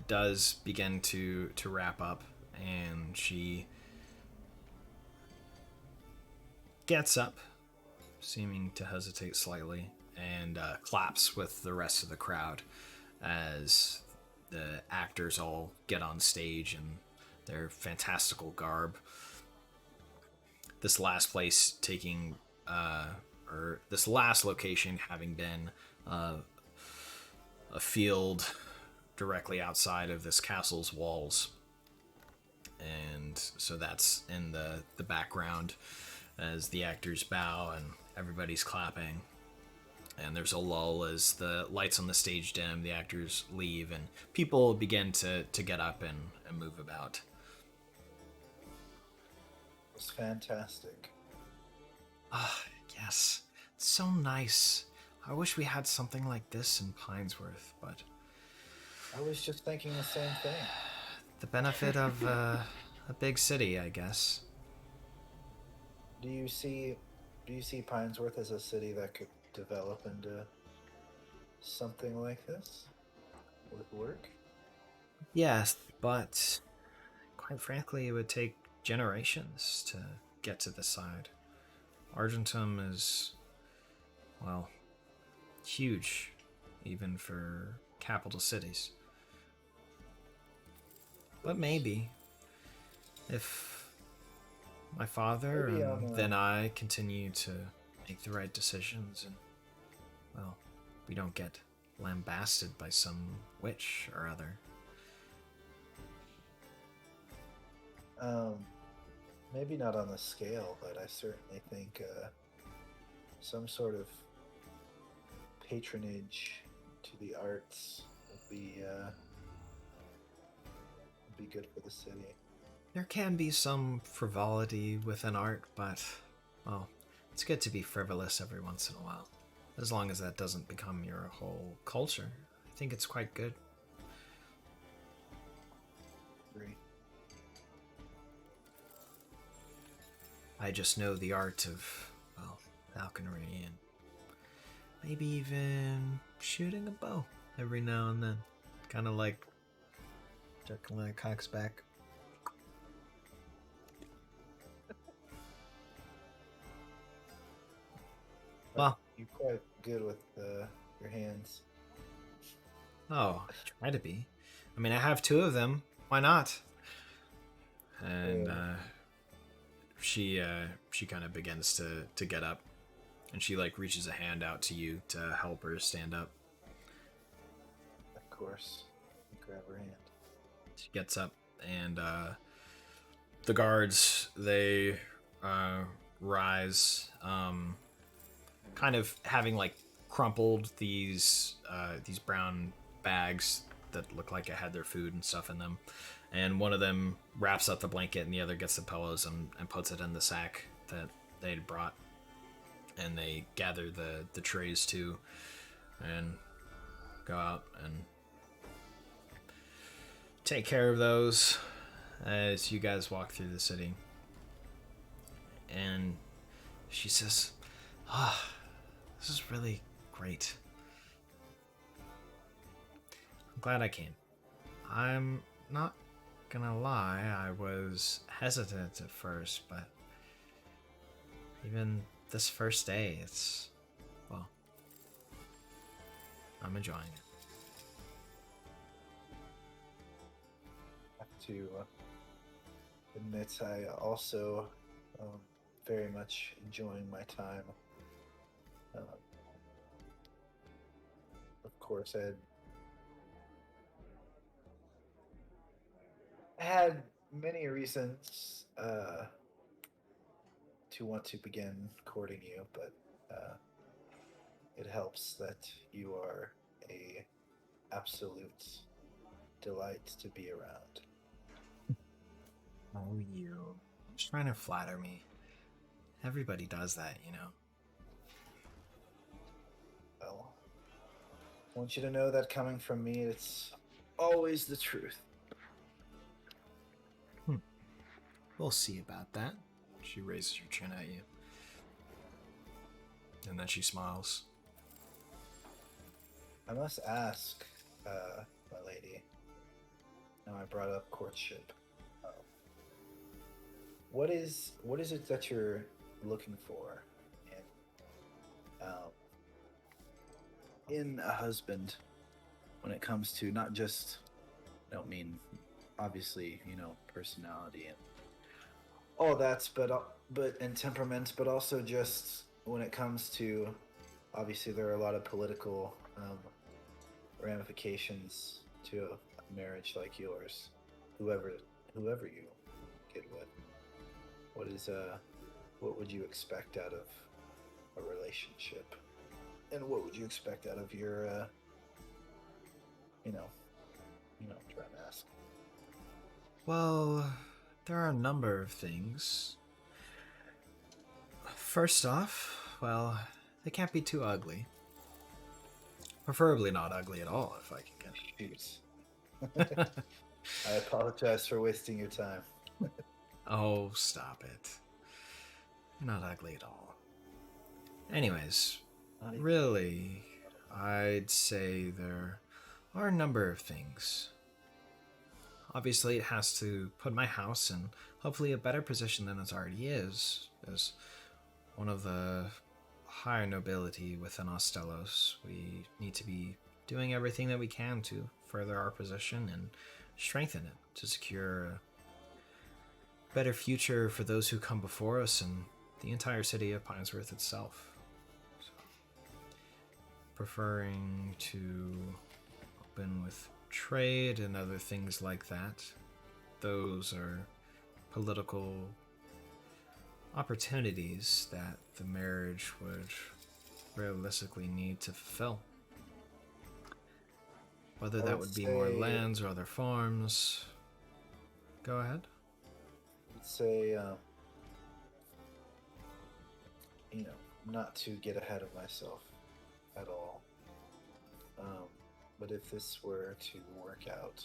does begin to wrap up, and she gets up, seeming to hesitate slightly, and claps with the rest of the crowd as the actors all get on stage in their fantastical garb. This last place taking, or this last location having been a field directly outside of this castle's walls. And so that's in the background as the actors bow and everybody's clapping. and there's a lull as the lights on the stage dim, the actors leave, and people begin to get up and move about. It was fantastic. Ah, yes. It's so nice. I wish we had something like this in Pinesworth, but I was just thinking the same thing. the benefit of a big city, I guess. Do you see Pinesworth as a city that could develop into something like this with work? Yes, but quite frankly, it would take generations to get to the side. Argentum is, well, huge, even for capital cities. But maybe, if my father Maybe and then I continue to make the right decisions and, well, we don't get lambasted by some witch or other. Maybe not on the scale, but I certainly think some sort of patronage to the arts would be good for the city. There can be some frivolity within art, but, well, it's good to be frivolous every once in a while. As long as that doesn't become your whole culture, I think it's quite good. Agree. I just know the art of, well, falconry and maybe even shooting a bow every now and then. Kind of like jerking that cock's back. Well, You're quite good with your hands. oh, I try to be. I mean, I have two of them. Why not? And she kind of begins to get up, and she like reaches a hand out to you to help her stand up. Of course. You grab her hand. She gets up, and the guards they rise, kind of having like crumpled these brown bags that look like it had their food and stuff in them. And one of them wraps up the blanket, and the other gets the pillows and puts it in the sack that they'd brought. And they gather the trays too, and go out and take care of those as you guys walk through the city. And she says, this is really great. I'm glad I came. I'm not gonna lie, I was hesitant at first, but even this first day, it's, well, I'm enjoying it. I have to admit, I also very much enjoying my time. Of course, I had many reasons to want to begin courting you, but it helps that you are a absolute delight to be around. Oh, you. Just trying to flatter me. Everybody does that, you know. Well, I want you to know that coming from me, it's always the truth. We'll see about that. She raises her chin at you. And then she smiles. I must ask, my lady. Now I brought up courtship. What is it that you're looking for in a husband when it comes to not just, I don't mean obviously, personality and all that, but and temperament, but also just when it comes to, obviously there are a lot of political ramifications to a marriage like yours, whoever you get with. What would you expect out of a relationship And what would you expect out of your, you know, try and ask. Well, there are a number of things. First off, well, they can't be too ugly. Preferably not ugly at all, if I can Shoot. get. I apologize for wasting your time. Oh, stop it. You're not ugly at all. Anyways, really, I'd say there are a number of things. Obviously, it has to put my house in hopefully a better position than it already is, as one of the higher nobility within Ostelos. We need to be doing everything that we can to further our position and strengthen it to secure a better future for those who come before us and the entire city of Pinesworth itself. So, preferring to open with trade and other things like that. Those are political opportunities that the marriage would realistically need to fulfill. Whether that would be more lands or other farms. Go ahead. I'd say, not to get ahead of myself at all. But if this were to work out,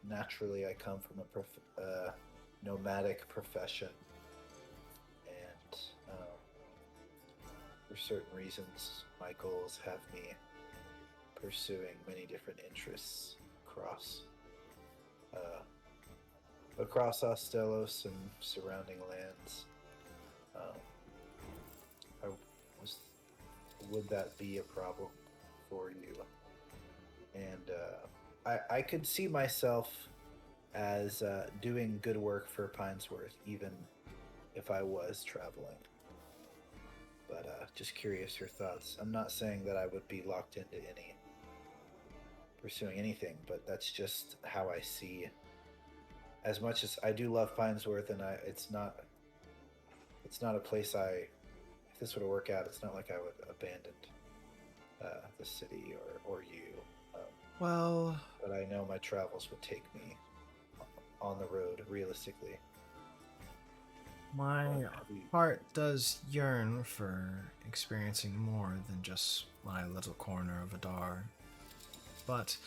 naturally I come from a nomadic profession, and for certain reasons, my goals have me pursuing many different interests across Ostelos and surrounding lands. Would that be a problem for you? And I could see myself as doing good work for Pinesworth, even if I was traveling. But just curious your thoughts. I'm not saying that I would be locked into pursuing anything, but that's just how I see. As much as I do love Pinesworth, and it's not a place if this were to work out, it's not like I would abandon the city or you. Well, but I know my travels would take me on the road, realistically. my heart does yearn for experiencing more than just my little corner of Edar. But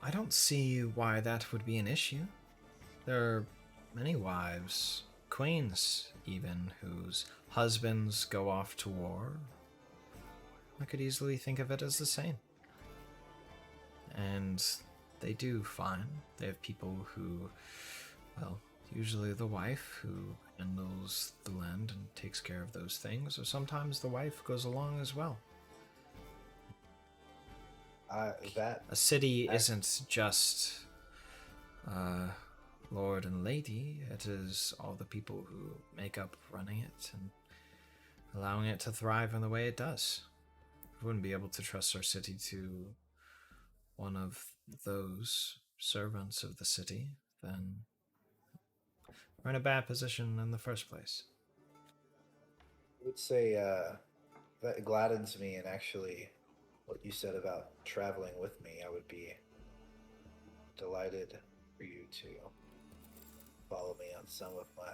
I don't see why that would be an issue. There are many wives, queens even, whose husbands go off to war. I could easily think of it as the same. And they do fine. They have people who, well, usually the wife who handles the land and takes care of those things, or sometimes the wife goes along as well. A city isn't just Lord and Lady. It is all the people who make up running it and allowing it to thrive in the way it does. We wouldn't be able to trust our city to one of those servants of the city, then we're in a bad position in the first place. I would say that gladdens me, and actually what you said about traveling with me, I would be delighted for you to follow me on some of my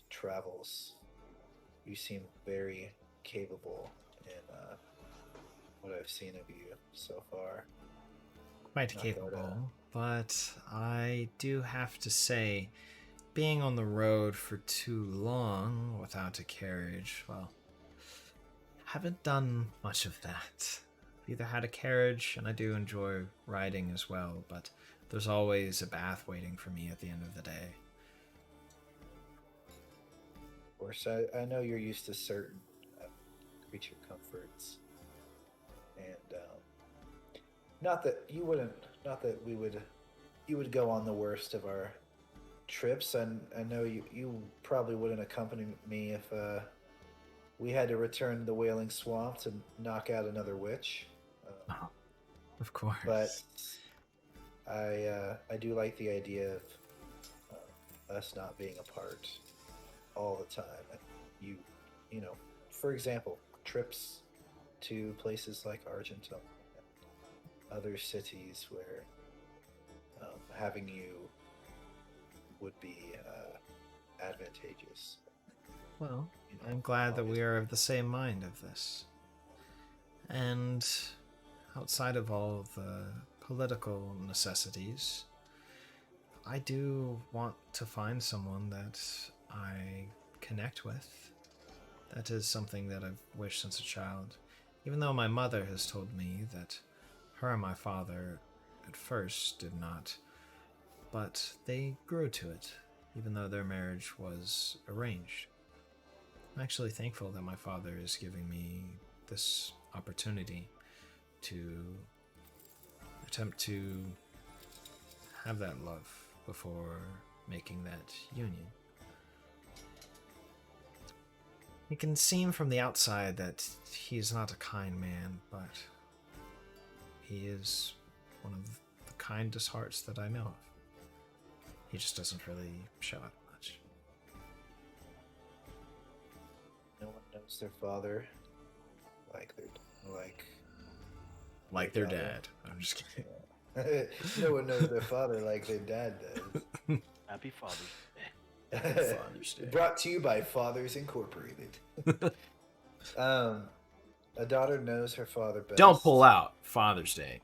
travels. You seem very capable in what I've seen of you so far. Quite capable, but I do have to say, being on the road for too long without a carriage, well, haven't done much of that. I've either had a carriage, and I do enjoy riding as well, but there's always a bath waiting for me at the end of the day. Of course, I know you're used to certain creature comforts, and not that you would go on the worst of our trips, and I know you probably wouldn't accompany me if we had to return to the Wailing Swamp to knock out another witch. Of course. But I do like the idea of us not being apart all the time. for example, trips to places like Argentum and other cities where having you would be advantageous. Well, I'm glad that we are of the same mind of this. And outside of all the political necessities, I do want to find someone that I connect with. That is something that I've wished since a child. Even though my mother has told me that her and my father at first did not, but they grew to it, even though their marriage was arranged. I'm actually thankful that my father is giving me this opportunity to attempt to have that love before making that union. It can seem from the outside that he is not a kind man, but he is one of the kindest hearts that I know of. He just doesn't really show it much. No one knows their father like Like their dad. I'm just kidding. no one knows their father like their dad does. Happy Father's Day. Father's Day. Brought to you by Fathers Incorporated. A daughter knows her father best. Don't pull out Father's Day.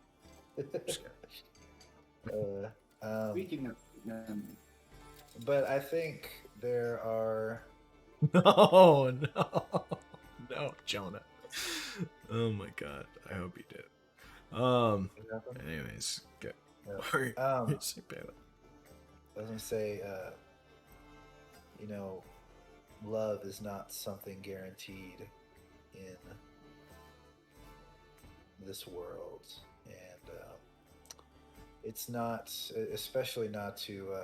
Speaking of, But I think there are. No, Jonah. Oh my god. I hope you did. Anyways, go. I was gonna say, love is not something guaranteed in this world, and it's not, especially not to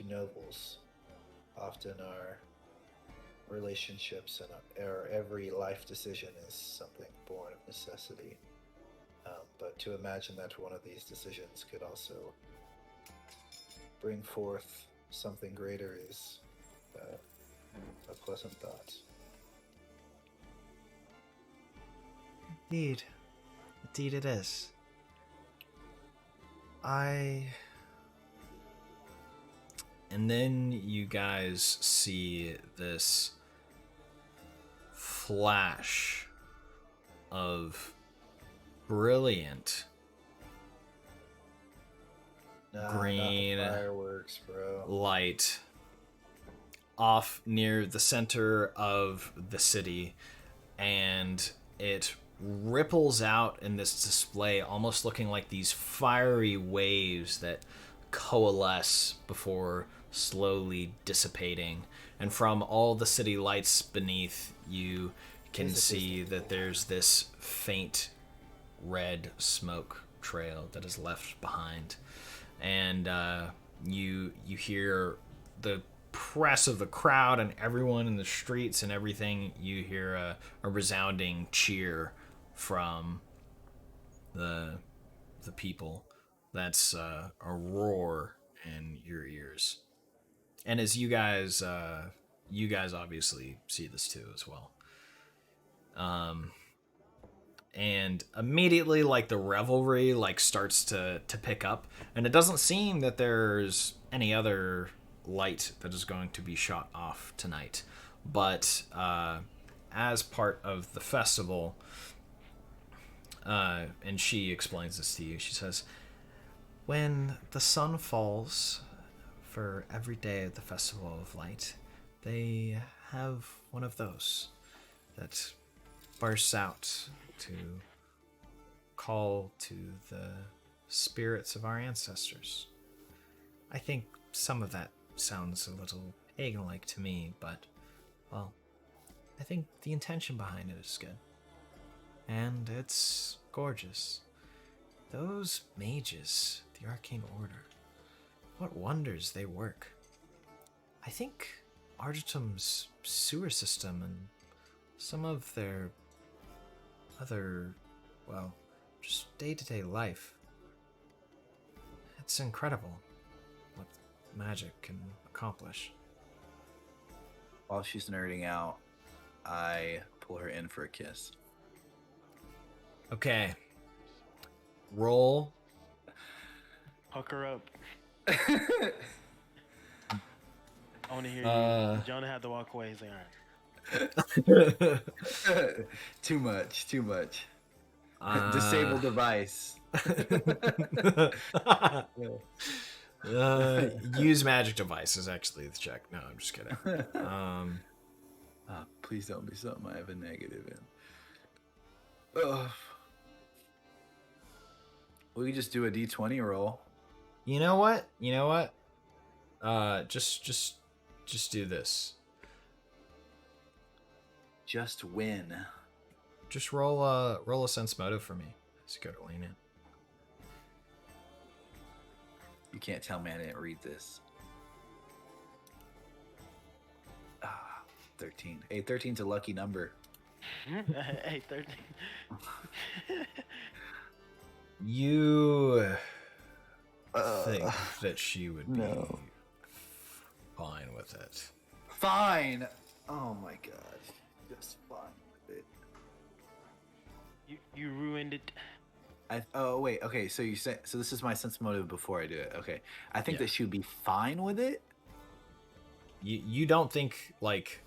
nobles. Often our relationships and our every life decision is something born of necessity. But to imagine that one of these decisions could also bring forth something greater is a pleasant thought. Indeed it is. And then you guys see this flash of brilliant green not the fireworks, bro. light off near the center of the city, and it ripples out in this display, almost looking like these fiery waves that coalesce before slowly dissipating. And from all the city lights beneath, you can see that there's this faint red smoke trail that is left behind. And you hear the press of the crowd and everyone in the streets and everything. You hear a resounding cheer from the people. That's a roar in your ears. And as you guys obviously see this too as well. And immediately, like, the revelry starts to pick up, and it doesn't seem that there's any other light that is going to be shot off tonight. But as part of the festival, and she explains this to you, she says, when the sun falls for every day of the Festival of Light, they have one of those that bursts out to call to the spirits of our ancestors. I think some of that sounds a little pagan-like to me, but, well, I think the intention behind it is good. And it's gorgeous. Those mages, the Arcane Order, what wonders they work. I think Argentum's sewer system and some of their other, well, just day-to-day life, it's incredible what magic can accomplish. While she's nerding out, I pull her in for a kiss. Okay. Roll. Hook her up. I want to hear you. Jonah had to walk away. He's like, all right. Too much. Disable device. Use magic device is actually the check. No, I'm just kidding. Please don't be something I have a negative in. Ugh. We could just do a d20 roll. You know what? Just do this. Just win. Just roll a sense motive for me. Let's go to lean in. You can't tell me I didn't read this. 13. Hey, 13's a lucky number. Hey, 13. You think that she would be fine with it. Fine. Oh my god. Just fine with it. You ruined it. Oh wait, okay, so you said, so this is my sense motive before I do it. Okay. I think that she would be fine with it. You don't think like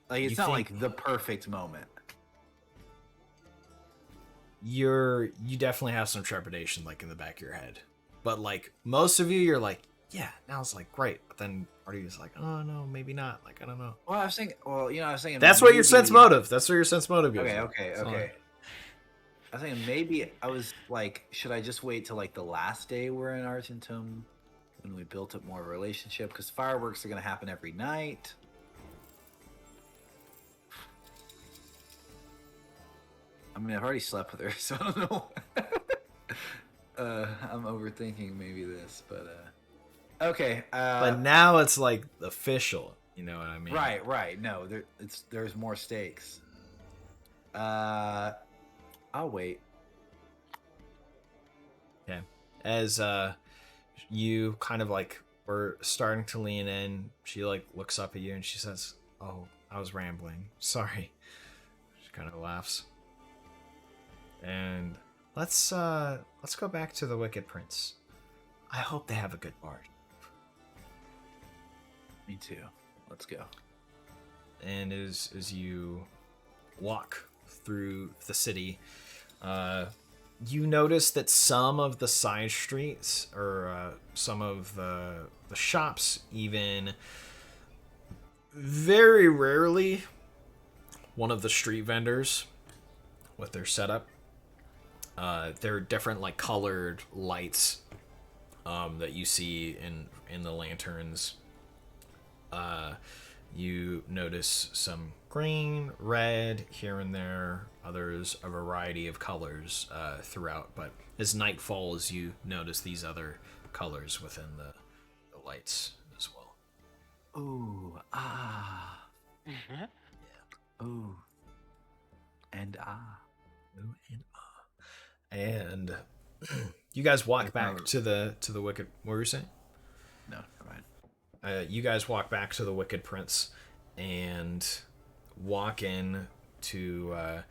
it's not like the perfect moment. You definitely have some trepidation like in the back of your head. But like most of you're like, yeah, now it's like great. But then part of you is like, oh no, maybe not. Like I don't know. Well, I was thinking That's what your sense motive. That's what your sense motive is. Okay. I was thinking maybe I was like, should I just wait till like the last day we're in Argentum when we built up more of a relationship? Because fireworks are gonna happen every night. I mean, I've already slept with her, so I don't know. I'm overthinking maybe this, but okay. But now it's like official. You know what I mean? Right. No, there's more stakes. I'll wait. Okay. As you kind of like were starting to lean in, she like looks up at you and she says, "Oh, I was rambling. Sorry." She kind of laughs. And let's go back to the Wicked Prince. I hope they have a good bard. Me too. Let's go. And as you walk through the city, you notice that some of the side streets or some of the shops, even very rarely, one of the street vendors with their setup. There are different like colored lights that you see in the lanterns. You notice some green, red here and there, others a variety of colors throughout. But as night falls, you notice these other colors within the lights as well. Ooh, ah. Mm-hmm. Ooh. And ah. Ooh and ah. And you guys walk back to the Wicked. What were you saying? No, never mind. You guys walk back to the Wicked Prince and walk in to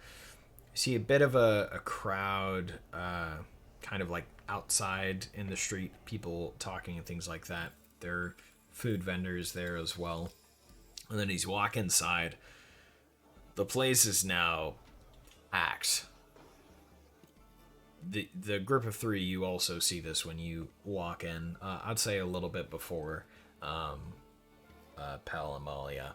see a bit of a crowd, kind of like outside in the street, people talking and things like that. There are food vendors there as well. And then as you walk inside, the place is now packed. The group of three, you also see this when you walk in. I'd say a little bit before Pal and Malia.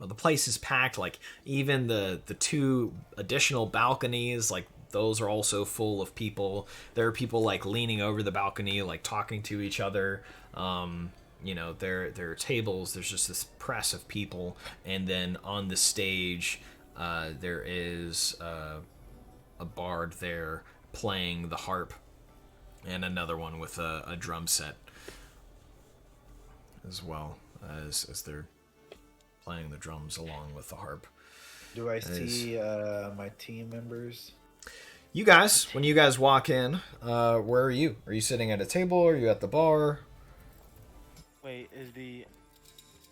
Well, the place is packed. Like even the two additional balconies, like those are also full of people. There are people like leaning over the balcony, like talking to each other. There are tables. There's just this press of people, and then on the stage, there is a bard there playing the harp, and another one with a drum set as well as they're playing the drums along with the harp. Do I see my team members? You guys, when you guys walk in, where are you? Are you sitting at a table? Are you at the bar? Wait, is the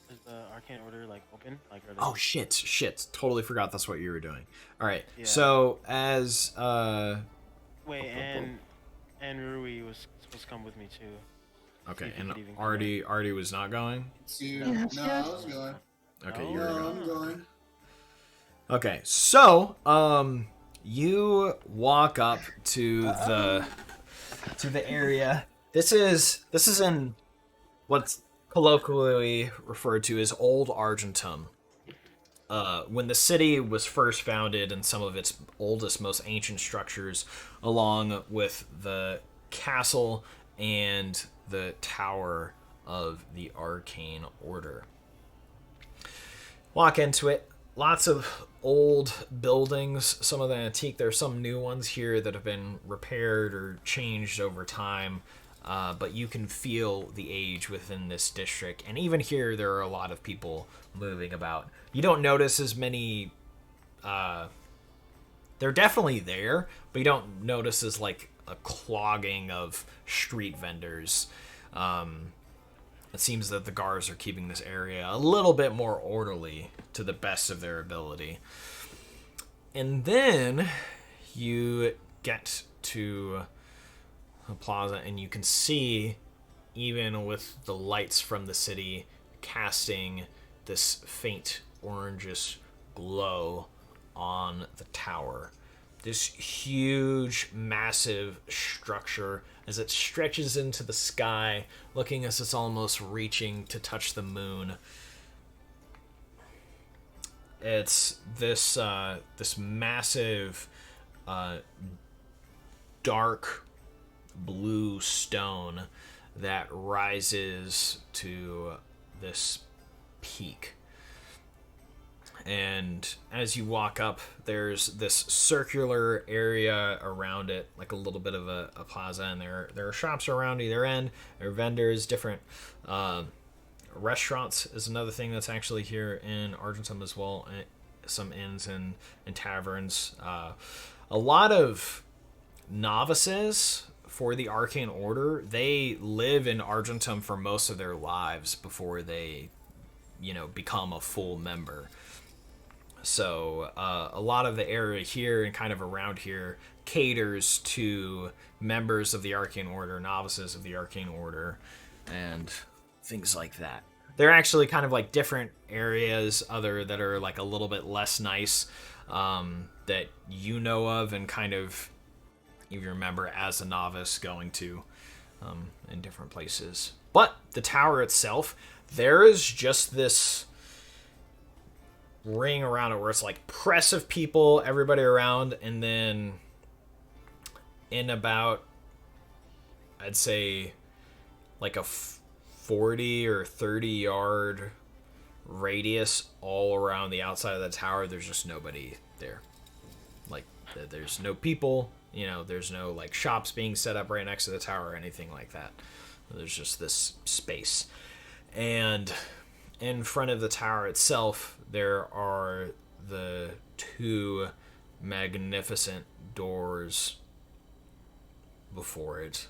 Is the arcane order like open? Like are they? Oh shit! Totally forgot that's what you were doing. All right. Yeah. So as Wait, and Rui was supposed to come with me too. okay, if he and could even come Artie was not going. Dude, no, I was going. Okay, No? you were No, going. I'm going. Okay, so you walk up to the area. This is in what's colloquially referred to as Old Argentum. When the city was first founded and some of its oldest, most ancient structures, along with the castle and the tower of the Arcane Order. Walk into it. Lots of old buildings, some of the antique. There's some new ones here that have been repaired or changed over time. But you can feel the age within this district. And even here, there are a lot of people moving about. You don't notice as many... they're definitely there, but you don't notice as, like, a clogging of street vendors. It seems that the guards are keeping this area a little bit more orderly to the best of their ability. And then you get to the plaza and you can see, even with the lights from the city casting this faint orangish glow on the tower, this huge, massive structure as it stretches into the sky, looking as it's almost reaching to touch the moon. It's this this massive, dark blue stone that rises to this peak. And as you walk up, there's this circular area around it, like a little bit of a plaza, and there are shops around either end. There are vendors, different restaurants is another thing that's actually here in Argentum as well. Some inns and taverns. A lot of novices for the Arcane Order, they live in Argentum for most of their lives before they, become a full member. So a lot of the area here and kind of around here caters to members of the Arcane Order, novices of the Arcane Order, and things like that. They're actually kind of like different areas that are like a little bit less nice that you know of and kind of you remember as a novice going to in different places. But the tower itself, there is just this ring around it where it's like press of people, everybody around, and then in about, I'd say, like a 40 or 30 yard radius all around the outside of the tower, there's just nobody there. Like, there's no people, there's no like shops being set up right next to the tower or anything like that. There's just this space. And in front of the tower itself, there are the two magnificent doors before it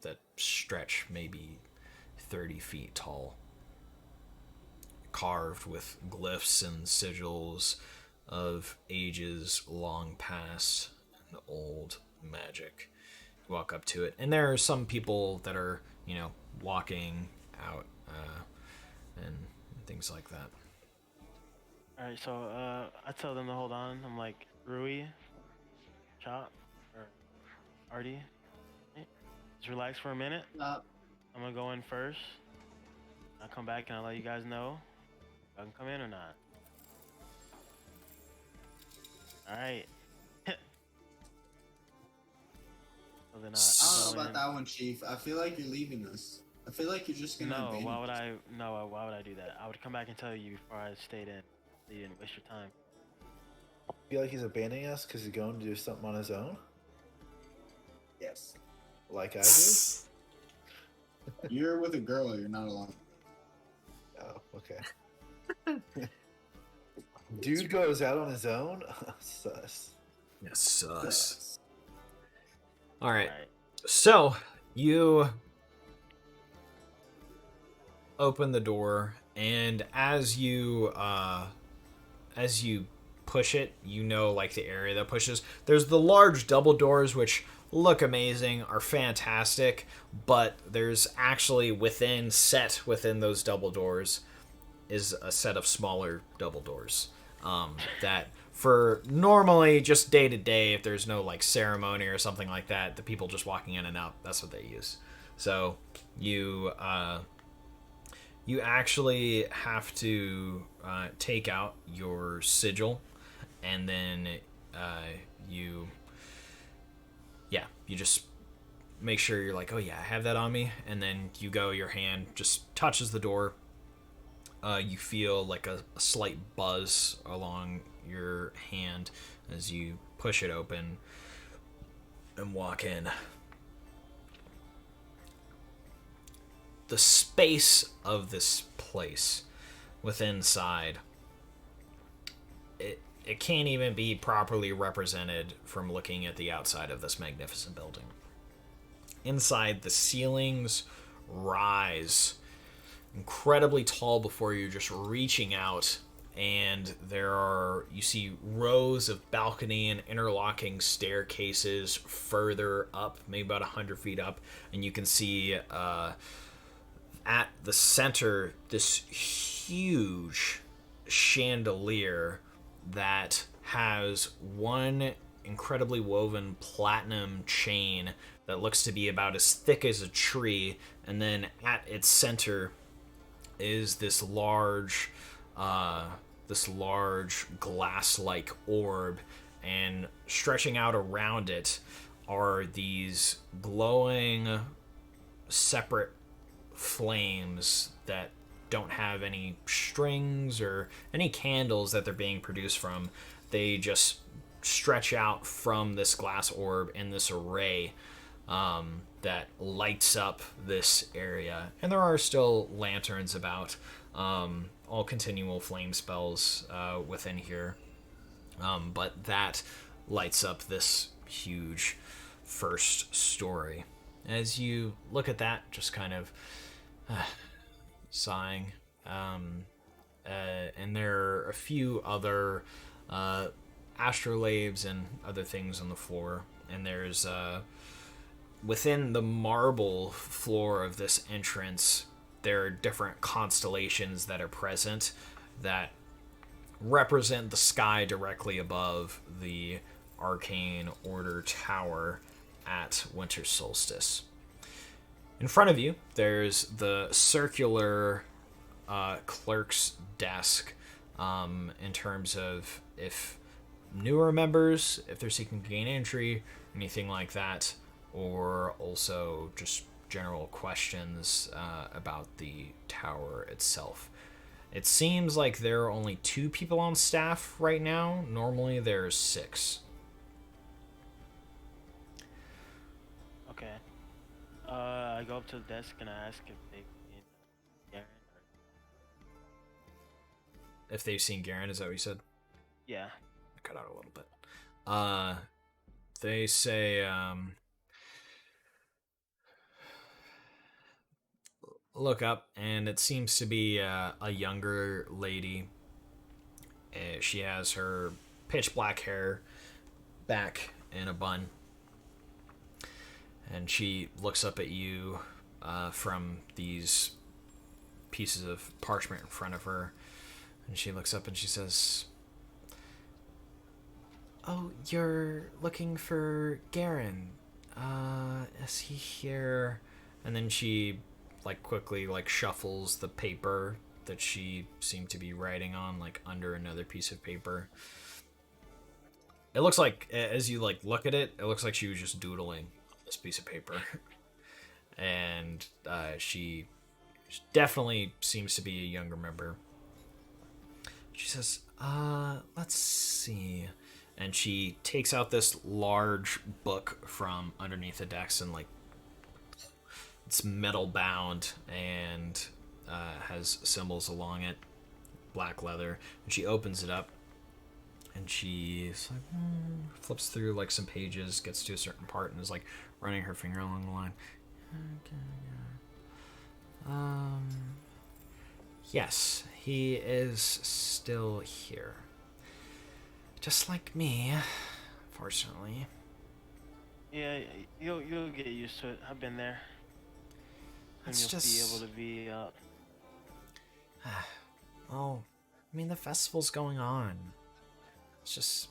that stretch maybe 30 feet tall, carved with glyphs and sigils of ages long past and old magic. You walk up to it, and there are some people that are, walking out and things like that. All right, so I tell them to hold on. I'm like, Rui, Chop, or Artie, just relax for a minute. I'm gonna go in first. I'll come back and I'll let you guys know if I can come in or not. All right. So then I don't know about that one, Chief. I feel like you're leaving us. I feel like you're just gonna. No, why would I? No, why would I do that? I would come back and tell you before I stayed in. So you didn't waste your time. Feel like he's abandoning us because he's going to do something on his own, Yes. like I do. You're with a girl. You're not alone. Oh, okay. Dude goes out on his own. Sus. Yes, sus. Yes. All right. All right. So you open the door And as you push it, like the area that pushes. There's the large double doors, which look amazing, are fantastic, but there's actually within those double doors is a set of smaller double doors that for normally just day to day, if there's no like ceremony or something like that, the people just walking in and out, that's what they use. So you actually have to take out your sigil, and then you just make sure you're like, oh yeah, I have that on me, and then your hand just touches the door. You feel like a slight buzz along your hand as you push it open and walk in. The space of this place within inside, it can't even be properly represented from looking at the outside of this magnificent building. Inside, the ceilings rise incredibly tall before you, just reaching out, and you see rows of balcony and interlocking staircases further up, maybe about 100 feet up, and you can see at the center this huge chandelier that has one incredibly woven platinum chain that looks to be about as thick as a tree, and then at its center is this large glass-like orb, and stretching out around it are these glowing separate flames that don't have any strings or any candles that they're being produced from. They just stretch out from this glass orb in this array that lights up this area. And there are still lanterns about, all continual flame spells within here. But that lights up this huge first story. As you look at that, just kind of sighing. And there are a few other astrolabes and other things on the floor. And there's within the marble floor of this entrance, there are different constellations that are present that represent the sky directly above the Arcane Order Tower at winter solstice. In front of you, there's the circular clerk's desk, in terms of if newer members, if they're seeking to gain entry, anything like that, or also just general questions about the tower itself. It seems like there are only 2 people on staff right now. Normally there's 6. Okay. I go up to the desk and I ask if they've seen Garen or... If they've seen Garen, is that what you said? Yeah. Cut out a little bit. They say, look up, and it seems to be a younger lady. She has her pitch black hair back in a bun, and she looks up at you from these pieces of parchment in front of her, and she looks up and she says, "Oh, you're looking for Garen. Is he here?" And then she quickly shuffles the paper that she seemed to be writing on under another piece of paper. It looks like, as you look at it, it looks like she was just doodling on this piece of paper. And she definitely seems to be a younger member. She says, let's see. And she takes out this large book from underneath the desk, and it's metal bound and has symbols along it, black leather. And she opens it up, and she's flips through some pages, gets to a certain part, and is running her finger along the line. Yes, he is still here. Just like me, fortunately. Yeah, you'll get used to it. I've been there. And That's you'll just... be able to be Oh, I mean, the festival's going on. It's just...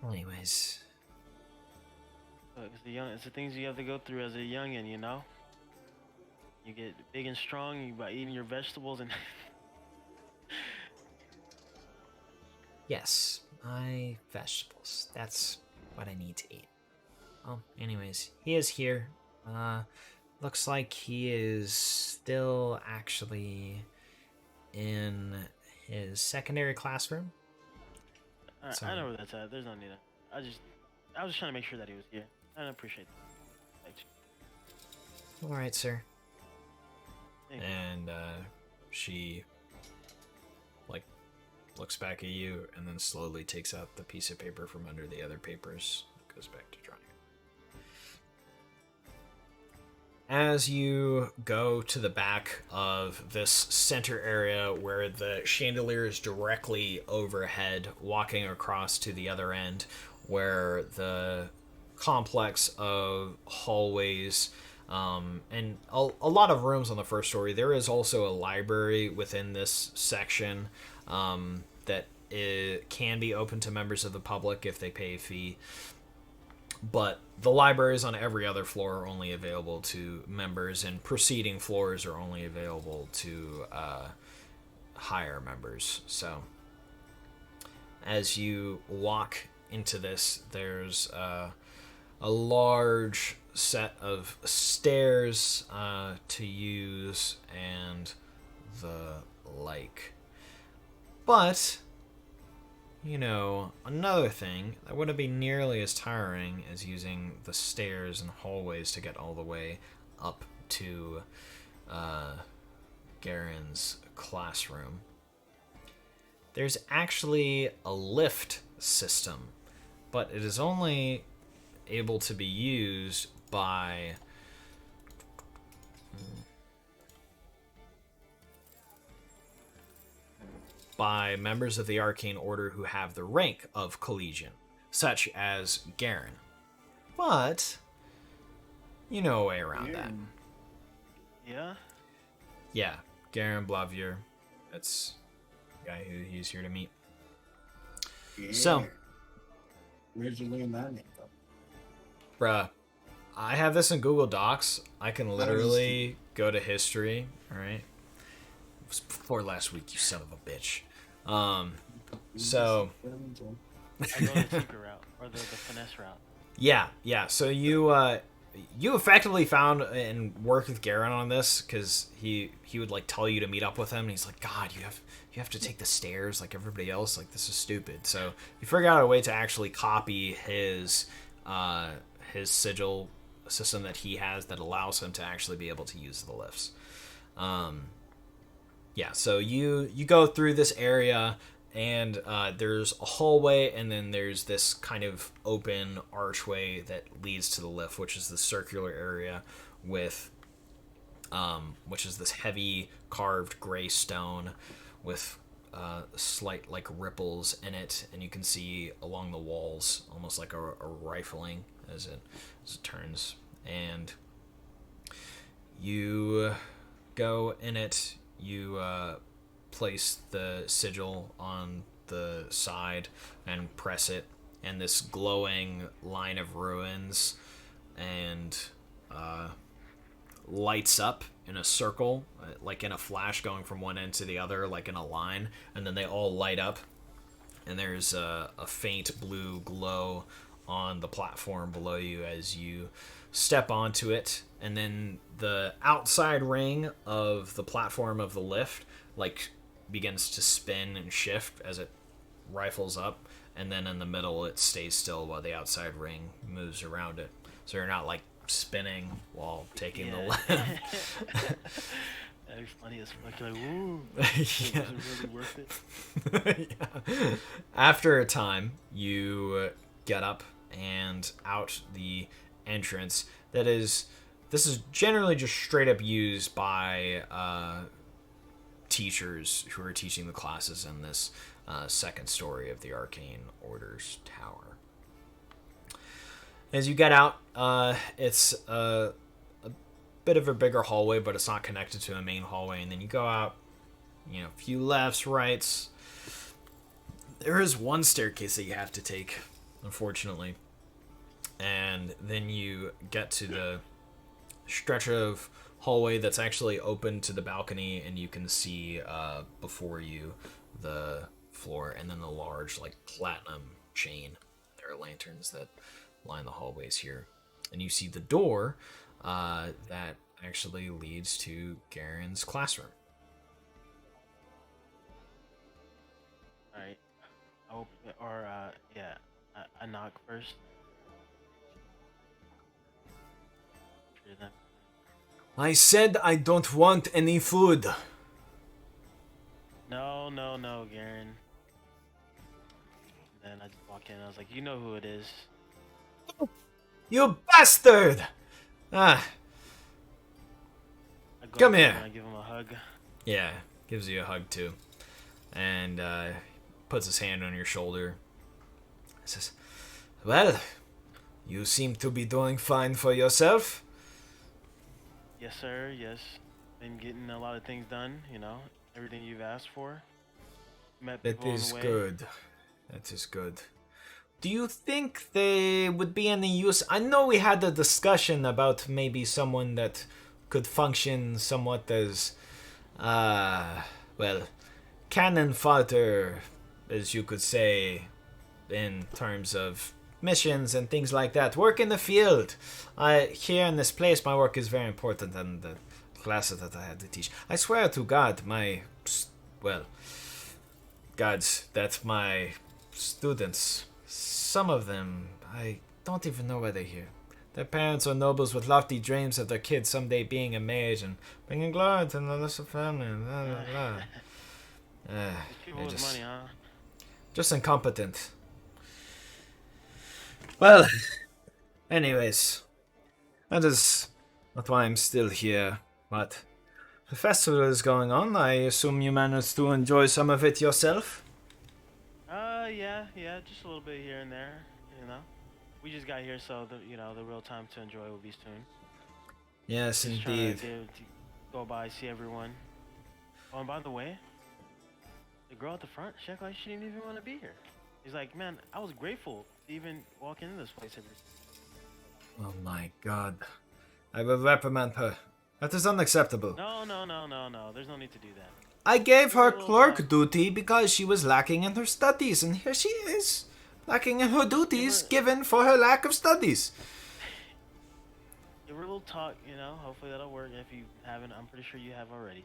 Well, anyways. look, it's the things you have to go through as a youngin', you know? You get big and strong by eating your vegetables and Yes, my vegetables. That's what I need to eat. Well, anyways, he is here. Looks like he is still actually in his secondary classroom. I know where that's at. There's no need. I was just trying to make sure that he was here. I appreciate that. Thanks. All right, sir. Thank you. And she like looks back at you and then slowly takes out the piece of paper from under the other papers. Goes back to drawing. As you go to the back of this center area where the chandelier is directly overhead, walking across to the other end where the complex of hallways and a lot of rooms on the first story. There is also a library within this section that can be open to members of the public if they pay a fee. But the libraries on every other floor are only available to members, and preceding floors are only available to higher members. So, as you walk into this, there's a large set of stairs to use and the like. But you know, another thing that wouldn't be nearly as tiring as using the stairs and hallways to get all the way up to Garen's classroom. There's actually a lift system, but it is only able to be used by members of the Arcane Order who have the rank of Collegian, such as Garen. But you know a way around that. Yeah? Yeah, Garen Blavier. That's the guy who he's here to meet. Yeah. So, Where'd you learn that name from? bruh, I have this in Google Docs. I can literally go to history. All right. It was before last week, you son of a bitch. So I go the secret route or the finesse route. yeah. So you effectively found and worked with Garen on this because he would like tell you to meet up with him, and he's like, God, you have to take the stairs like everybody else. Like, this is stupid. So you figured out a way to actually copy his sigil system that he has that allows him to actually be able to use the lifts. Yeah, so you go through this area, and there's a hallway, and then there's this kind of open archway that leads to the lift, which is the circular area with, which is this heavy carved gray stone with slight like ripples in it, and you can see along the walls almost like a rifling as it turns, and you go in it. You place the sigil on the side and press it, and this glowing line of ruins and lights up in a circle, like in a flash going from one end to the other, like in a line, and then they all light up, and there's a faint blue glow on the platform below you as you step onto it, and then the outside ring of the platform of the lift like begins to spin and shift as it rifles up, and then in the middle it stays still while the outside ring moves around it, so you're not like spinning while taking the lift. That'd be funny as fuck. You're like, woo. Yeah. Was it really worth it? Yeah. After a time, you get up and out the entrance. This is generally just straight up used by teachers who are teaching the classes in this second story of the Arcane Order's tower. As you get out, it's a bit of a bigger hallway, but it's not connected to a main hallway. And then you go out, a few lefts, rights. There is one staircase that you have to take, unfortunately. And then you get to the stretch of hallway that's actually open to the balcony, and you can see before you the floor and then the large platinum chain. There are lanterns that line the hallways here, and you see the door that actually leads to Garen's classroom. All right. I knock first. I said I don't want any food. No, Garen. And then I just walk in. I was like, you know who it is. You bastard! I go Come up to him here. and I give him a hug. Yeah, gives you a hug too. And puts his hand on your shoulder. Says, well, you seem to be doing fine for yourself. Yes, sir. Yes. Been getting a lot of things done. Everything you've asked for. Met That people on is the way. good. That is good. Do you think there would be any use? I know we had a discussion about maybe someone that could function somewhat as, cannon fodder, as you could say, in terms of missions and things like that. Work in the field. Here in this place, my work is very important, and the classes that I had to teach. I swear to God, gods, that my students, some of them, I don't even know why they're here. Their parents are nobles with lofty dreams of their kids someday being a mage and bringing glory to the lesser family. Blah, blah, blah. People They're with money, huh? just incompetent. Well, anyways, that is not why I'm still here, but the festival is going on. I assume you managed to enjoy some of it yourself? Yeah, just a little bit here and there, We just got here, so the real time to enjoy will be soon. Yes, Just indeed. trying to go by, see everyone. Oh, and by the way, the girl at the front, she acted like she didn't even want to be here. He's like, man, I was grateful to even walk into this place every. Oh my God. I will reprimand her. That is unacceptable. No. There's no need to do that. I gave her Little clerk time. duty because she was lacking in her studies, and here she is, lacking in her duties given for her lack of studies. Give her a little talk, hopefully that'll work. If you haven't, I'm pretty sure you have already.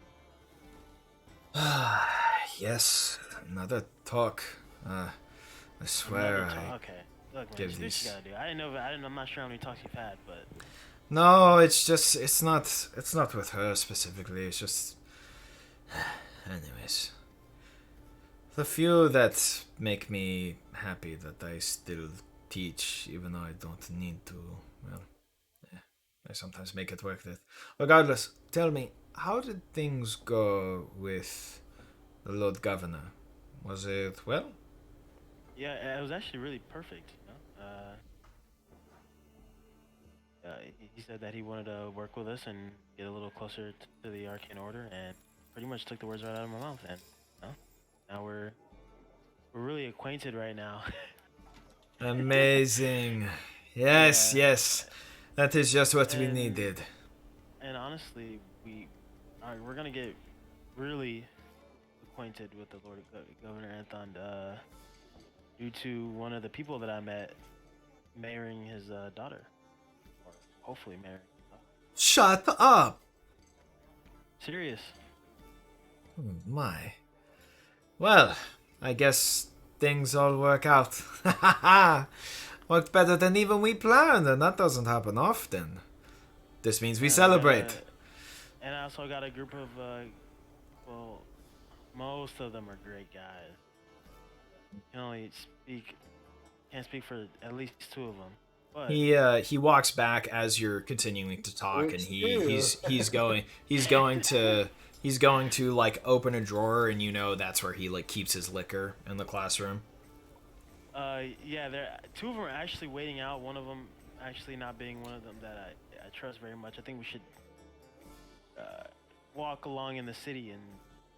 Yes, another talk. I swear Okay. Look, man, give just do what these- you gotta do. I didn't know. I'm not sure how many talks you've had, but No, it's not with her specifically. It's just, anyways, the few that make me happy that I still teach, even though I don't need to. Well, I sometimes make it worth it. Regardless, tell me, how did things go with the Lord Governor? Was it well? yeah, it was actually really perfect. He said that he wanted to work with us and get a little closer to the Arcane Order, and pretty much took the words right out of my mouth. And now we're really acquainted right now. Amazing. Yes, Yeah. yes. That is just what we And- needed. And honestly, we're gonna get really acquainted with the Lord Governor Anthon due to one of the people that I met marrying his daughter, or hopefully marrying. Shut up! Serious. Oh my. Well, I guess things all work out. Worked better than even we planned, and that doesn't happen often. This means we Yeah, celebrate. And I also got a group of, most of them are great guys. Can't speak for at least two of them. But He walks back as you're continuing to talk, and he's going to like open a drawer, and you know that's where he like keeps his liquor in the classroom. yeah, there two of them are actually waiting out. One of them actually not being one of them that I trust very much. I think we should uh, walk along in the city and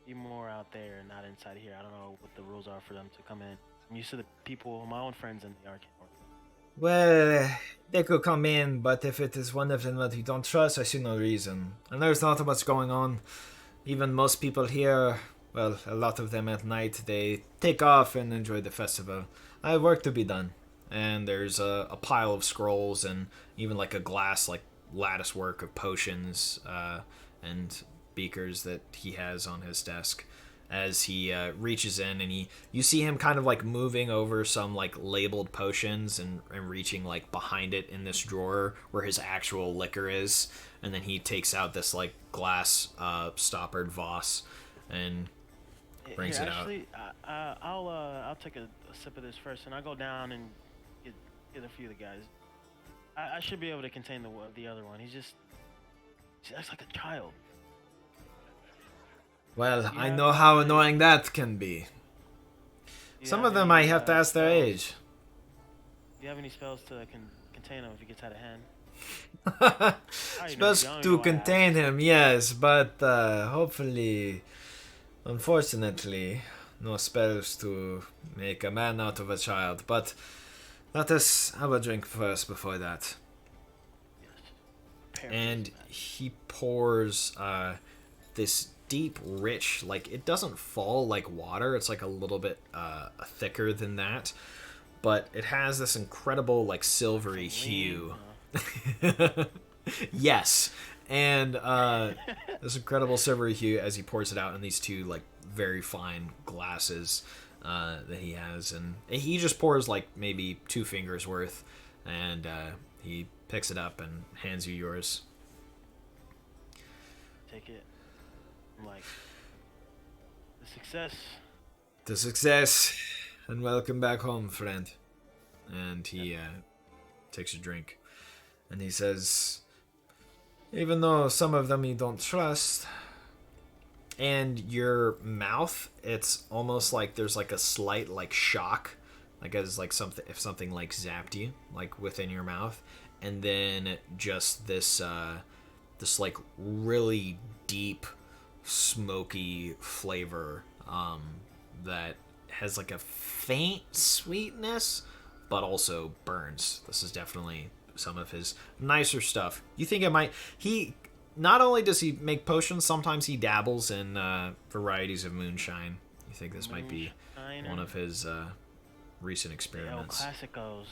be more out there and not inside here. I don't know what the rules are for them to come in. I'm used to the people, my own friends in the arcade. Well, they could come in, but if it is one of them that you don't trust, I see no reason. And there's not much going on. Even most people here, well, a lot of them at night, they take off and enjoy the festival. I have work to be done. And there's a pile of scrolls and even like a glass, like lattice work of potions and beakers that he has on his desk. As he reaches in and you see him kind of like moving over some like labeled potions and reaching like behind it in this drawer where his actual liquor is, and then he takes out this like glass stoppered Voss and brings Here, it actually, I'll take a sip of this first, and I'll go down and get a few of the guys. I should be able to contain the other one. He acts like a child. Well, I Yeah, know how but- annoying that can be. Do you Some have of them any, I have to ask their spells? age. Do you have any spells to contain him if he gets out of hand? already know, Supposed you don't to know why I contain him, yes, but hopefully, unfortunately, no spells to make a man out of a child. But let us have a drink first before that. Prepare for And this, man. he pours this deep, rich, like it doesn't fall like water. It's like a little bit thicker than that, but it has this incredible like silvery hue. Yes, and this incredible silvery hue as he pours it out in these two like very fine glasses that he has, and he just pours like maybe 2 fingers worth, and he picks it up and hands you yours. Take it. I'm like, the success. To success, and welcome back home, friend. And he takes a drink, and he says, even though some of them you don't trust, and your mouth, it's almost like there's like a slight like shock, like as like something if something like zapped you like within your mouth, and then just this this like really deep smoky flavor that has like a faint sweetness but also burns. This is definitely some of his nicer stuff. You think it might he not only does he make potions, sometimes he dabbles in varieties of moonshine. You think this might be Moonshiner. one of his recent El experiments. Clásicos.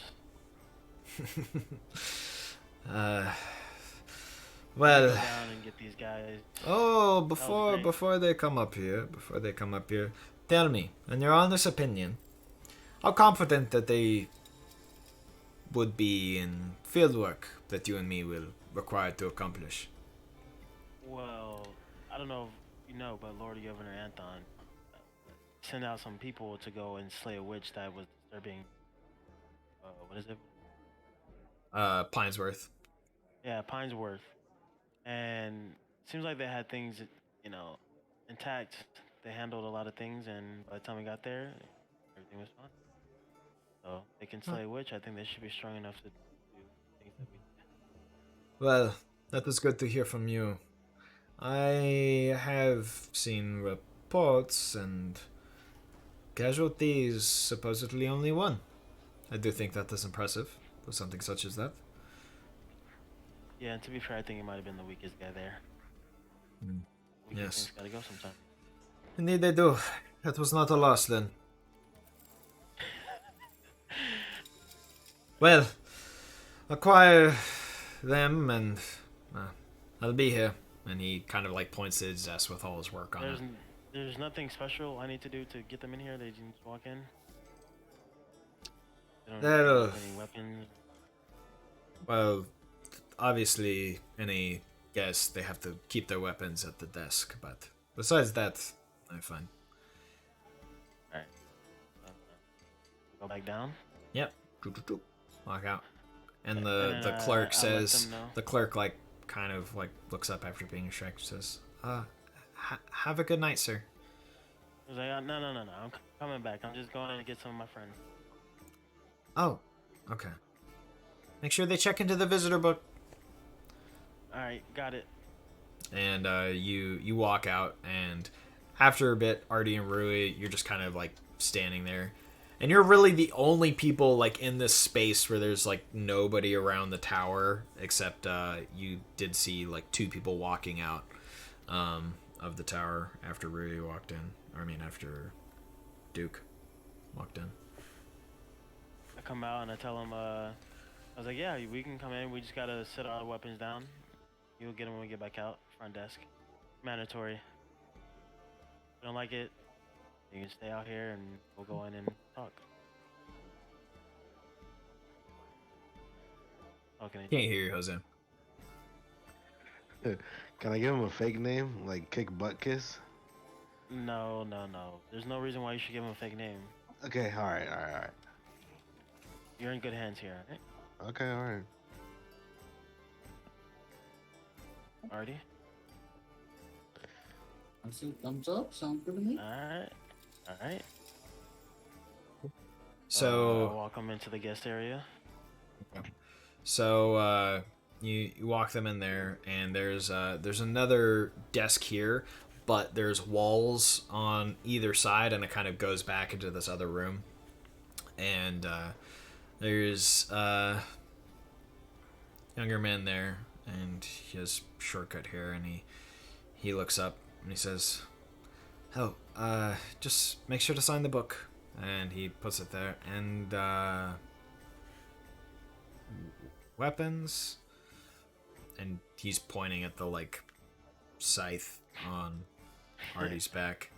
Well, Go down and get these guys. oh, great. before they come up here, tell me, in your honest opinion, how confident that they would be in field work that you and me will require to accomplish? Well, I don't know if you know, but Lord Governor Anton sent out some people to go and slay a witch that was disturbing. What is it? Pinesworth. Yeah, Pinesworth. And seems like they had things, intact. They handled a lot of things, and by the time we got there, everything was fine. So they can slay a witch. I think they should be strong enough to do things that we. Well, that was good to hear from you. I have seen reports and casualties, supposedly only 1. I do think that is impressive for something such as that. Yeah, and to be fair, I think he might have been the weakest guy there. Weakest Yes. things gotta go sometime. Indeed they do. That was not a loss then. Well, acquire them and I'll be here. And he kind of like points to his desk with all his work on it. There's nothing special I need to do to get them in here. They just walk in. They don't They'll- have any weapons. Well, obviously, any guest, they have to keep their weapons at the desk, but besides that, I'm fine. Go back down. Yep. Walk out. And then the clerk I let says, them know. the clerk like kind of like looks up after being distracted, says, have a good night, sir. I was like, no, no, no, no. I'm coming back. I'm just going in to get some of my friends. Oh, okay. Make sure they check into the visitor book. All right, got it. And you walk out, and after a bit, Artie and Rui, you're just kind of like standing there, and you're really the only people like in this space where there's like nobody around the tower except you did see like two people walking out of the tower after Rui walked in. I mean, after Duke walked in. I come out and I tell them, I was like, yeah, we can come in. We just gotta set our weapons down. You'll get them when we get back out. Front desk. Mandatory. If you don't like it, you can stay out here and we'll go in and talk. Okay. Can't hear you, Jose. Can I give him a fake name, like Kick Butt Kiss? No, no, no. There's no reason why you should give him a fake name. Okay, all right, all right, all right. You're in good hands here, right? Okay, all right. Artie? I said thumbs up. Sounds good to me. Alright. Alright. So walk them into the guest area. So you walk them in there, and there's another desk here, but there's walls on either side, and it kind of goes back into this other room. And there's younger man there, and he has shortcut hair, and he looks up and he says, "Oh, just make sure to sign the book." And he puts it there, and weapons, and he's pointing at the like scythe on Artie's back.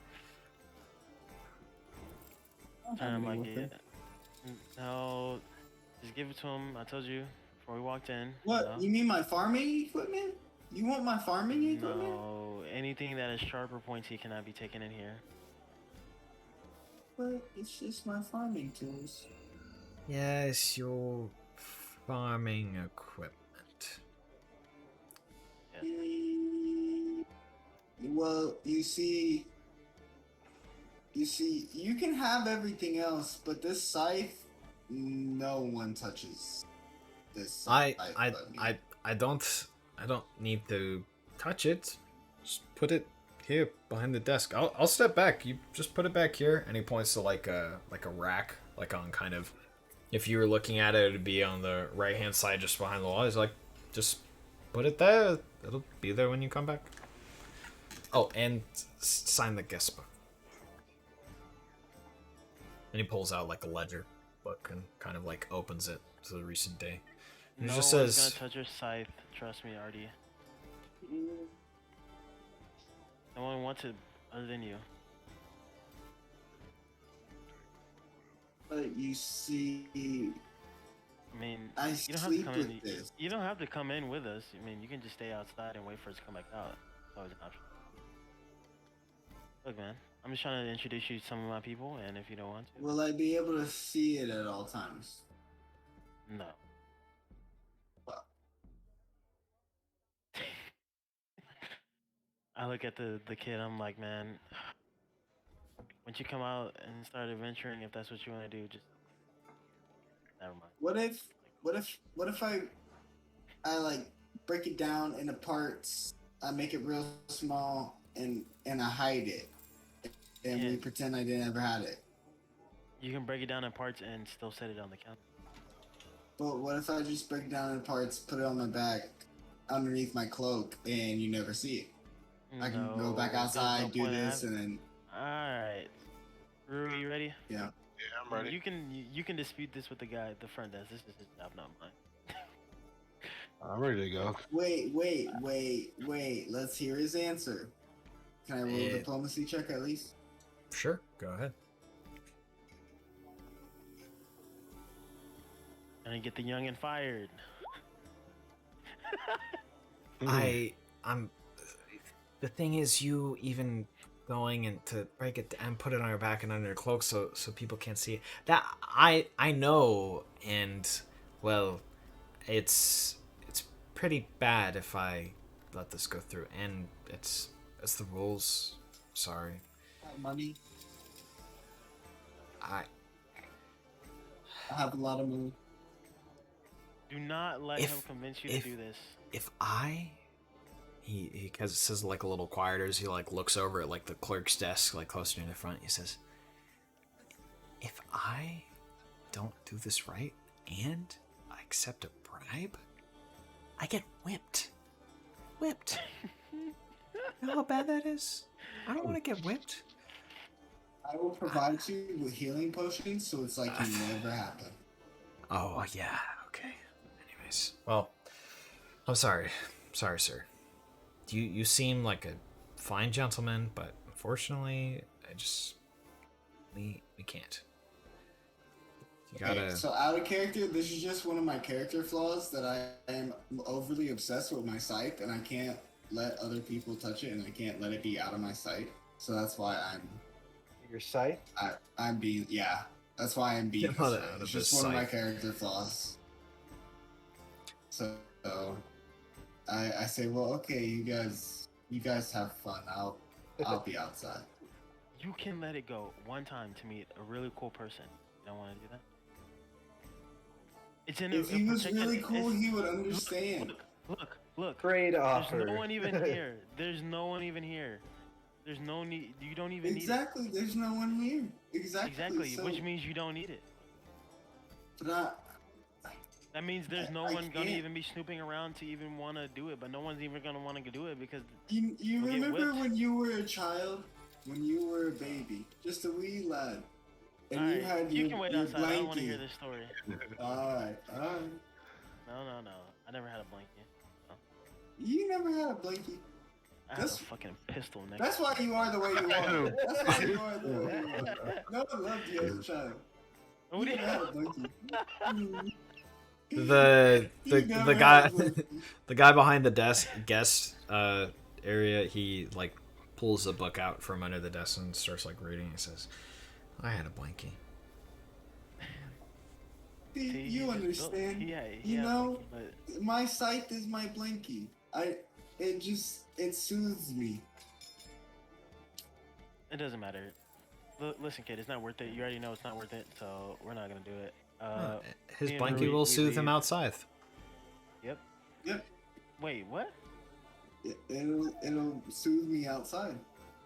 I'm like, yeah. No, just give it to him. I told you before we walked in. What? You know? You mean my farming equipment? You want my farming equipment? No, anything that is sharp or pointy cannot be taken in here. But it's just my farming tools. Yes, your farming equipment. Well, you see, you can have everything else, but this scythe, no one touches this scythe. but me. I don't need to touch it. Just put it here behind the desk. I'll step back. You just put it back here. And he points to like a rack, like on kind of, if you were looking at it, it'd be on the right hand side, just behind the wall. He's like, just put it there. It'll be there when you come back. Oh, and sign the guest book. And he pulls out like a ledger book and kind of like opens it to the recent day. And No it just one's says, gonna touch your scythe. Trust me, Artie. No one wants it other than you. But you see, I mean, I you don't have to sleep come with in. this. You don't have to come in with us. I mean, you can just stay outside and wait for us to come back out. It's always an option. Look, man, I'm just trying to introduce you to some of my people, and if you don't want to, Will I be able to see it at all times? no. Well. I look at the kid. I'm like, man, once you come out and start adventuring, if that's what you want to do, just never mind. What if I like break it down into parts? I make it real small and I hide it, and we Yeah. pretend I didn't ever had it. You can break it down in parts and still set it on the counter. But what if I just break it down into parts, put it on my back, underneath my cloak, and you never see it? I can go back there's no outside, do point in this, having- and then Alright. Rui, you ready? yeah. Yeah, I'm ready. You can dispute this with the guy at the front desk. This is his job, not mine. I'm ready to go. Wait. Let's hear his answer. Can I roll a Yeah. diplomacy check at least? sure, go ahead. And get the youngin' fired. I'm the thing is, you even going and to break it and put it on your back and under your cloak so people can't see it. That I know, and well, it's pretty bad if I let this go through, and it's the rules. Sorry. Money. I I have a lot of money. Do not let him convince you to do this. if I he because it says like a little quieter as he like looks over at like the clerk's desk like closer to the front. He says, "If I don't do this right and I accept a bribe, I get whipped. Whipped. You know how bad that is? I don't want to get whipped." I will provide you with healing potions, so it's like it never happened. Oh yeah. Okay. Anyways, well, I'm sorry. Sorry, sir. You seem like a fine gentleman, but unfortunately, we can't. You gotta. Okay, so out of character, this is just one of my character flaws that I am overly obsessed with my sight, and I can't let other people touch it, and I can't let it be out of my sight. So that's why Your sight? I'm being That's why I'm being. Out This way. of It's his just one of my sight. character flaws. So I say, well, okay, you guys have fun. I'll be outside. You can let it go one time to meet a really cool person. You don't want to do that? It's in If a he was protected- really cool, it's- he would understand. Look. Trade offer. There's no one even here. There's no one even here. There's no need. You don't even Exactly. There's no one here. need it. Exactly. Exactly. So, Which means you don't need it. but That means there's no I one gonna can't. even be snooping around to even want to do it. But no one's even gonna want to do it because you You'll get remember whipped. when you were a child, when you were a baby, just a wee lad, and you Alright, had you your, can wait your outside. I don't want to hear blankie. this story. All right. No. I never had a blanket. You never had a blankie. I had a That's- fucking pistol next. That's why you are the way you are. That's why you are the way you are. No one loved you as a child. What do You you- never had a blankie. The You never the had guy a blankie. the guy behind the desk guest area, he like pulls a book out from under the desk and starts like reading. He says, "I had a blankie." See, See, you understand. Yeah, You yeah, know, but my sight is my blankie. It soothes me. it doesn't matter. Listen, kid, it's not worth it. You already know it's not worth it, so we're not gonna do it. His me and blankie Rui, will we soothe him leave. outside. Yep. Yep. Wait, what? It'll soothe me outside.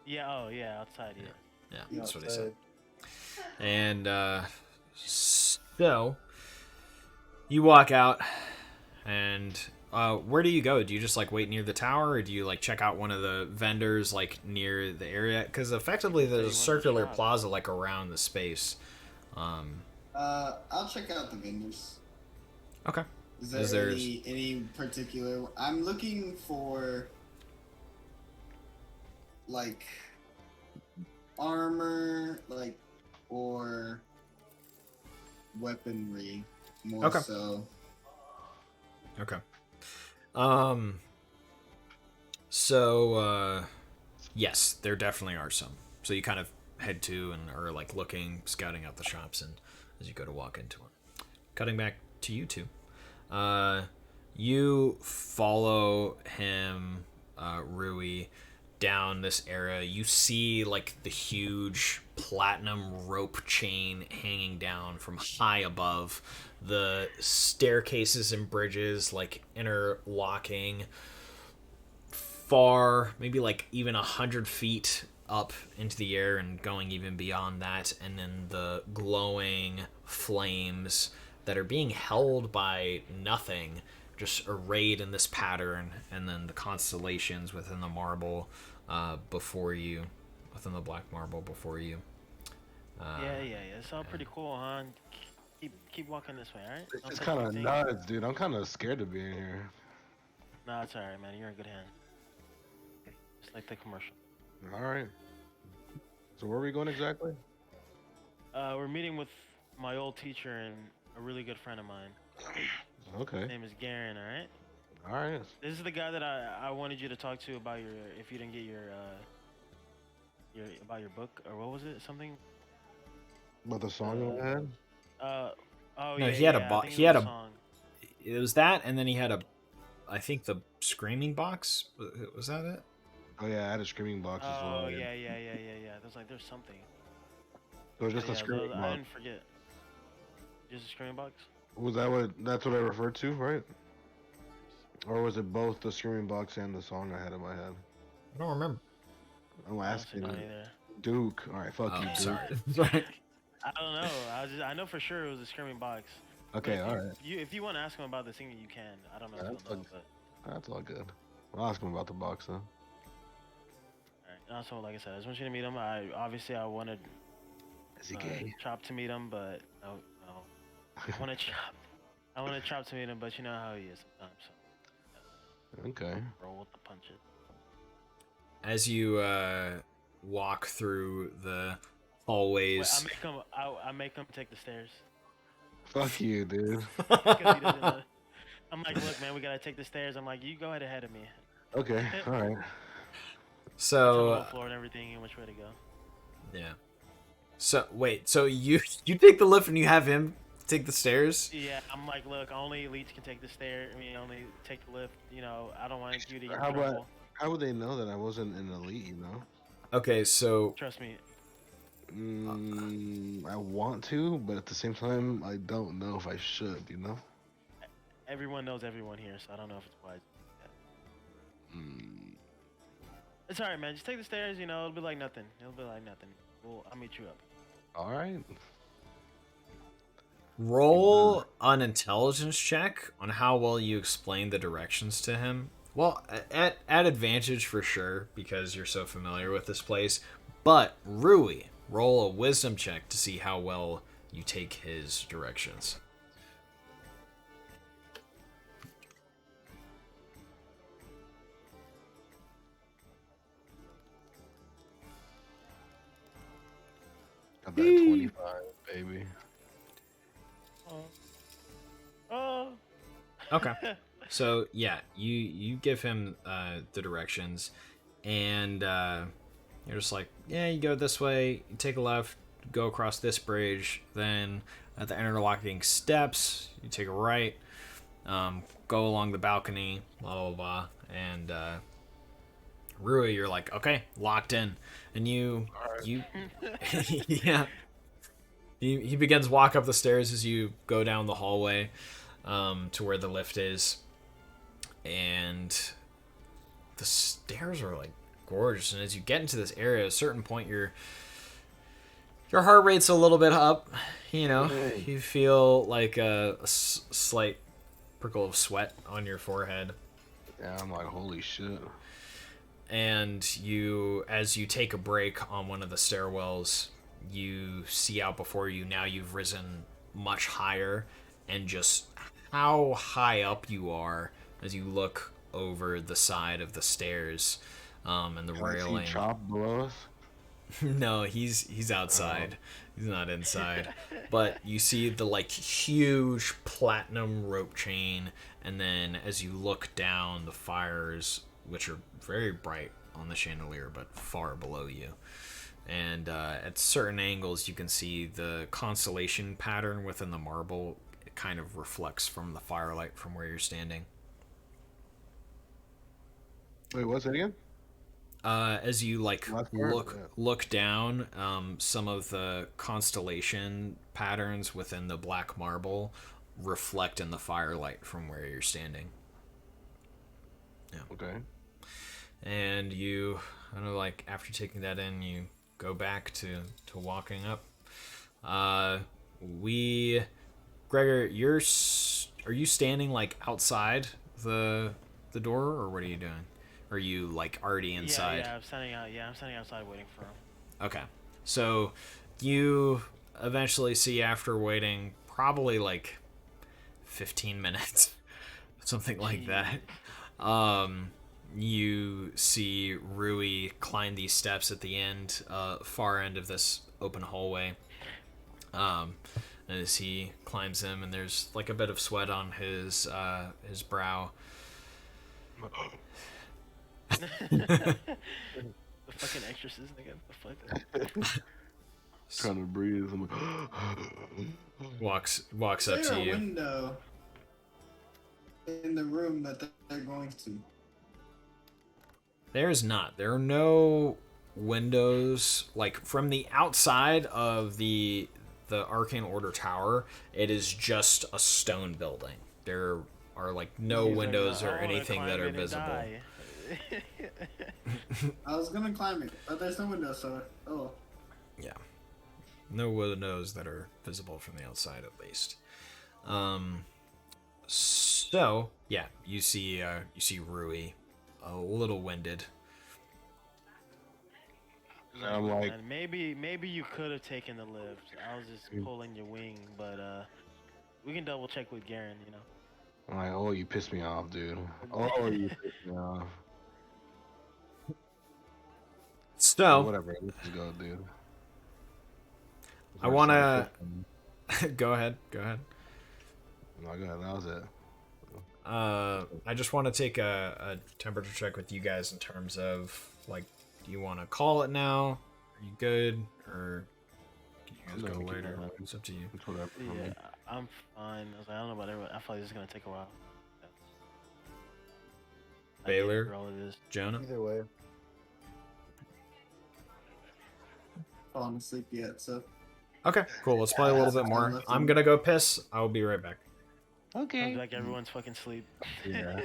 Yeah. Oh, yeah. Outside. Yeah. Yeah, that's what he said. And so you walk out, and where do you go? Do you just like wait near the tower, or do you like check out one of the vendors like near the area? Because effectively there's a circular plaza like around the space. I'll check out the vendors. Okay. Is there any particular? I'm looking for like armor, like or weaponry more Okay. so. Okay. So yes, there definitely are some. So you kind of head to and are like looking, scouting out the shops, and as you go to walk into one. Cutting back to you two. You follow him, Rui, down this area. You see like the huge platinum rope chain hanging down from high above, the staircases and bridges like interlocking far, maybe like even 100 feet up into the air and going even beyond that, and then the glowing flames that are being held by nothing, just arrayed in this pattern, and then the constellations within the marble before you, within the black marble before you. Yeah. It's all pretty cool, huh? Keep walking this way, all right? Don't It's touch kind of anything. nuts, dude. I'm kind of scared to be in here. No, it's alright, man. You're in good hands. Just like the commercial. All right. So where are we going exactly? We're meeting with my old teacher and a really good friend of mine. Okay. His name is Garen, alright? All right. This is the guy that I wanted you to talk to about your, if you didn't get your about your book, or what was it? Something? About the song in my head? Oh No, yeah, he had a yeah, I bo- think he it had was a- song. it was that, and then he had I think the screaming box. Was that it? Oh yeah, I had a screaming box as well. Oh yeah. There's something. It was just a Yeah, screaming I box. didn't forget. Just a screaming box. Was that what? That's what I referred to, right? Or was it both the screaming box and the song I had in my head? I don't remember. I'm Honestly, asking not you. either. Duke. All right, fuck Oh, you, Duke. sorry. I don't know. I know for sure it was a screaming box. Okay, But all right. If you want to ask him about the singer, you can. I don't know if That's he'll know, okay. but That's all good. I'll ask him about the box then. alright. Also, like I said, I just want you to meet him. I wanted Is he gay? Chop to meet him, but no. I wanted Chop to meet him, but you know how he is sometimes. So Okay. roll with the punches. As you walk through the Wait, hallways. I make him take the stairs. Fuck you, dude. 'Cause he doesn't know. I'm like, look, man, we gotta take the stairs. I'm like, you go ahead of me. Okay, all right. Tell me So what floor and everything and which way to go. yeah. So wait, so you take the lift and you have him take the stairs? Yeah, I'm like, look, only elites can take the stair. I mean, only take the lift. You know, I don't want you to get in How about- trouble. How would they know that I wasn't an elite? You know. Okay, so Trust me. I want to, but at the same time, I don't know if I should. You know. Everyone knows everyone here, so I don't know if it's wise. Mm, It's alright, man. Just take the stairs. You know, it'll be like nothing. I'll meet you up. all right. roll an intelligence check on how well you explain the directions to him. Well, at advantage for sure, because you're so familiar with this place. But, Rui, roll a wisdom check to see how well you take his directions. Got that 25, baby. Oh. Okay. So yeah, you give him the directions, and you're just like, yeah, you go this way, you take a left, go across this bridge, then at the interlocking steps, you take a right, go along the balcony, blah blah blah, and Rui, you're like, okay, locked in, and you yeah. He begins walk up the stairs as you go down the hallway to where the lift is, and the stairs are like gorgeous. And as you get into this area, at a certain point, your heart rate's a little bit up. You know, you feel like a slight prickle of sweat on your forehead. Yeah, I'm like, holy shit. And as you take a break on one of the stairwells, you see out before you. Now you've risen much higher, and just how high up you are as you look over the side of the stairs, and the Can I railing. see Chop below us? No, he's outside. He's not inside. But you see the like huge platinum rope chain, and then as you look down, the fires, which are very bright on the chandelier, but far below you. And at certain angles, you can see the constellation pattern within the marble. It kind of reflects from the firelight from where you're standing. Wait, what's it again? As you like Left part? Yeah. look down, some of the constellation patterns within the black marble reflect in the firelight from where you're standing. Okay. And you, I don't know, like after taking that in, you go back to walking up. Gregor, are you standing like outside the door, or what are you doing? Are you like already inside? Yeah, I'm standing outside waiting for him. Okay. So you eventually see, after waiting probably like 15 minutes, something like that, you see Rui climb these steps at the end, far end of this open hallway. And as he climbs them, and there's like a bit of sweat on his brow. The fucking exorcism again. The fuck. Trying to breathe. I'm like, walks up Is to there a you. window? in the room that they're going to? There's not. There are no windows like from the outside of the Arcane Order Tower. It is just a stone building. There are like no He's like, windows I or wanna anything climb that are it and visible. die. I was gonna climb it, but there's no window, so oh. Yeah. No windows that are visible from the outside, at least. So yeah, you see Rui, a little winded. And I'm like, And maybe you could have taken the lift. I was just pulling your wing, but we can double check with Garen. You know. I'm like, oh, you pissed me off, dude. Oh, you pissed me off. But So whatever, let's just go, dude. I want to go ahead. Go ahead. No, go ahead. That was it. I just want to take a temperature check with you guys in terms of like, do you want to call it now? Are you good, or can you guys go later? It's up to you. It's whatever for me. Yeah, I'm fine. I was like, I don't know about everyone. I feel like this is gonna take a while. I get it Baylor, for all it is. Jonah. Either way. Falling asleep yet, so Okay, cool. Let's play a little bit more. I'm gonna go piss. I'll be right back. Sounds like everyone's fucking sleep. Yeah.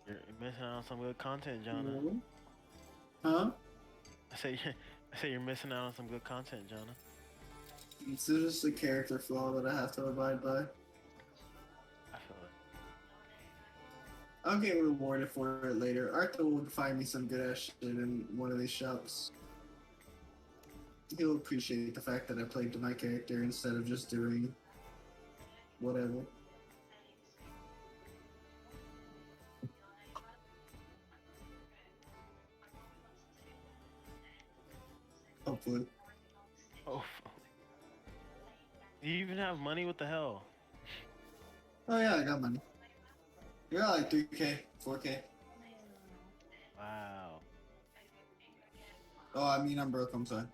You're missing out on some good content, Jonah. Huh? I say you're missing out on some good content, Jonah. It's just a character flaw that I have to abide by. I feel it. I'll get rewarded for it later. Arthur will find me some good ass shit in one of these shops. He'll appreciate the fact that I played to my character instead of just doing whatever. Hopefully. Oh. Do you even have money? What the hell? Oh yeah, I got money. You're like 3K, 4K. Wow. Oh, I mean I'm broke, I'm sorry.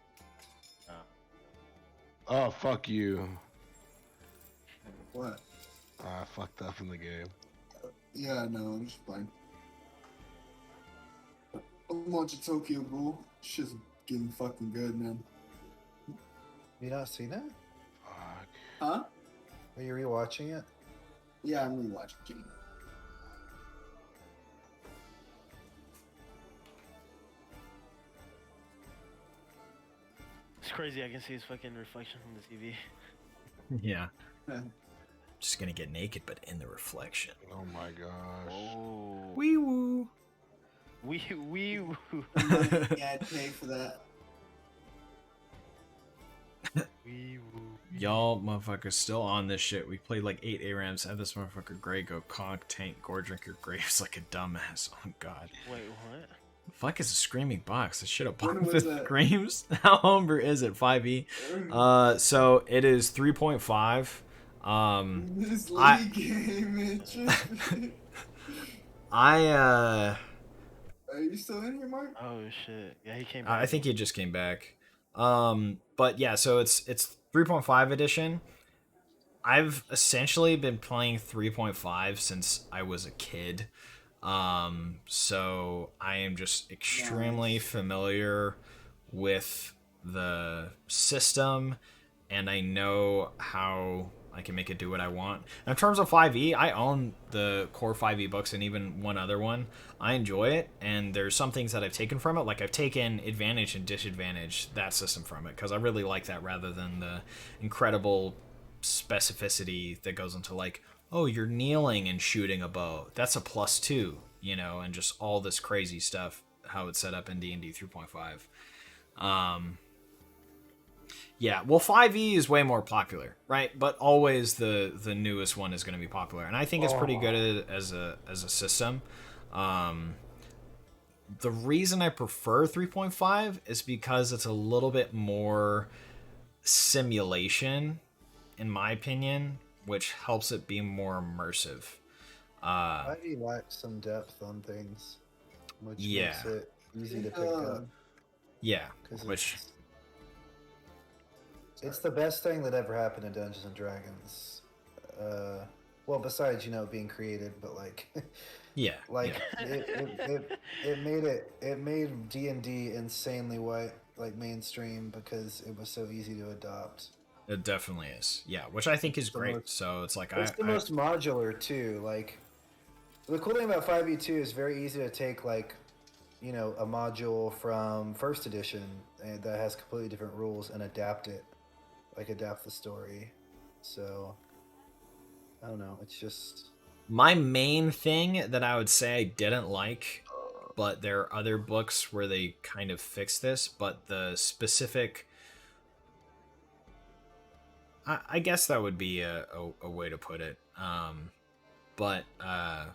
Oh, fuck you. What? I fucked up in the game. Yeah, no, I'm just fine. I'm watching Tokyo Ghoul. Shit's getting fucking good, man. You not seen it? Fuck. Huh? Are you rewatching it? Yeah, I'm rewatching. It's crazy. I can see his fucking reflection from the TV. Yeah. Yeah. Just gonna get naked, but in the reflection. Oh my gosh. Oh. Wee woo. We. Yeah, I'd pay for that. Y'all motherfuckers still on this shit. We played like 8 ARAMs, had this motherfucker Gray go conk, tank, gore, drink your graves like a dumbass. Oh god. Wait, what? Fuck is a screaming box? This shit a When box was that that? screams? How homebrew is it? 5e? So it is 3.5. This I- league game is tripping. I Are you still in here, Mark? Oh shit! Yeah, he came. Back. I think he just came back. But yeah, so it's 3.5 edition. I've essentially been playing 3.5 since I was a kid. So I am just extremely familiar with the system, and I know how I can make it do what I want. And in terms of 5e, I own the core 5e books and even one other one. I enjoy it, and there's some things that I've taken from it. Like I've taken advantage and disadvantage, that system from it, because I really like that rather than the incredible specificity that goes into like, oh, you're kneeling and shooting a bow. That's a +2, you know, and just all this crazy stuff, how it's set up in D&D 3.5. Yeah, well, 5e is way more popular, right? But always the newest one is going to be popular, and I think it's pretty good as a system. The reason I prefer 3.5 is because it's a little bit more simulation, in my opinion, which helps it be more immersive. Ivy lacks some depth on things, which Yeah. makes it easy to pick up. Yeah, Because which it's the best thing that ever happened in Dungeons and Dragons. Well, besides being created, but like, yeah, like yeah. it made D&D insanely mainstream because it was so easy to adopt. It definitely is. Yeah, which I think is the great. most- So it's like It's the most modular too. Like the cool thing about 5e2 is very easy to take a module from first edition and that has completely different rules and adapt it, adapt the story. So I don't know. It's just my main thing that I would say I didn't like, but there are other books where they kind of fix this, but the specific I guess that would be a way to put it. But I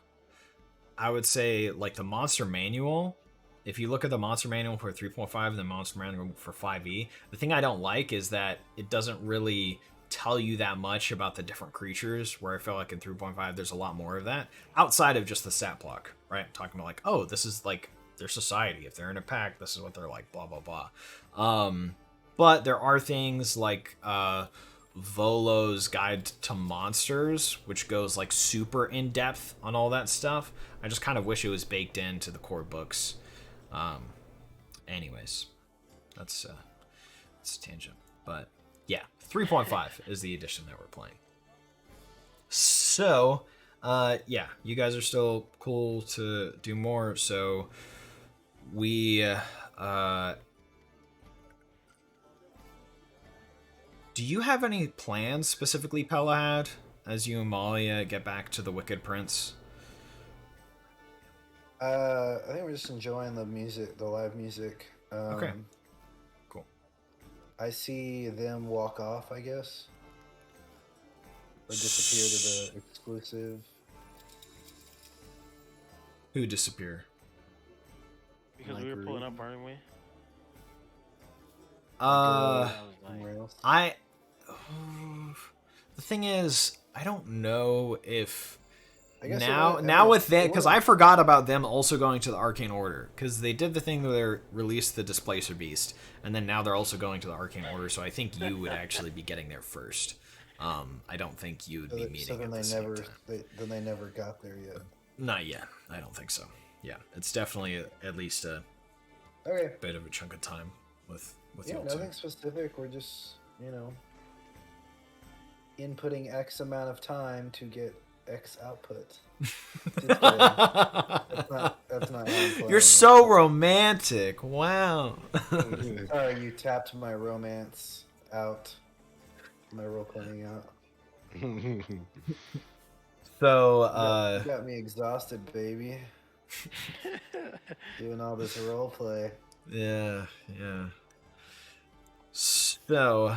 would say like the monster manual. If you look at the monster manual for 3.5 and the monster manual for 5e, the thing I don't like is that it doesn't really tell you that much about the different creatures. Where I feel like in 3.5 there's a lot more of that outside of just the stat block, right? Talking about like, oh, this is like their society. If they're in a pack, this is what they're like. Blah blah blah. But there are things like Volo's Guide to Monsters, which goes like super in depth on all that stuff. I just kind of wish it was baked into the core books. Anyways, that's a tangent, but yeah, 3.5 is the edition that we're playing. So, yeah, you guys are still cool to do more. So we, do you have any plans specifically, Pelahad, as you and Malia get back to the Wicked Prince? I think we're just enjoying the music, the live music. Okay. Cool. I see them walk off, I guess. Or disappear to the exclusive. Who disappear? Because we were pulling up, aren't we? I. The thing is, I don't know if now with that, because I forgot about them also going to the Arcane Order, because they did the thing where they released the Displacer Beast, and then now they're also going to the Arcane Order. So I think you would actually be getting there first. I don't think you would be meeting. So then at the same time. they never got there yet. Not yet. I don't think so. Yeah, it's definitely at least a bit of a chunk of time with you two. Nothing specific. We're just inputting X amount of time to get X output. That's not how I'm You're so romantic. Wow. Sorry, you tapped my romance out. My role playing out. So, you got me exhausted, baby. Doing all this role play. Yeah. So,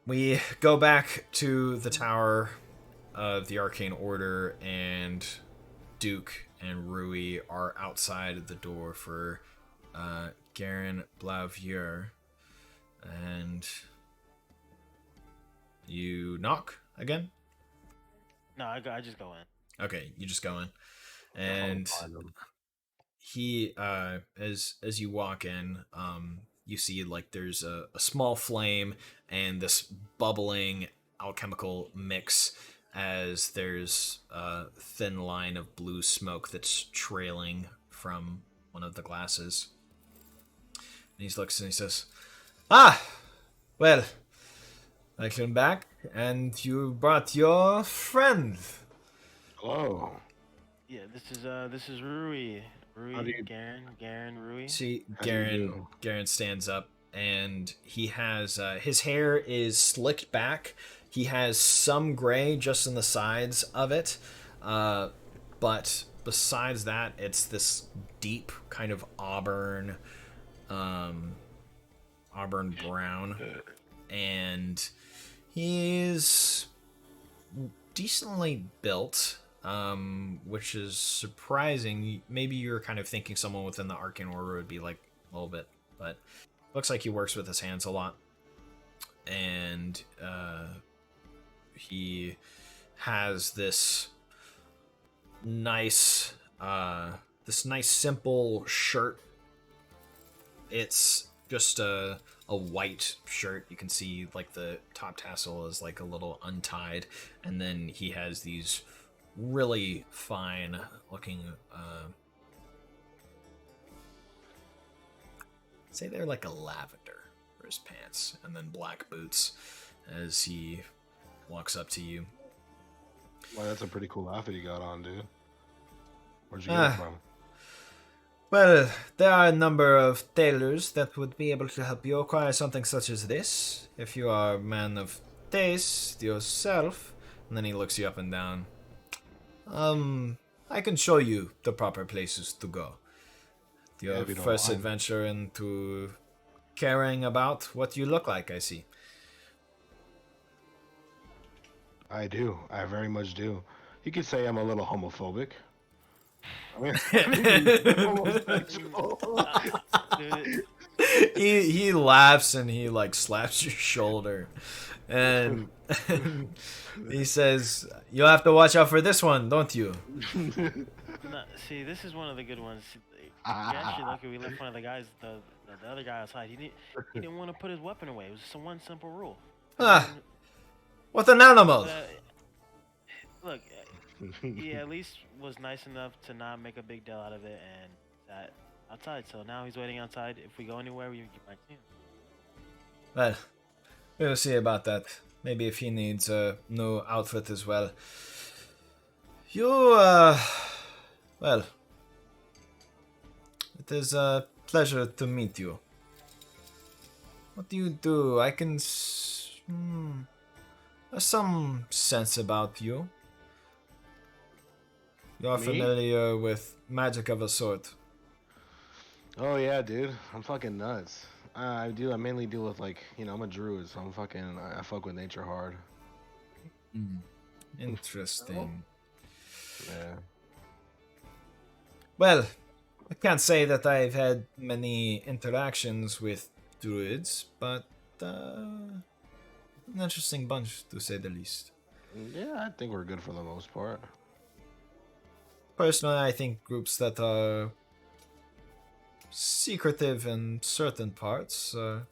we go back to the tower of the Arcane Order, and Duke and Rui are outside the door for Garen Blavier, and you knock again? No, I just go in. Okay, you just go in, and he, as you walk in, you see like there's a small flame and this bubbling alchemical mix, as there's a thin line of blue smoke that's trailing from one of the glasses. And he looks and he says, "Ah, well, I came back, and you brought your friend." Hello. Yeah, this is Rui. Garen, Rui. See, Garen stands up, and he has his hair is slicked back. He has some gray just in the sides of it, but besides that, it's this deep kind of auburn brown, and he's decently built, which is surprising. Maybe you're kind of thinking someone within the Arcane Order would be like a little bit, but looks like he works with his hands a lot. And he has nice, this nice simple shirt. It's just a white shirt. You can see like the top tassel is like a little untied, and then he has these really fine looking. Say they're like a lavender for his pants, and then black boots as he walks up to you. Well, that's a pretty cool outfit you got on, dude. Where'd you get it from? Well, there are a number of tailors that would be able to help you acquire something such as this, if you are a man of taste yourself. And then he looks you up and down. I can show you the proper places to go. Your if you don't first mind. adventure into caring about what you look like, I see. I do. I very much do. You could say I'm a little homophobic. I mean, homosexual. Dude, he laughs and he like slaps your shoulder, and he says, "You'll have to watch out for this one, don't you?" no, see, this is one of the good ones. You're actually lucky we left one of the guys, the other guy outside. He didn't want to put his weapon away. It was just one simple rule. Ah, what an animal! Look, he at least was nice enough to not make a big deal out of it and sat outside. So now he's waiting outside. If we go anywhere, you might see him. Well, we'll see about that. Maybe if he needs a new outfit as well. You, well, it is a pleasure to meet you. What do you do? I can. There's some sense about you. You're Me? familiar with magic of a sort. Oh yeah, dude. I'm fucking nuts. I mainly deal with like, I'm a druid, so I fuck with nature hard. Interesting. Yeah. Well, I can't say that I've had many interactions with druids, but an interesting bunch to say the least. Yeah, I think we're good for the most part. Personally, I think groups that are secretive in certain parts are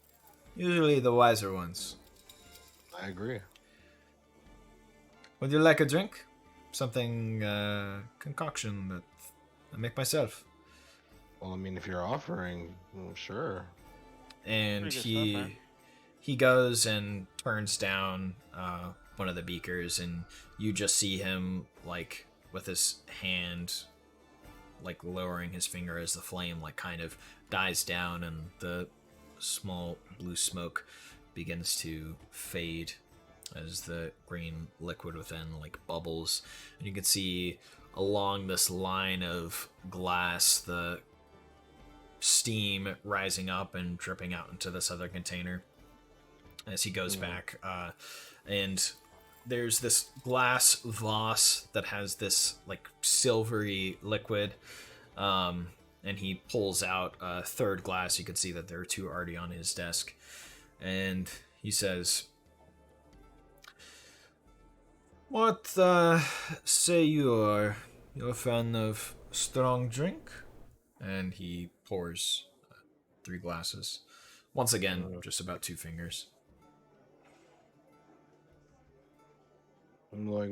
usually the wiser ones. I agree. Would you like a drink? Something, concoction that I make myself. Well, I mean, if you're offering, sure. And Pretty good stuff, man. he goes and turns down one of the beakers, and you just see him like with his hand like lowering his finger as the flame like kind of dies down and the small blue smoke begins to fade as the green liquid within like bubbles, and you can see along this line of glass the steam rising up and dripping out into this other container as he goes back, and there's this glass vase that has this like silvery liquid, and he pulls out a third glass. You can see that there are two already on his desk, and he says, "What say you're a fan of strong drink?" And he pours 3 glasses. Once again, just about 2 fingers. I'm like,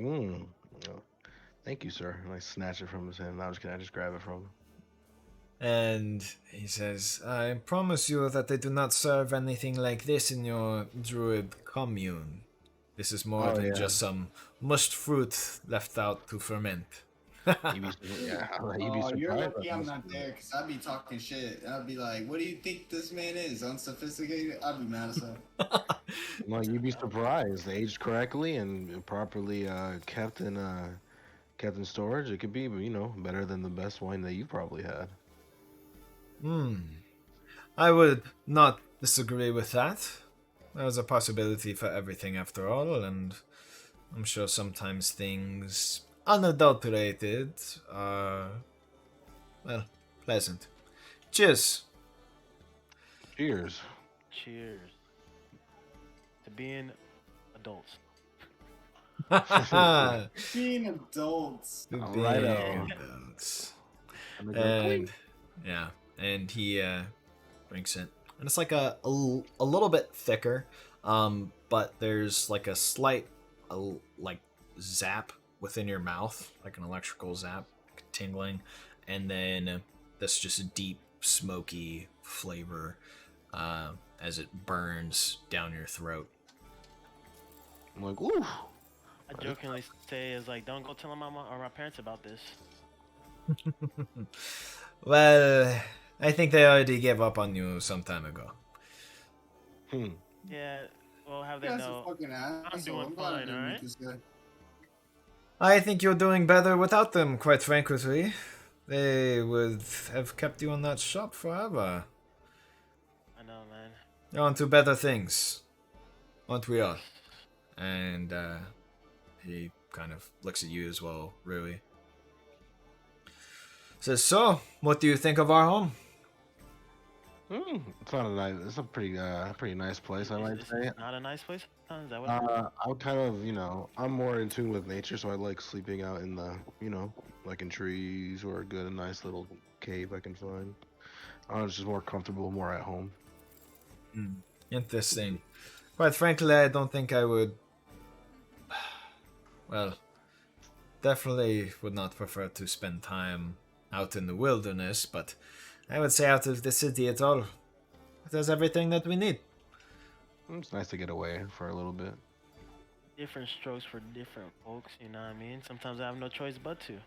thank you, sir. And I snatch it from his hand. Can I just grab it from him? And he says, "I promise you that they do not serve anything like this in your druid commune. This is more than just some mushed fruit left out to ferment." You'd be You're surprised. lucky I'm not there, because I'd be talking shit. I'd be like, what do you think this man is? Unsophisticated? I'd be mad as hell. No, you'd be surprised. Aged correctly and properly kept in storage. It could be, better than the best wine that you've probably had. I would not disagree with that. There's a possibility for everything after all, and I'm sure sometimes things unadulterated are, well, pleasant. Cheers. Cheers. Cheers to being adults. Being adults. Righto. And they go, And yeah, and he drinks it, and it's like a little bit thicker, but there's like a slight like zap within your mouth, like an electrical zap, tingling, and then this just deep smoky flavor as it burns down your throat. I'm like, ooh. I jokingly say is like, don't go telling my mom or my parents about this. Well, I think they already gave up on you some time ago. Yeah, well, have they That's a know fucking asshole. doing I'm glad I fine, didn't meet alright? this guy. I think you're doing better without them, quite frankly. They would have kept you in that shop forever. I know, man. You're on to better things. Aren't we all? And he kind of looks at you as well, Rui. Says, so, what do you think of our home? It's not a nice. It's a pretty nice place, I might say. Not a nice place. Huh? Is that what? I would kind of, I'm more in tune with nature, so I like sleeping out in the, like in trees or a nice little cave I can find. It's just more comfortable, more at home. Interesting. Quite frankly, I don't think I would. Well, definitely would not prefer to spend time out in the wilderness, but I would say out of the city at all. It has everything that we need. It's nice to get away for a little bit. Different strokes for different folks. You know what I mean? Sometimes I have no choice but to.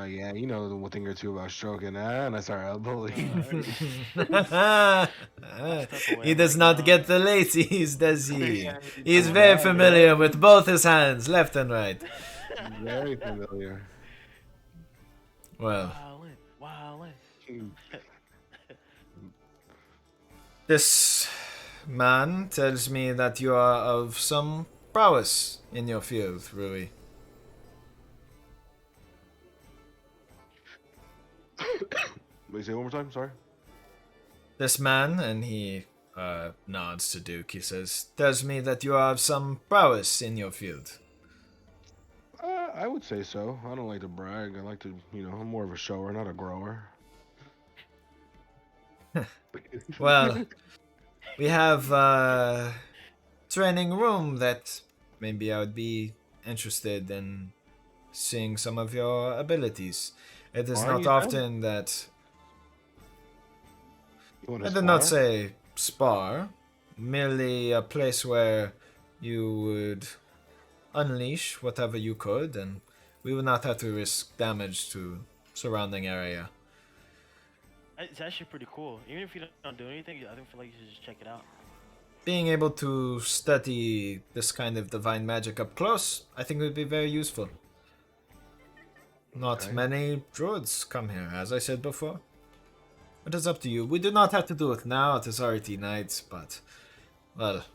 Yeah, you know the one thing or two about stroking, and I start elbowing. He does not get the laces, does he? He's very familiar with both his hands, left and right. Very familiar. Well, Wildin'. this man tells me that you are of some prowess in your field, Rui. Wait, say it one more time. Sorry. This man, and he nods to Duke, he says, tells me that you are of some prowess in your field. I would say so. I don't like to brag. I like to, I'm more of a shower, not a grower. Well, we have a training room that maybe I would be interested in seeing some of your abilities. It is not often that... I did not say spar, merely a place where you would unleash whatever you could, and we would not have to risk damage to surrounding area. It's actually pretty cool. Even if you don't do anything, I feel like you should just check it out. Being able to study this kind of divine magic up close, I think would be very useful. Not many druids come here, as I said before. It is up to you. We do not have to do it now, it is already night, but, well,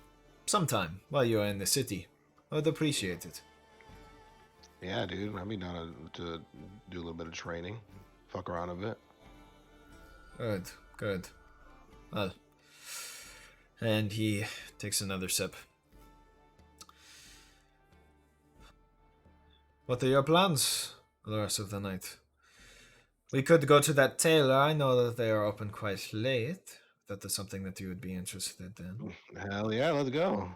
sometime while you are in the city. I would appreciate it. Yeah, dude. I'd be down to do a little bit of training. Fuck around a bit. Good, good. Well, and he takes another sip. What are your plans for the rest of the night? We could go to that tailor. I know that they are open quite late. That is something that you would be interested in. Hell yeah, let's go.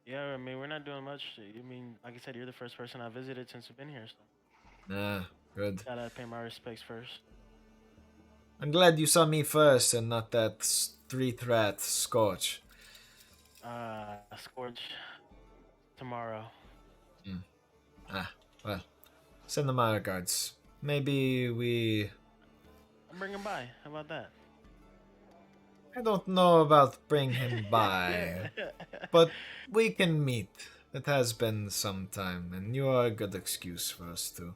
Yeah, I mean, we're not doing much. I mean, like I said, you're the first person I visited since we've been here, so. Good. Gotta pay my respects first. I'm glad you saw me first and not that street rat Scorch. Scorch tomorrow. Well, send them my regards. Maybe we... I'll bring him by. How about that? I don't know about bring him by, but we can meet. It has been some time, and you are a good excuse for us to.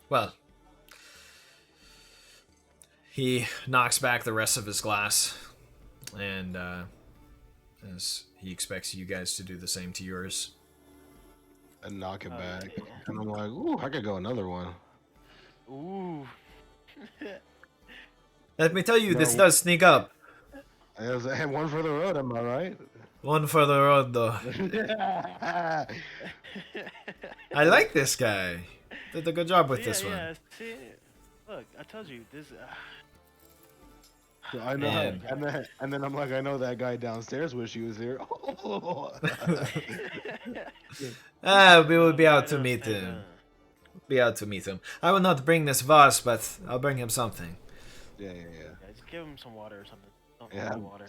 Well, he knocks back the rest of his glass, and as he expects you guys to do the same to yours. And knock it back. And I'm like, ooh, I could go another one. Ooh. Let me tell you, this does sneak up. I had one for the road, am I right? One for the road, though. I like this guy. Did a good job with this one. Yeah. See, look, I told you this. I know, Man. and then I'm like, I know that guy downstairs. Wish he was here. We will be out to meet him. Be out to meet him. I will not bring this vase, but I'll bring him something. Yeah. Just give him some water or something. Don't Yeah. water.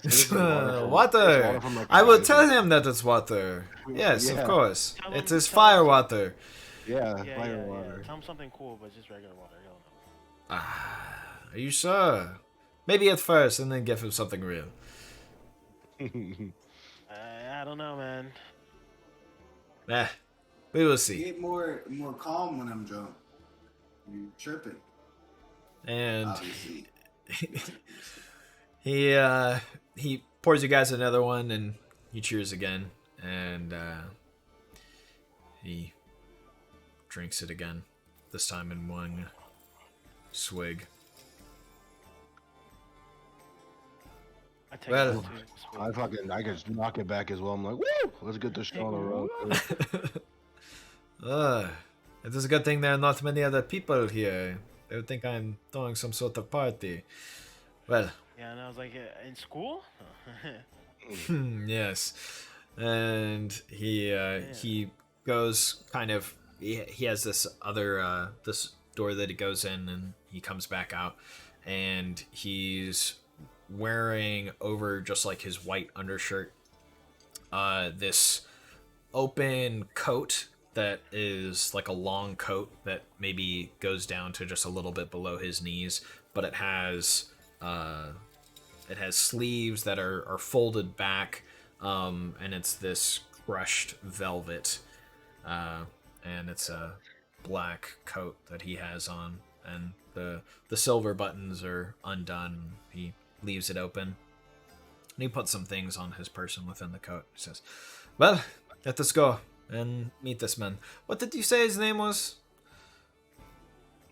Water. from, like, I will the tell geyser. him that it's water. Yes, Yeah. of course. Tell It him- is tell fire him- water. Yeah, Yeah, fire yeah. water. Tell him something cool, but just regular water. He'll know. Are you sure? Maybe at first, and then give him something real. I don't know, man. We will I see. get more calm when I'm drunk. You tripping, And obviously. he pours you guys another one, and he cheers again, and he drinks it again. This time in one swig. I take Well, that too. I can just knock it back as well. I'm like, woo! Let's get this show on the road. It is a good thing there are not many other people here. They would think I'm throwing some sort of party. Well, Yeah, and I was like, in school? yes. And he goes kind of. He has this other this door that he goes in, and he comes back out, and he's wearing over just like his white undershirt, this open coat that is like a long coat that maybe goes down to just a little bit below his knees, but it has sleeves that are folded back, and it's this crushed velvet, and it's a black coat that he has on, and the silver buttons are undone. He leaves it open, and he puts some things on his person within the coat. He says, "Well, let us go and meet this man. What did you say his name was?"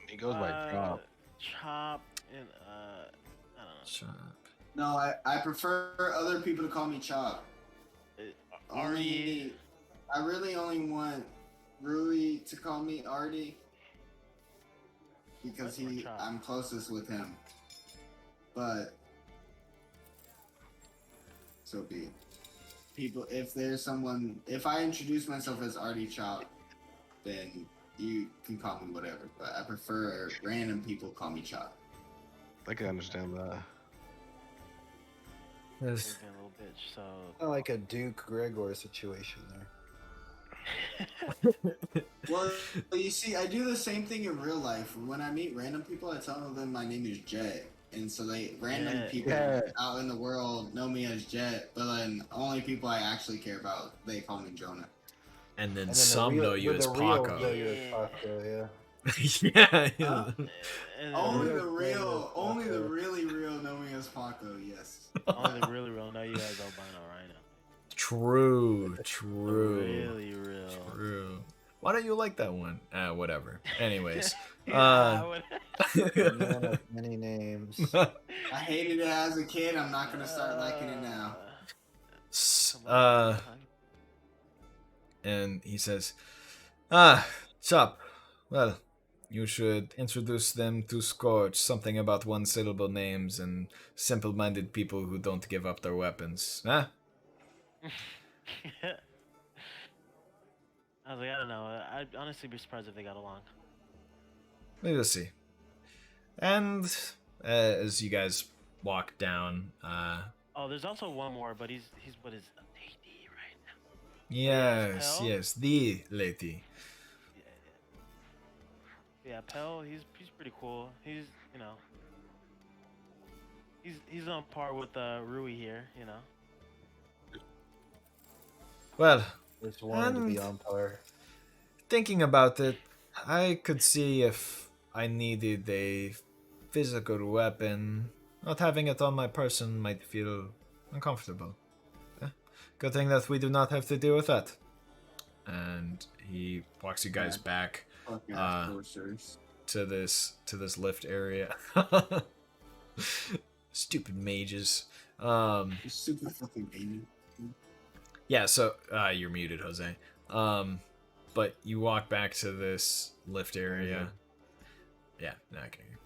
He goes by Chop. Chop and I don't know. Chop. No, I prefer other people to call me Chop. Artie. I really only want Rui to call me Artie because Or Chop. I'm closest with him. But so be it. People, if I introduce myself as Artie Chop, then you can call me whatever. But I prefer random people call me Chop. I can understand that. Yes. He's being a little bitch, so Kind of like a Duke Gregor situation there. Well, you see, I do the same thing in real life. When I meet random people, I tell them my name is Jet. And so random Yeah. people Yeah. out in the world know me as Jet, but then only people I actually care about, they call me Jonah. And then And then some know you as the real know Paco. you as Paco, yeah. Yeah. Huh? and Only real the real, Paco. only the really real know me as Paco, yes. only the really real know you as albino rhino. True. Really real. True. Why don't you like that one? Whatever. Anyways. Yeah, I would- Man of many names. I hated it as a kid, I'm not gonna start liking it now. Come on. And he says, Chop, well, you should introduce them to Scorch, something about one-syllable names and simple-minded people who don't give up their weapons. Huh? I was like, I don't know. I'd honestly be surprised if they got along. We will see. And as you guys walk down, Oh, there's also one more, but he's what is AD right now. yes, Pell? yes, the lady. Yeah, Pell. He's pretty cool. He's he's on par with Rui here. Well, Just wanted to be And- on par. thinking about it, I could see if I needed a physical weapon. Not having it on my person might feel uncomfortable. Good thing that we do not have to deal with that. And he walks you guys back Fuck Uh, ass posters. to this lift area. Stupid mages. You super fucking baby. Yeah, so you're muted, Jose. But you walk back to this lift area. Yeah, no, I can hear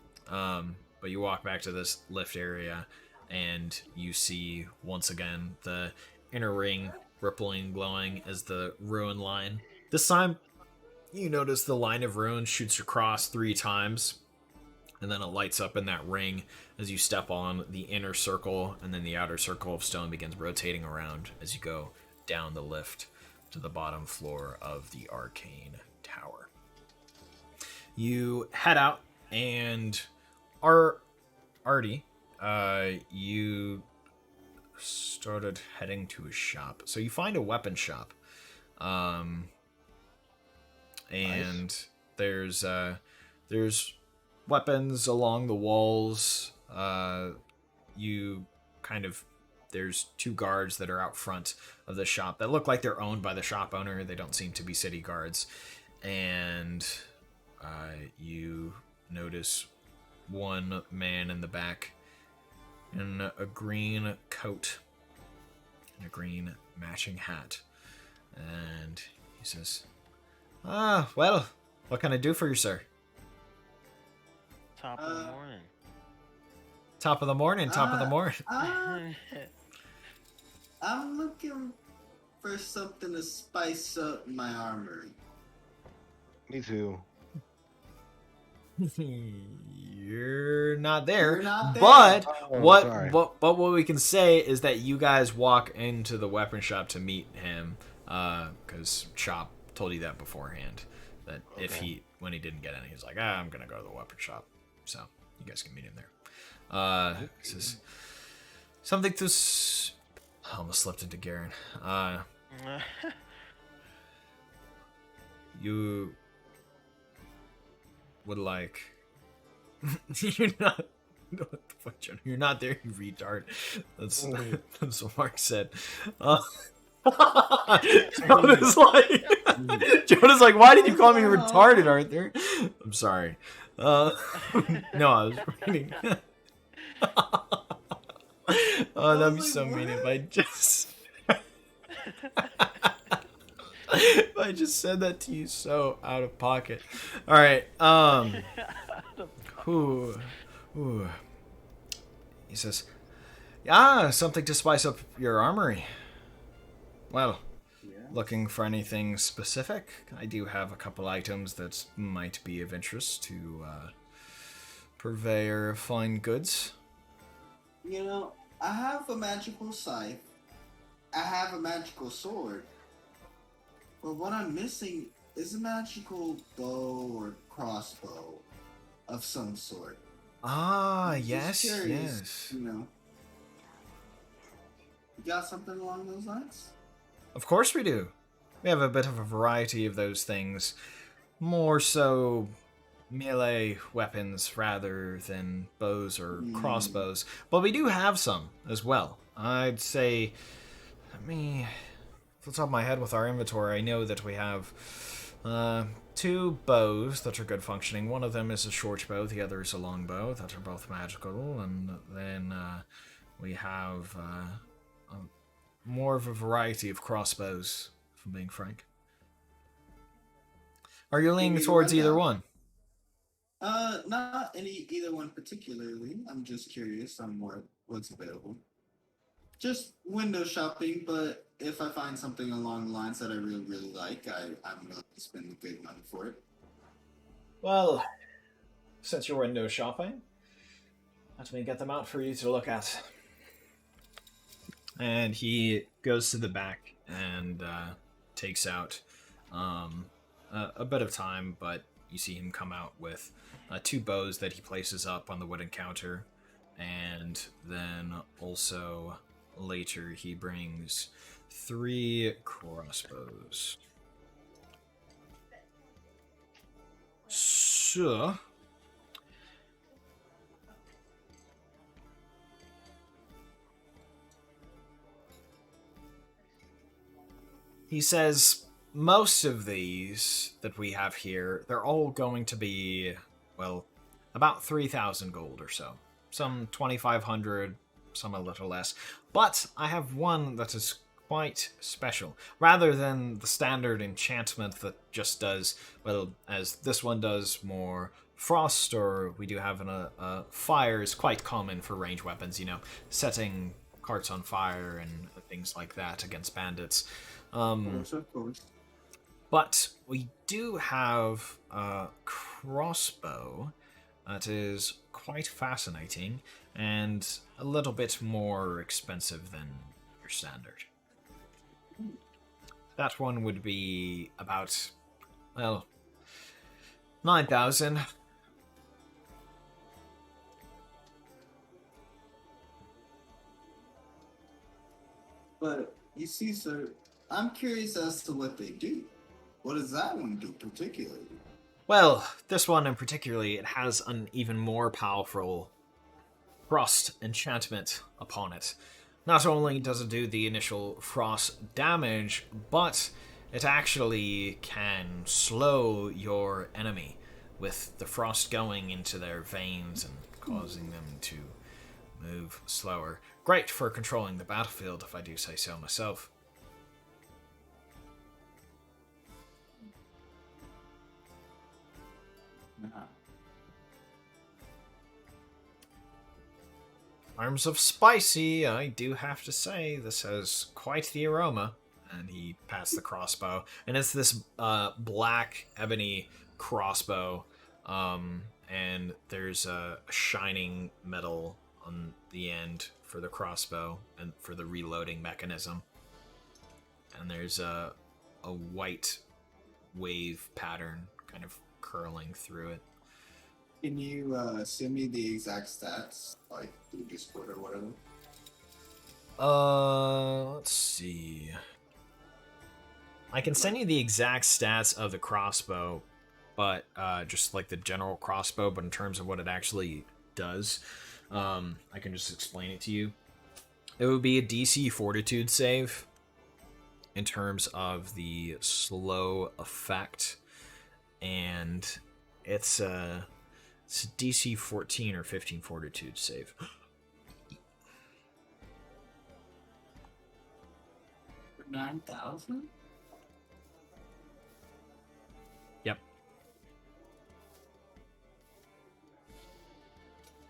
you. But you walk back to this lift area, and you see once again the inner ring rippling, glowing as the ruin line. This time, you notice the line of ruin shoots across 3 times, and then it lights up in that ring as you step on the inner circle, and then the outer circle of stone begins rotating around as you go down the lift to the bottom floor of the arcane tower. You head out, and Artie, you started heading to a shop. So you find a weapon shop, and there's weapons along the walls. You kind of There's 2 guards that are out front of the shop that look like they're owned by the shop owner. They don't seem to be city guards, and you notice one man in the back in a green coat and a green matching hat, and he says, well, what can I do for you, sir? Top of the morning. Top of the morning, top of the morning. I'm looking for something to spice up my armory. Me too. You're not there. You're not there. But Sorry. what we can say is that you guys walk into the weapon shop to meet him, because Chop told you that beforehand. That if when he didn't get any, he's like, I'm gonna go to the weapon shop. So you guys can meet him there. This is something to. I almost slipped into Garen. You would like. You're not. What the fuck, Jonah? You're not there, you retard. That's what Mark said. Jonah's like, why did you call me retarded, Arthur? I'm sorry. No, I was reading. Oh, that'd be so mean if I just. If I just said that to you so out of pocket. All right. Ooh. He says, something to spice up your armory. Well, looking for anything specific? I do have a couple items that might be of interest to purveyor of fine goods. You know, I have a magical scythe. I have a magical sword. But what I'm missing is a magical bow or crossbow of some sort. Yes, Just curious, yes. You know, you got something along those lines? Of course we do. We have a bit of a variety of those things. More so melee weapons rather than bows or crossbows. But we do have some as well. I'd say, off the top of my head with our inventory, I know that we have 2 bows that are good functioning. One of them is a short bow, the other is a long bow that are both magical. And then we have more of a variety of crossbows, if I'm being frank. Are you leaning towards either one? Not either one particularly. I'm just curious on what's available. Just window shopping, but if I find something along the lines that I really, really like, I'm willing to spend a good money for it. Well, since you're window shopping, let me get them out for you to look at. And he goes to the back and takes out a bit of time, but you see him come out with 2 bows that he places up on the wooden counter, and then also later he brings 3 crossbows. So he says most of these that we have here, they're all going to be, well, about 3,000 gold or so. Some 2,500, some a little less. But I have one that is quite special. Rather than the standard enchantment that just does, well, as this one does more frost, or we do have fire is quite common for ranged weapons, you know, setting carts on fire and things like that against bandits. Of course. But we do have a crossbow that is quite fascinating and a little bit more expensive than your standard. That one would be about, well, 9,000. But you see, sir, I'm curious as to what they do. What does that one do particularly? Well, this one in particularly, it has an even more powerful frost enchantment upon it. Not only does it do the initial frost damage, but it actually can slow your enemy with the frost going into their veins and causing them to move slower. Great for controlling the battlefield, if I do say so myself. Nah. Arms of Spicy, I do have to say, this has quite the aroma. And he passed the crossbow. And it's this black ebony crossbow. And there's a shining metal on the end for the crossbow and for the reloading mechanism. And there's a white wave pattern kind of curling through it. Can you send me the exact stats, like through Discord or whatever? Let's see. I can send you the exact stats of the crossbow, but just like the general crossbow, but in terms of what it actually does, I can just explain it to you. It would be a DC Fortitude save in terms of the slow effect, and it's a DC 14 or 15 Fortitude save. 9,000? Yep.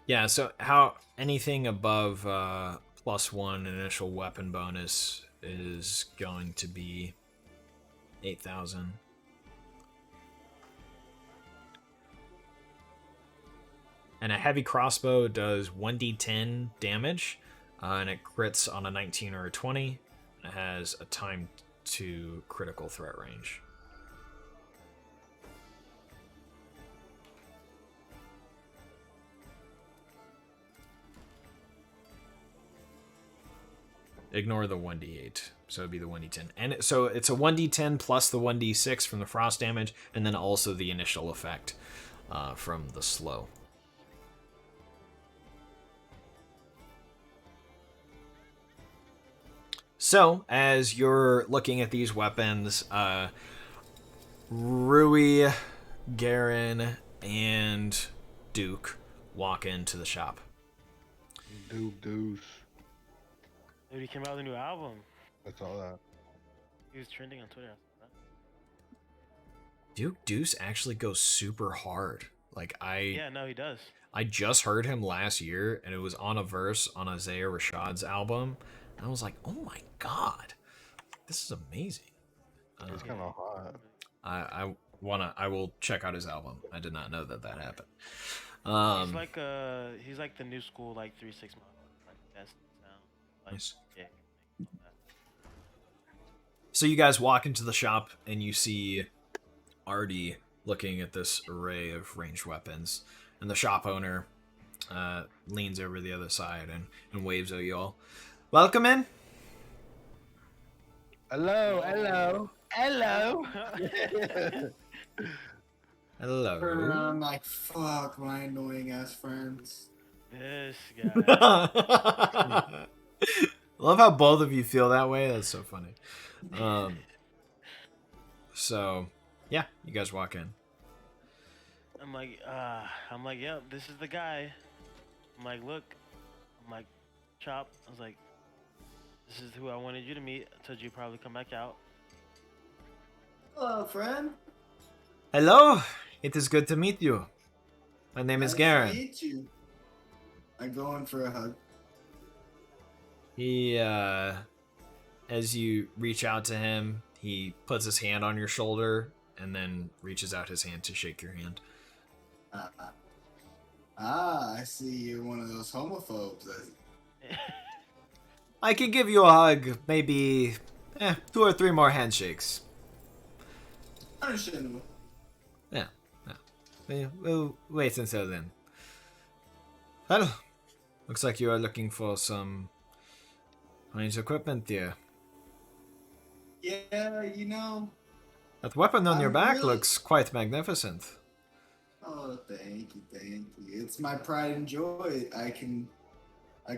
Yeah, so how anything above +1 initial weapon bonus is going to be 8,000. And a heavy crossbow does 1d10 damage, and it crits on a 19 or a 20. And it has a time to critical threat range. Ignore the 1d8, so it'd be the 1d10. And so it's a 1d10 plus the 1d6 from the frost damage, and then also the initial effect from the slow. So, as you're looking at these weapons, Rui, Garen, and Duke walk into the shop. Duke Deuce. Dude, he came out with a new album. That's all that. He was trending on Twitter. Duke Deuce actually goes super hard. Yeah, no, he does. I just heard him last year, and it was on a verse on Isaiah Rashad's album. And I was like, oh my god, this is amazing. It's kind of hot. I will check out his album. I did not know that happened. He's like the new school, like 3-6 months. Like that's now. Like, Nice. Yeah. So you guys walk into the shop, and you see Artie looking at this array of ranged weapons, and the shop owner leans over the other side and waves at you all. Welcome in. Hello. Hello. I'm like, fuck my annoying ass friends. This guy. Love how both of you feel that way. That's so funny. So, yeah, you guys walk in. I'm like, yep, this is the guy. I'm like, look. I'm like, Chop. I was like, This is who I wanted you to meet. I told you you'd probably come back out. Hello, friend. Hello, it is good to meet you. My name is Nice to Garen. meet you. I'm going for a hug. He, as you reach out to him, he puts his hand on your shoulder and then reaches out his hand to shake your hand. I see you're one of those homophobes. I can give you a hug, maybe 2 or 3 more handshakes. Understandable. Yeah. We'll wait until then. Well, looks like you are looking for some nice equipment here. Yeah, you know. That weapon on your I'm back really- looks quite magnificent. Oh, thank you, thank you. It's my pride and joy. I can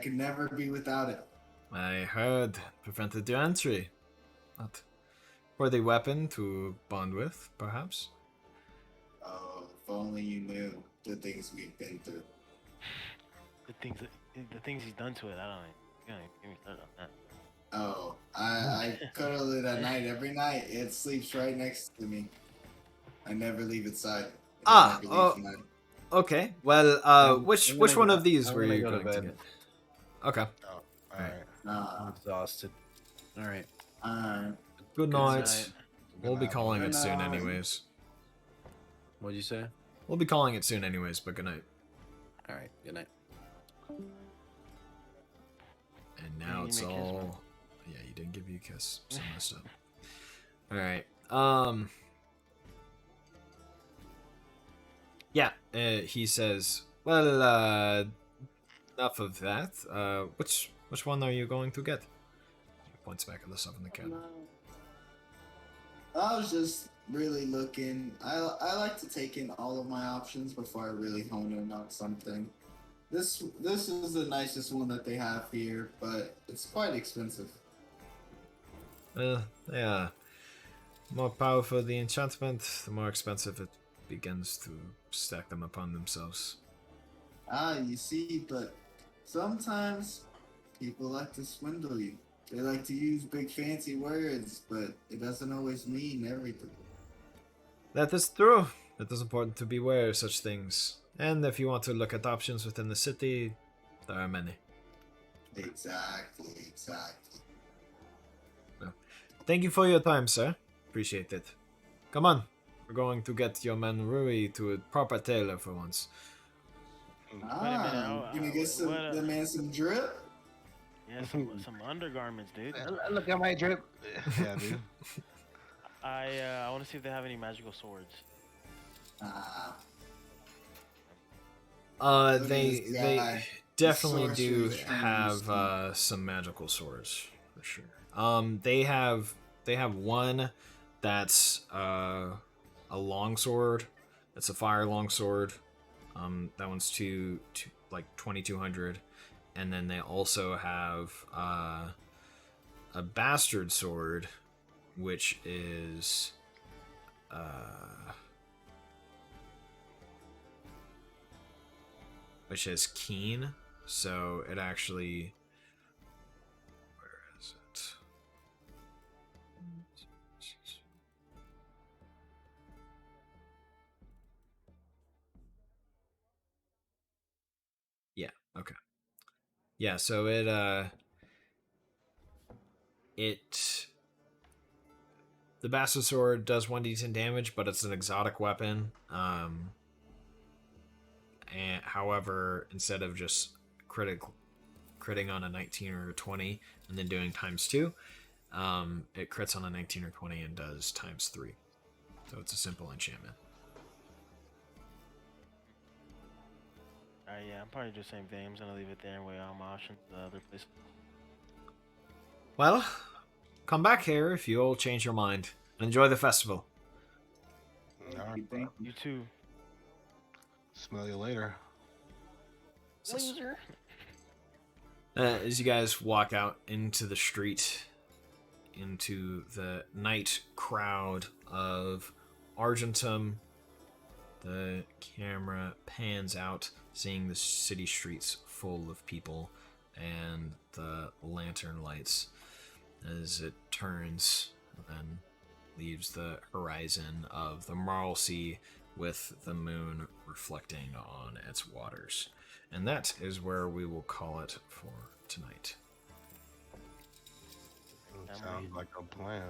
never be without it. I heard prevented your entry. Not for the weapon to bond with, perhaps. Oh, if only you knew the things we've been through. The things he's done to it. I don't know. You don't even get me started on that. Oh, I cuddle it at night every night. It sleeps right next to me. I never leave its side. It Ah, never oh. leaves mine. Okay, well, I'm which gonna one go- of these I'm were gonna you go to going to bed. get? Okay, All right. Nah, I'm exhausted. All right. good night. night. We'll be calling it Good soon night. anyways. What'd you say? We'll be calling it soon anyways, but good night. All right. Good night. And now You it's give me a kiss, all... Yeah, you didn't give you a kiss. So messed up. Alright, yeah, he says, well, enough of that. Which one are you going to get? He points back at the stuff in the cabinet. I was just really looking. I like to take in all of my options before I really hone in on something. This is the nicest one that they have here, but it's quite expensive. Yeah. More powerful the enchantment, the more expensive it begins to stack them upon themselves. You see, but sometimes people like to swindle you. They like to use big fancy words, but it doesn't always mean everything. That is true. It is important to beware of such things. And if you want to look at options within the city, there are many. Exactly. Thank you for your time, sir. Appreciate it. Come on. We're going to get your man Rui to a proper tailor for once. Wait a minute, Gonna get what, the man some drip. Yeah, some undergarments, dude. Look at my drip. Yeah, dude. I want to see if they have any magical swords. Look at They this guy. they definitely The do sorcery have some magical swords for sure. They have one that's a long sword. It's a fire long sword. That one's to like 2200, and then they also have a bastard sword, which is which is keen, so it actually, where is it? Yeah, okay. Yeah, so the bastard sword does 1d10 damage, but it's an exotic weapon. And however, instead of just critting on a 19 or a 20 and then doing times 2, it crits on a 19 or 20 and does times 3. So it's a simple enchantment. Yeah, I'm probably do the same thing. I'm just gonna leave it there and weigh all my options the other place. Well, come back here if you all change your mind and enjoy the festival. All right. You too. Smell you later. Loser. As you guys walk out into the street, into the night crowd of Argentum, the camera pans out, seeing the city streets full of people and the lantern lights. as it turns and then leaves the horizon of the Marl Sea with the moon reflecting on its waters. And that is where we will call it for tonight. Sounds like a plan.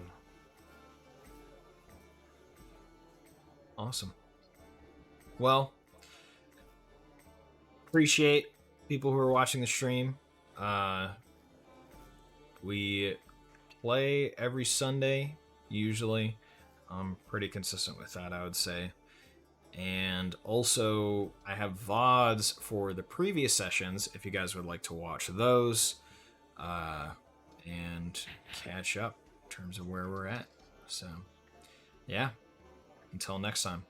Awesome. Well, appreciate people who are watching the stream. We play every Sunday, usually. I'm pretty consistent with that, I would say. And also, I have VODs for the previous sessions if you guys would like to watch those and catch up in terms of where we're at. So, yeah, until next time.